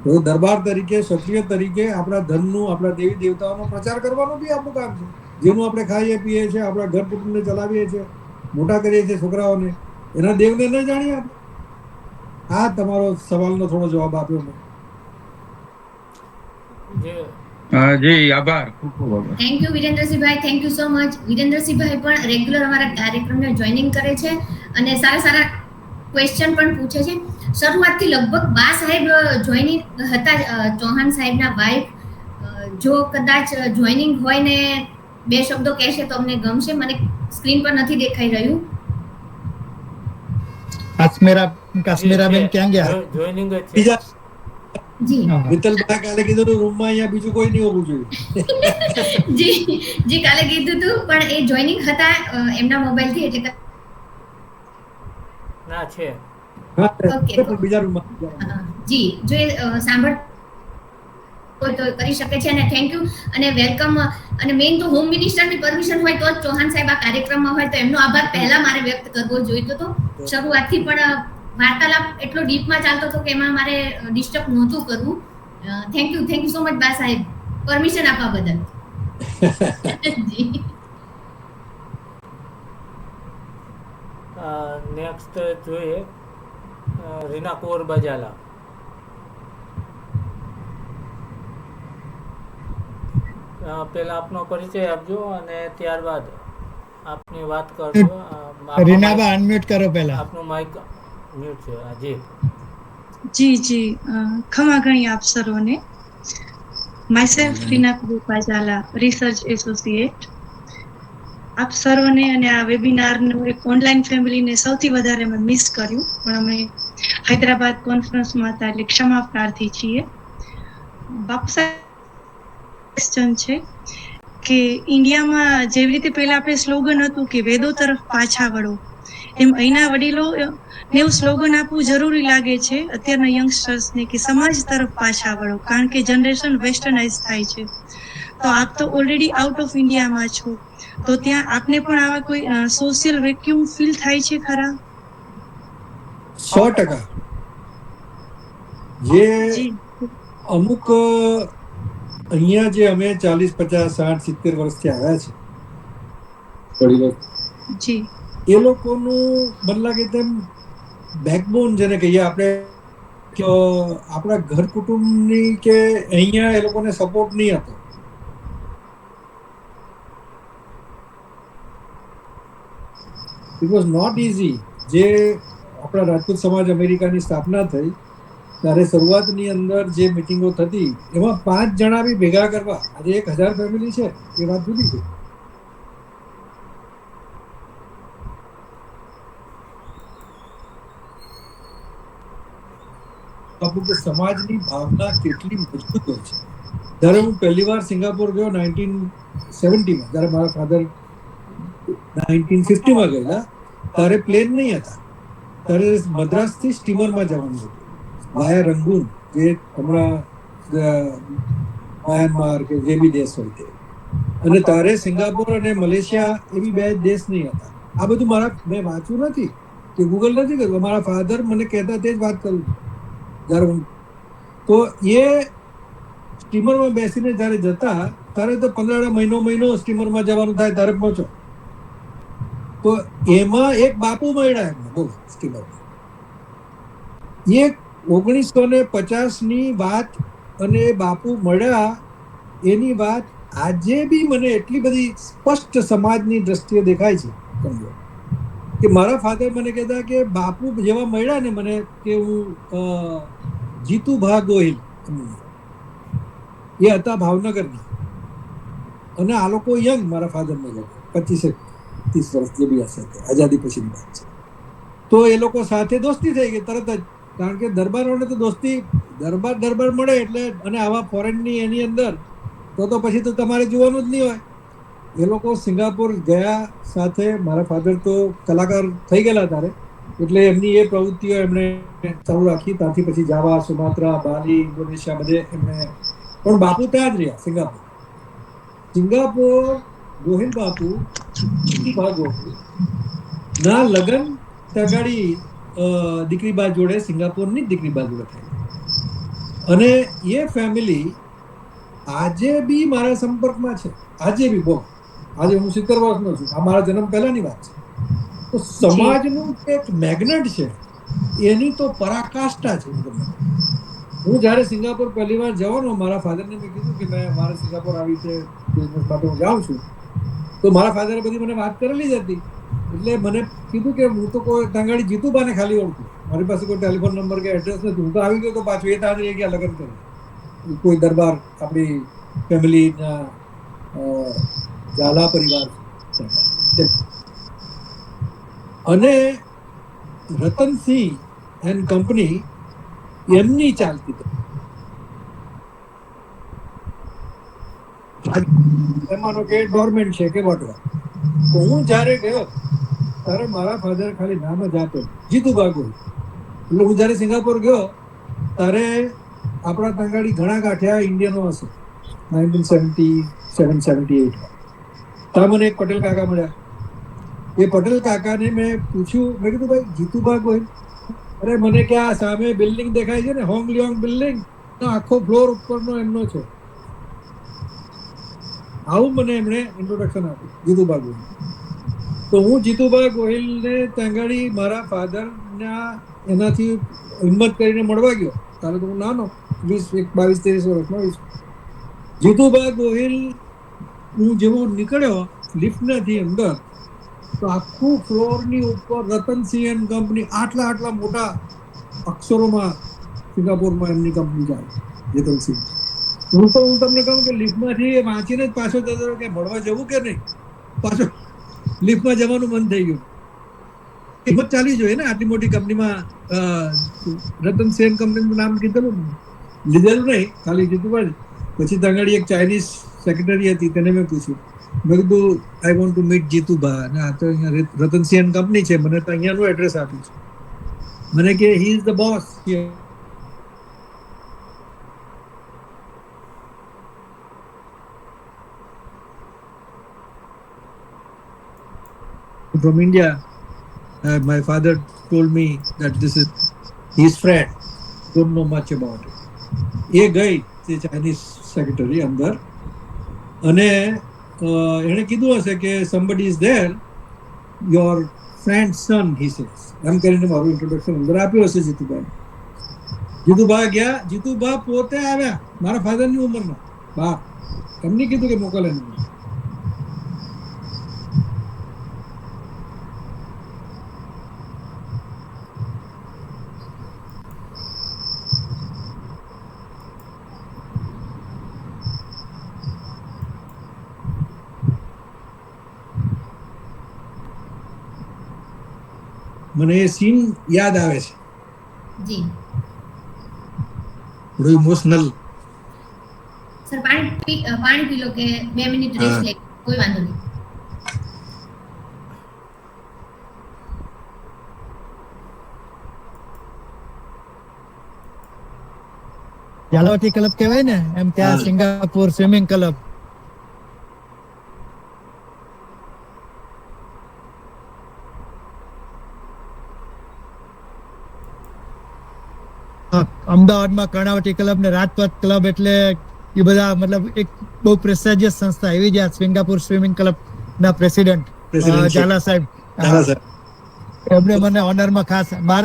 તો દરબાર તરીકે, ક્ષત્રિય તરીકે આપણા ધર્મનું, આપણા દેવી દેવતાઓનો પ્રચાર કરવાનો બી આપણું કામ છે. જેનું આપણે ખાઈએ પીએ છીએ, આપણા ઘર કુટુંબને ચલાવીએ છીએ, મોટા કરીએ છીએ છોકરાઓને, એના દેવને ન જાણીએ આપણે. આ તમારો સવાલનો થોડો જવાબ આપ્યો મેં. જી આભાર, ખૂબ ખૂબ આભાર. થેન્ક યુ વિરેન્દ્રસિંહભાઈ, થેન્ક યુ સો મચ. વિરેન્દ્રસિંહભાઈ પણ રેગ્યુલર અમારા કાર્યક્રમને જોઈનિંગ કરે છે અને સારા સારા ક્વેશ્ચન પણ પૂછે છે. શરૂઆતથી લગભગ 12 સાહેબ જોઈનિંગ હતા, ચૌહાણ સાહેબના વાઇફ. જો કદાચ જોઈનિંગ હોય ને 2 શબ્દો કહેશે તો અમને ગમશે. મને સ્ક્રીન પર નથી દેખાઈ રહ્યું. કાશ્મીરાબેન ક્યાં ગયા? જોઈનિંગ બીજા જી મિત્તલભાઈ કાલે કીધું રૂમમાં અહીંયા બીજું કોઈ નહીં હોવું જોઈએ. જી કાલે કીધું હતું, પણ એ જોઈનિંગ હતા એમના મોબાઈલથી, એટલે ના છે. હા, બીજા રૂમમાં. જી જો એ સાંભળ કોઈ તો કરી શકે છે. અને થેન્ક યુ અને વેલકમ. અને મેઇન તો હોમ મિનિસ્ટરની પરમિશન હોય તો જ ચૌહાણ સાહેબ આ કાર્યક્રમમાં હોય, તો એમનો આભાર પહેલા મારે વ્યક્ત કરવો જોઈતો હતો. શરૂઆતથી પણ વાર્તાલાપ એટલો ડીપમાં ચાલતો હતો કે એમાં મારે ડિસ્ટર્બ નહોતું કરવું. થેન્ક યુ સો મચ બા સાહેબ, પરમિશન આપવા બદલ. જી નેક્સ્ટ જોઈએ રીના કૌર બજાલા. પહેલા આપનો પરિચય આપજો અને ત્યારબાદ આપની વાત કરજો. રીનાબા અનમ્યુટ કરો પહેલા. આપનું માઇક મ્યુટ છે. જી જી ખમા ઘણી આપ સર્વને. Myself Reena Kaur Bajala, research associate. આપ સર્વને અને આ વેબિનારનું એક ઓનલાઈન ફેમિલીને સૌથી વધારે મેં મિસ કર્યું, પણ અમે હૈદરાબાદ કોન્ફરન્સમાં હતા એટલે ક્ષમા પ્રાર્થી છીએ. બાપુ ક્વેશ્ચન છે કે ઇન્ડિયામાં જેવી રીતે પહેલા આપણે સ્લોગન હતું કે વેદો તરફ પાછા વળો, એમ અહીંના વડીલો ને એવું સ્લોગન આપવું જરૂરી લાગે છે અત્યારના યંગસ્ટર્સને કે સમાજ તરફ પાછા વળો, કારણ કે જનરેશન વેસ્ટર્નાઇઝ થાય છે. તો આપ તો ઓલરેડી આઉટ ઓફ ઇન્ડિયામાં છો, તો ત્યાં આપને પણ આવા કોઈ સોશિયલ વેક્યુમ ફીલ થાય છે ખરા? 100%. જે અમુક અહીંયા જે અમે 40, 50, 60, 70 વર્ષથી આવ્યા છે વડીલો, એ લોકોનું મને લાગે તેમ બેકબોન જેને કહીએ આપણે, આપણા ઘર કુટુંબની કે અહીંયા એ લોકોને સપોર્ટ નહીં હતો. It was not easy. જે આપણા રાજપૂત સમાજ અમેરિકાની સ્થાપના થઈ ત્યારે શરૂઆતની અંદર જે મિટિંગો થતી એમાં 5 જણા બી ભેગા કરવા, આજે 1000 ફેમિલી છે એ વાત જુદી છે. સમાજની ભાવના કેટલી મજબૂત હોય છે. જ્યારે હું પહેલી વાર સિંગાપોર ગયો 1970માં, જ્યારે મારા ફાધર 1950માં ગયેલા, ત્યારે પ્લેન નહીં હતા, ત્યારે મદ્રાસથી સ્ટીમરમાં જવાનું હતું વાયા રંગૂન, જે હમણાં મ્યાનમાર કે જે બી દેશ હોય તે. અને ત્યારે સિંગાપોર અને મલેશિયા એવી 2 દેશ નહીં હતા. આ બધું મેં વાંચ્યું નથી કે ગૂગલ નથી કર્યું, મારા ફાધર મને કહેતા તે જ વાત કરું જ્યારે હું. તો એ સ્ટીમરમાં બેસીને જ્યારે જતા ત્યારે તો 15 મહિનો સ્ટીમરમાં જવાનું થાય ત્યારે પહોંચો. તો એમાં એક બાપુ મળ્યા એમને બહુ સ્ટીમરમાં. એ 1950ની વાત, અને બાપુ મળ્યા એની વાત આજે બી મને એટલી બધી સ્પષ્ટ સમાજની દ્રષ્ટિએ દેખાય છે. સમજો કે મારા ફાધર મને કહેતા કે બાપુ જેવા મળ્યા ને મને, કે હું જીતુભા ગોહિલ એ હતા ભાવનગરના, અને આ લોકો યંગ, મારા ફાધરને લોકો 25-30 વર્ષ જે બી હશે, આઝાદી પછીની વાત છે. તો એ લોકો સાથે દોસ્તી થઈ ગઈ તરત જ, કારણ કે દરબારોને તો દોસ્તી દરબાર મળે એટલે, અને આવા ફોરેનની એની અંદર તો પછી તો તમારે જોવાનું જ નહીં હોય. એ લોકો સિંગાપોર ગયા સાથે, મારા ફાધર તો કલાકાર થઈ ગયેલા ત્યારે, એટલે એમની એ પ્રવૃત્તિઓ એમણે ચાલુ રાખી. ત્યાંથી પછી જાવા, સુમાત્રા, બાલી, ઇન્ડોનેશિયા બધે એમણે, પણ બાપુ ત્યાં જ રહ્યા સિંગાપોર. ગોહિલ બાપુ ના લગ્ન તગાડી દીકરીબા જોડે, સિંગાપોરની જ દીકરીબા જોડે થાય. અને એ ફેમિલી આજે બી મારા સંપર્કમાં છે, આજે બી બહુ. આજે હું 70 વર્ષનો છું, આ મારા જન્મ પહેલાની વાત છે. તો સમાજનું એક મેગ્નેટ છે, એની તો પરાકાષ્ઠા છે. હું જ્યારે સિંગાપોર પહેલી વાર જવાનો, મારા ફાધરને મેં કીધું કે મારે સિંગાપોર આવી રીતે બિઝનેસ માટે હું જાઉં છું, તો મારા ફાધરે બધી મને વાત કરેલી જ હતી. એટલે મને કીધું કે હું તો કોઈ તાંગાડી જીતુબાને ખાલી ઓળખું, મારી પાસે કોઈ ટેલિફોન નંબર કે એડ્રેસ નથી. હું તો આવી ગયો તો પાછું એ ત્યાં જ રહી ગયા લગ્ન કરી, કોઈ દરબાર આપણી ફેમિલીના ઝાલા પરિવાર. અને રતનસિંહ એન્ડ કંપની એમની ચાલતી હતી. એમાંનો કે ગવર્મેન્ટ છે કે વોટએવર. તો હું જ્યારે ગયો ત્યારે મારા ફાધર ખાલી નામ જ આપે જીતુબા ગોહિલ. એટલે હું જ્યારે સિંગાપોર ગયો તારે આપણા તંગાડી ઘણા ગાંઠ્યા ઇન્ડિયનો હશે 1977-78. ત્યાં મને એક પટેલ કાકા મળ્યા. એ પટેલ કાકાને મેં પૂછ્યું, મેં કીધું ભાઈ જીતુભા ગોહિલ, અરે મને કે આ સામે બિલ્ડિંગ દેખાય છે ને હોંગ લિયોંગ બિલ્ડિંગ, તો આખો ફ્લોર ઉપરનો એમનો છે. આવું મને એમણે ઇન્ટ્રોડક્શન આપ્યું જીતુભા ગોહિલ. તો હું જીતુભા ગોહિલને ત્યાં મારા ફાધરના એનાથી હિંમત કરીને મળવા ગયો. તારે તો હું નાનો 22-23 વર્ષનો હોઈશ. જીતુભા ગોહિલ હું જેવો નીકળ્યો લિફ્ટમાંથી અંદર, તો આખું ફ્લોરની ઉપર રતનસિંહ એન્ડ કંપની, આટલા મોટા અક્ષરોમાં સિંગાપોરમાં એમની કંપની ચાલે રતનસિંહ. હું તમને કહું કે લિફ્ટમાંથી વાંચીને જ પાછો જતો રહ્યો કે ભણવા જવું કે નહીં. પાછો લિફ્ટમાં જવાનું મન થઈ ગયું. હિંમત ચાલવી જોઈએ ને આટલી મોટી કંપનીમાં. રતનસિંહ એન્ડ કંપનીનું નામ કીધેલું, લીધેલું નહીં, ખાલી જીતુભાઈ. પછી ત્યાં એક ચાઇનીઝ સેક્રેટરી હતી, તેને મેં પૂછ્યું, મેં કીધું I want to meet Jitubha, અને આ તો અહીંયા રતનસિંહ એન્ડ કંપની છે, મને તો અહીંયાનું એડ્રેસ આપ્યું છે. મને કે he is the boss from India. My father told me that this is his friend, don't know much about it. એ ગઈ તે ચાઇનીઝ સેક્રેટરી અંદર, અને એણે કીધું હશે કે somebody is there, your friend's son, he says. એમ કરીને મારું ઇન્ટ્રોડક્શન અંદર આપ્યું હશે જીતુભાઈ. જીતુભા ગયા, જીતુભા પોતે આવ્યા મારા ફાધરની ઉંમરના બાપ. એમને કીધું કે મોકલે નહીં. મને એ સીન યાદ આવે છે, જી થોડું ઇમોશનલ. સર પાણી પી લો કે 2 મિનિટ રેસ્ટ લે, કોઈ વાંધો નહીં. ઝાલોટી ક્લબ કહેવાય ને એમ, ત્યાં સિંગાપુર સ્વિમિંગ ક્લબ. અમદાવાદમાં કર્ણાવતી ક્લબ ને રાજપથ ક્લબ, એટલે એ બધા મતલબ એક બહુ પ્રેસ્ટિજિયસ સંસ્થા. એવી જ આ સિંગાપુર સ્વિમિંગ ક્લબ ના પ્રેસિડેન્ટ ઝાલા સાહેબ, એમણે મને ઓનરમાં ખાસ બાર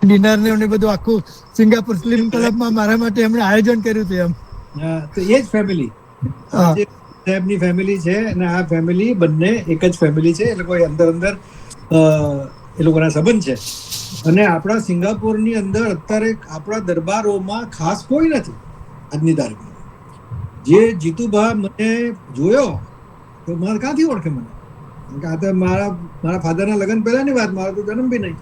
ડિનર ને બધું આખું સિંગાપુર સ્વિમિંગ ક્લબમાં મારા માટે એમણે આયોજન કર્યું હતું. એમ તો એ જ ફેમિલી સાહેબની ફેમિલી છે, અને આ ફેમિલી બંને એક જ ફેમિલી છે. એ લોકો અંદર એ લોકોના સંબંધ છે. અને આપણા સિંગાપુરની અંદર અત્યારે આપણા દરબારોમાં ખાસ કોઈ નથી આજની તારીખમાં. જે જીતુભા મને જોયો તો મારે ક્યાંથી ઓળખે મને? આ તો મારા ફાધરના લગ્ન પહેલાની વાત, મારો તો જન્મ બી નહીં.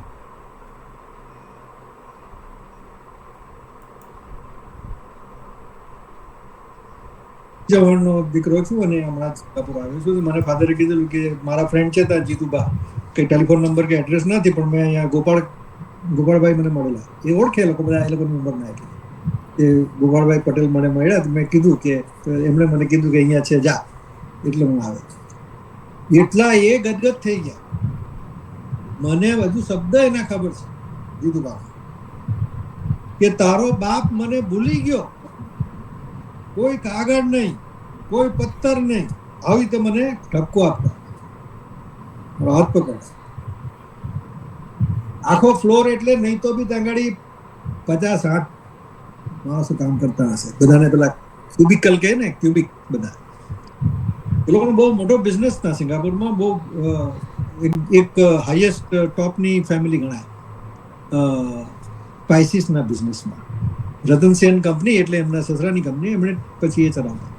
જવાનનો દીકરો છું અને હમણાં સિંગાપુર આવ્યો છું. મને ફાધરે કીધેલું કે મારા ફ્રેન્ડ છે ત્યાં જીતુભા, કંઈ ટેલિફોન નંબર કે એડ્રેસ નથી, પણ મેં અહીંયા ગોપાળભાઈ મને મળેલા, એ ઓળખે લોકો બધા, એ લોકોનો નંબર ના એટલે એ ગોપાળભાઈ પટેલ મને મળ્યા. મેં કીધું કે એમણે મને કીધું કે અહીંયા છે, જા. એટલે હું આવે. એટલા એ ગદગદ થઈ ગયા. મને બધું શબ્દ એના ખબર છે જીતુભા, કે તારો બાપ મને ભૂલી ગયો, કોઈ કાગળ નહીં, કોઈ પથ્થર નહીં, આવી રીતે મને ઠપકો આપતા, હાથ પકડ. આખો ફ્લોર એટલે નહીં તો બી ત્યાં 50-60 માણસો કામ કરતા હશે. બધાને પેલા ક્યુબિકલ કહે ને, ક્યુબિક બધા. એ લોકોનો બહુ મોટો બિઝનેસ હતા સિંગાપુરમાં. બહુ એક હાઈએસ્ટ ટોપની ફેમિલી ગણાય સ્પાઇસીસના બિઝનેસમાં. રતનસિંહ કંપની એટલે એમના સસરાની કંપની, એમણે પછી એ ચલાવતા.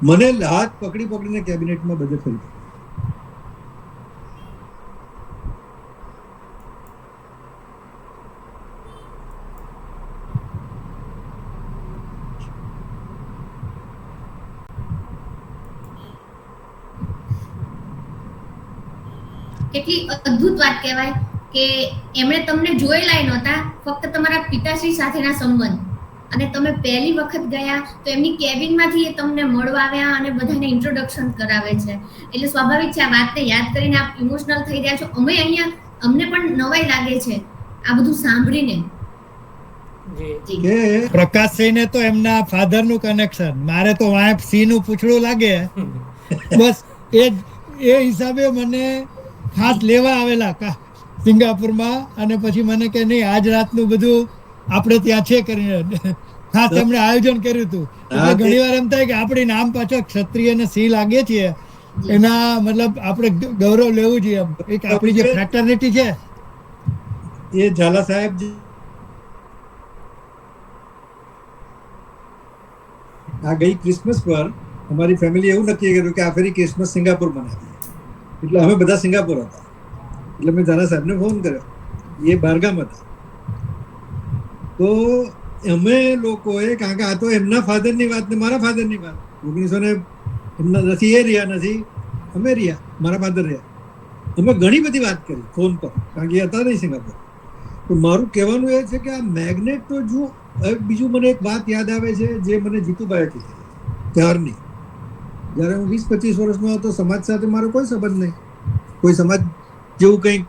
મને હાથ પકડીને કેબિનેટમાં બધે ફરી. કેટલી અદ્ભુત વાત કહેવાય કે એમણે તમને જોયેલાય નહોતા, ફક્ત તમારા પિતાશ્રી સાથેના સંબંધ, અને તમે પહેલી વખત ગયા તો એમની કેબિનમાંથી એ તમને મળવા આવ્યા અને બધાને ઇન્ટ્રોડક્શન કરાવે છે. એટલે સ્વાભાવિક છે આ વાતને યાદ કરીને આપ ઇમોશનલ થઈ રહ્યા છો. અમે અહીંયા અમને પણ નવાઈ લાગે છે આ બધું સાંભળીને. પ્રકાશસિંહને તો એમના ફાધર નું કનેક્શન, મારે તો વાંપ સિંહ નું પૂછડું લાગે. બસ એ હિસાબે મને ખાસ લેવા આવેલા સિંગાપુરમાં, અને પછી મને કે નહીં આજ રાતનું બધું આપણે ત્યાં છે કરીને ખાસ એમણે આયોજન કર્યું હતું. એટલે ઘણી વાર એમ થાય કે આપણી નામ પાછળ ક્ષત્રિય અને સિંહ લાગે છે, એના મતલબ આપણે ગૌરવ લેવું જોઈએ. એક આપણી જે ફ્રેટર્નિટી છે એ ઝાલા સાહેબ આ ગઈ ક્રિસમસ પર અમારી ફેમિલી એવું નક્કી કર્યું કે આ ફેરી ક્રિસમસ સિંગાપુર મનાવીએ. એટલે અમે બધા સિંગાપુર હતા. એટલે મેં ઝાલા સાહેબને ફોન કર્યો, એ બહારગામ હતા. તો અમે લોકોએ, કારણ કે આ તો એમના ફાધરની વાત ને મારા ફાધરની વાત, 1900 એમના નથી એ રહ્યા, નથી અમે રહ્યા, મારા ફાધર રહ્યા. અમે ઘણી બધી વાત કરી ફોન પર, કારણ કે એ હતા નહીં સિંગાપુર. તો મારું કહેવાનું એ છે કે આ મેગ્નેટ તો જો બીજું મને એક વાત યાદ આવે છે જે મને જીતુભાઈએ કીધી ત્યારની. જ્યારે હું 20-25 વર્ષનો હતો, સમાજ સાથે મારો કોઈ સંબંધ નહીં, કોઈ સમાજ જેવું કંઈક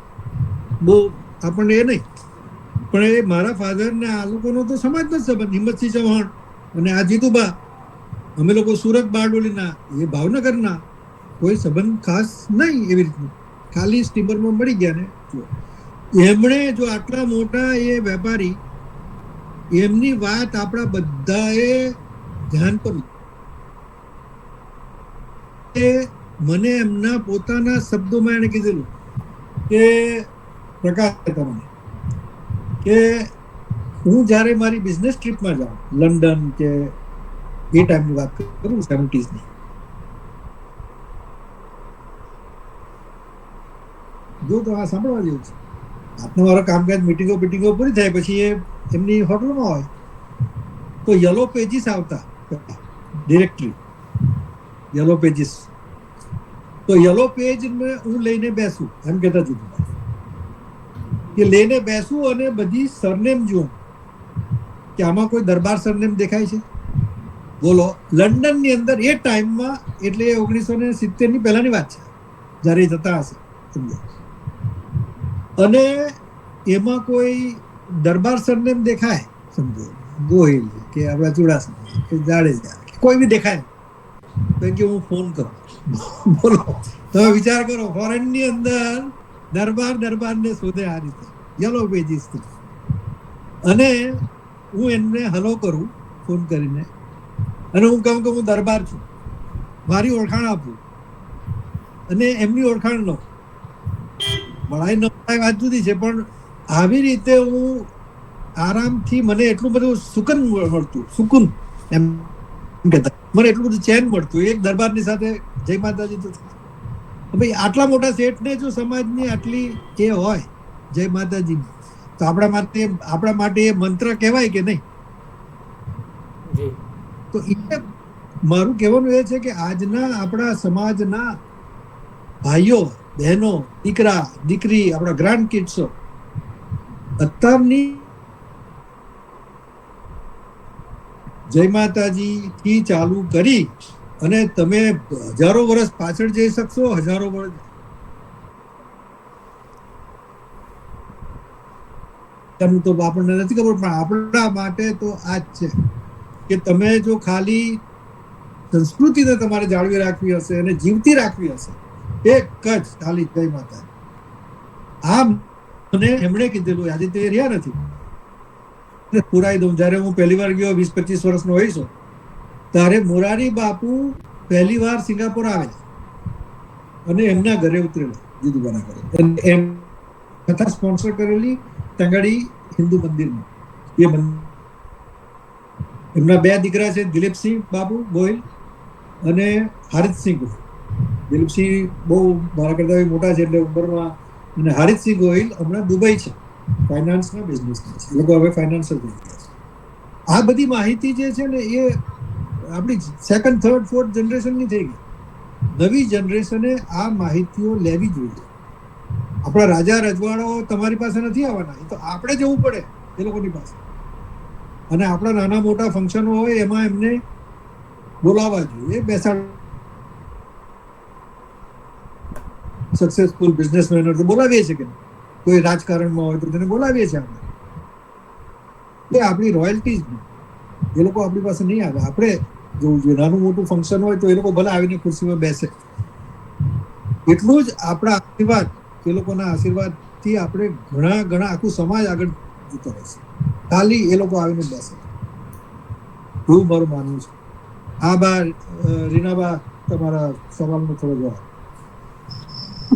બહુ આપણને એ નહીં, પણ એ મારા ફાધર ને આ લોકોનો તો સમાજનો જ સંબંધ. હિંમતસિંહ ચૌહાણ અને આ જીતુબા, અમે લોકો સુરત બારડોલીના, એ ભાવનગરના, કોઈ સંબંધ ખાસ નહીં એવી રીતનું, ખાલી સ્ટીમરમાં મળી ગયા ને. એમણે જો આટલા મોટા એ વેપારી, એમની વાત આપણા બધાએ ધ્યાન પર, મને એમના પોતાના શબ્દોમાં એને કીધેલું કે પ્રકાશ તમને કે હું જ્યારે મારી બિઝનેસ ટ્રીપમાં જાઉં લંડન કે એ ટાઈમની વાત કરું 70s ની, જો તો આ સાંભળવા જેવું છે. આપનો મારો કામકાજ મિટિંગો પૂરી થાય પછી એ એમની હોટલમાં હોય તો યલો પેજીસ આવતા ડિરેક્ટલી, યલો પેજીસ. તો યલો પેજ હું લઈને બેસું, એમ કહેતા જીતુભાઈ કે લઈને બેસું અને બધી સરનેમ જોઉં કે આમાં કોઈ દરબાર સરનેમ દેખાય છે. બોલો, લંડનની અંદર એ ટાઈમમાં, એટલે 1970 ની પહેલાની વાત છે જ્યારે જતા હશે, અને એમાં કોઈ દરબાર સરનેમ દેખાય, સમજો ગોહિલ કે આપણા ચુડાસમા કે જાડેજા કોઈ બી દેખાય તો કે હું ફોન કરું. બોલો, તમે વિચાર કરો, ફોરેનની અંદર દરબારને શોધે આ રીતે યલો પેજીસ થી, અને હું એમને હલો કરું ફોન કરીને, અને હું કહું કે હું દરબાર છું, મારી ઓળખાણ આપું, અને એમની ઓળખાણ લો. મળાઈ ન મળાઈ વાત જુદી છે, પણ આવી રીતે હું આરામથી, મને એટલું બધું સુકન મળતું, સુકૂન એમ કહેતા, મને એટલું બધું ચેન મળતું એક દરબારની સાથે. જય માતાજી. તો ભાઈ આટલા મોટા શેઠને જો સમાજની આટલી એ હોય જય માતાજી, તો આપણા માટે એ મંત્ર કહેવાય કે નહીં? તો એ મારું કહેવાનું એ છે કે આજના આપણા સમાજના ભાઈઓ બહેનો, દીકરા દીકરી, આપણા ગ્રાન્ડ કિડ્સો અત્યારની જય માતાજી થી ચાલુ કરી અને તમે હજારો વર્ષ પાછળ જઈ શકશો, હજારો વર્ષ. તો આપણને નથી ખબર, પણ આપણા માટે તો આ જ છે કે તમે જો ખાલી સંસ્કૃતિને તમારે જાળવી રાખવી હશે અને જીવતી રાખવી હશે, એક જ ખાલી જય માતા. આમ મને એમણે કીધેલું, આજે તે રહ્યા નથી, પુરાઈ દઉં. જયારે હું પહેલી વાર ગયો 20-25 વર્ષનો હોઈશું, ત્યારે મોરારી બાપુ પહેલી વાર સિંગાપુર આવેલા અને એમના ઘરે ઉતરેલા, જીતુબાના ઘરે, એમ કથા સ્પોન્સર કરેલી તંગાડી હિન્દુ મંદિરમાં. એ એમના 2 દીકરા છે, દિલીપસિંહ બાબુ ગોહિલ અને હારિતસિંહ ગોહિલ. દિલીપસિંહ બહુ મારા કરતા મોટા છે એટલે ઉંમરમાં, અને હારિતસિંહ ગોહિલ હમણાં દુબઈ છે, ફાઇનાન્સના બિઝનેસમાં છે. એ લોકો હવે ફાઇનાન્સર થઈ ગયા છે. આ બધી માહિતી જે છે ને એ આપણી 2nd, 3rd, 4th જનરેશનની થઈ ગઈ. નવી જનરેશને આ માહિતીઓ લેવી જોઈએ. આપણા રાજા રજવાડાઓ તમારી પાસે નથી આવવાના, એ તો આપણે જવું પડે એ લોકોની પાસે. અને આપણા નાના મોટા ફંક્શનો હોય એમાં એમને બોલાવવા જોઈએ, બેસાડ. સક્સેસફુલ બિઝનેસમેન તો બોલાવીએ છીએ કે કોઈ રાજકારણમાં હોય તો તેને બોલાવીએ છીએ આપણે. એ આપણી રોયલ્ટીઝ, એ લોકો આપણી પાસે નહીં આવે, આપણે જોવું જોઈએ. નાનું મોટું ફંક્શન હોય તો એ લોકો ભલે આવીને ખુરશીમાં બેસે. એટલું જ આપણા આશીર્વાદ, એ લોકોના આશીર્વાદથી આપણે ઘણા આખું સમાજ આગળ જતો રહેશે, ખાલી એ લોકો આવીને બેસે. એવું મારું માનવું છે. આભાર રીનાબા, તમારા સવાલનો થોડો જવાબ.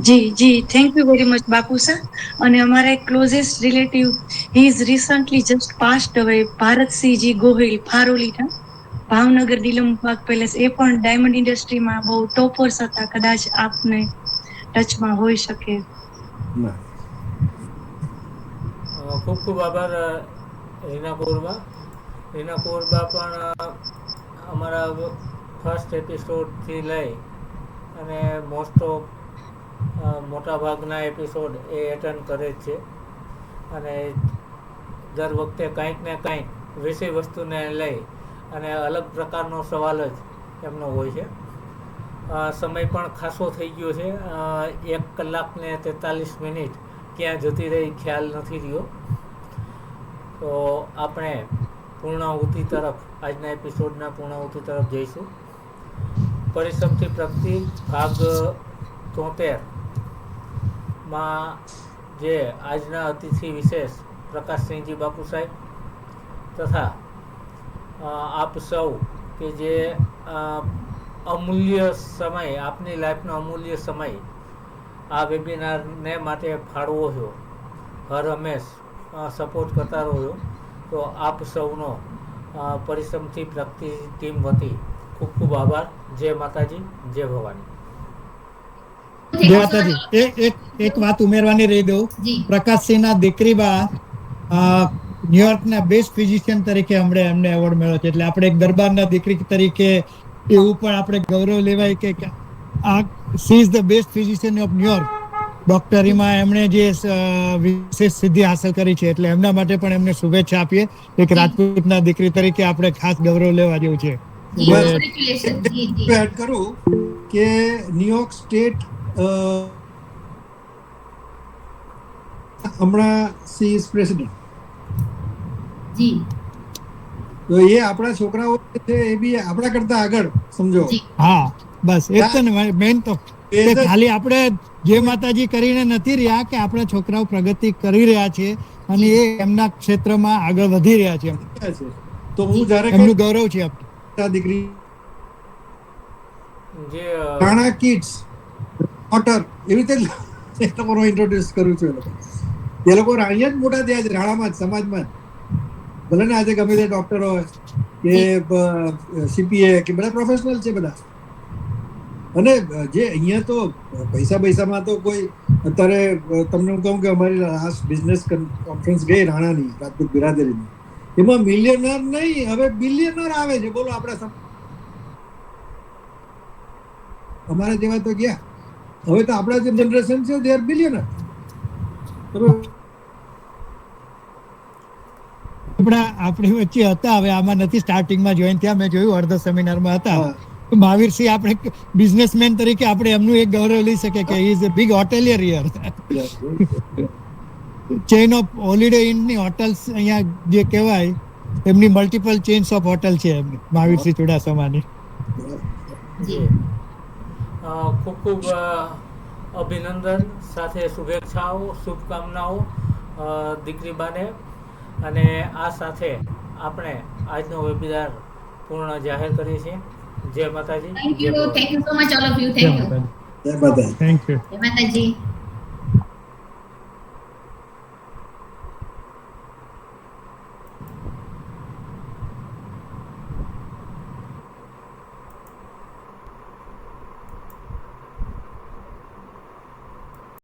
જી thank you very much Bapu sir. અને અમારા એક closest relative, he is recently just passed અવે, ભારતસિંહજી ગોહિલ, ફારોલીના, ભાવનગર દિલમબાગ પેલેસ. એ પણ ડાયમંડ ઇન્ડસ્ટ્રીમાં બહુ ટોપર્સ હતા, કદાચ આપને ટચમાં હોઈ શકે. ખૂબ ખૂબ આભાર રીના કૌરબા. રીના કૌરબા પણ અમારા ફર્સ્ટ એપિસોડથી લઈ અને મોસ્ટ ઓફ મોટા ભાગના એપિસોડ એ એટેન્ડ કરે જ છે. અને દર વખતે કંઈક ને કંઈક વિષય વસ્તુને લઈ અને અલગ પ્રકારનો સવાલ જ એમનો હોય છે. સમય પણ ખાસો થઈ ગયો છે, 1 કલાક ને 43 મિનિટ ક્યાં જતી રહી ખ્યાલ નથી રહ્યો. તો આપણે પૂર્ણાહુતિ તરફ, આજના એપિસોડના પૂર્ણાહુતિ તરફ જઈશું. પરિશ્રમથી પ્રગતિ ભાગ 73 માં જે આજના અતિથિ વિશેષ પ્રકાશસિંહજી બાપુ સાહેબ તથા આપ સૌ કે જે અમૂલ્ય સમય, આપની લાઈફનો અમૂલ્ય સમય આ વેબિનારને માટે ફાળવો છો, હર હંમેશ સપોર્ટ કરતા રહ્યો, તો આપ સૌનો પરિશ્રમથી પ્રગતિ ટીમ વતી ખૂબ ખૂબ આભાર. જય માતાજી, જય ભવાની. જય માતાજી. એક વાત ઉમેરવાની રહી દઉં. પ્રકાશસિંહના દીકરીબા ન્યુયોર્કના બેસ્ટ ફિઝિશિયન તરીકે હમણે એમને એવોર્ડ મળ્યો છે, એટલે આપણે એક દરબારના દીકરી તરીકે એવું પણ આપણે ગૌરવ લેવાય કે આ she is the best physician of New York. ડોક્ટરીમાં એમણે જે વિશેષ સિદ્ધિ હાંસલ કરી છે, એટલે એમના માટે પણ એમને શુભેચ્છા આપીએ. એક રાજપૂતના દીકરી તરીકે આપણે ખાસ ગૌરવ લેવા જેવું છે. એડ કરું કે ન્યુયોર્ક સ્ટેટ હમણાં સી ઇઝ પ્રેસિડેન્ટ. તો એ આપણા છોકરાઓ છે, એ બી આપણા કરતા આગળ, સમજો. હા, બસ એ તો મેન તો ખાલી આપણે જે માતાજી કરીને નથી રહ્યા કે આપણા છોકરાઓ પ્રગતિ કરી રહ્યા છે અને એ એમના ક્ષેત્રમાં આગળ વધી રહ્યા છે. તો હું જ્યારે એમનું ગૌરવ છે. દીકરી રાણા કિડ્સ ડોટર એવી રીતે એ લોકોનો ઇન્ટ્રોડ્યુસ કરું છું. એ લોકો રાણીયા જ મોટા થયા છે, રાણામાં જ, સમાજમાં જ. ભલે ને આજે ગમે તે ડોક્ટર હોય કે સીપીએ કે બધા પ્રોફેશનલ છે બધા. અને જે અહીંયા તો પૈસામાં તો કોઈ, અત્યારે તમને હું કહું કે અમારી લાસ્ટ બિઝનેસ કોન્ફરન્સ ગઈ રાણાની, રાજપૂત બિરાદરીની, એમાં મિલિયનર નહીં, હવે બિલિયનર આવે છે. બોલો, આપણા અમારા જેવા તો ગયા, હવે તો આપણા જે જનરેશન છે દે આર બિલિયનર. આપણી વચ્ચે હતા, હવે આમાં નથી, સ્ટાર્ટિંગમાં જોઈન થયા, મેં જોયું અડધા સેમિનારમાં હતા. મહાવીરસિંહ આપણે બિઝનેસમેન તરીકે આપણે એમનું એક ગૌરવ લઈ શકીએ કે he is a big hotelier here. Chain of holiday ઇનની હોટલ્સ અહીંયા જે કહેવાય, એમની મલ્ટિપલ ચેઇન્સ ઓફ હોટલ છે એમની, મહાવીરસિંહ ચુડાસમાની. ખૂબ ખૂબ અભિનંદન સાથે શુભેચ્છાઓ, શુભકામનાઓ દીકરીબાને. અને આ સાથે આપણે આજનો વેબિનાર પૂર્ણ જાહેર કરીએ છીએ. જય માતાજી. Thank you so much all of you. Thank you. જય માતાજી. Thank you. જય માતાજી.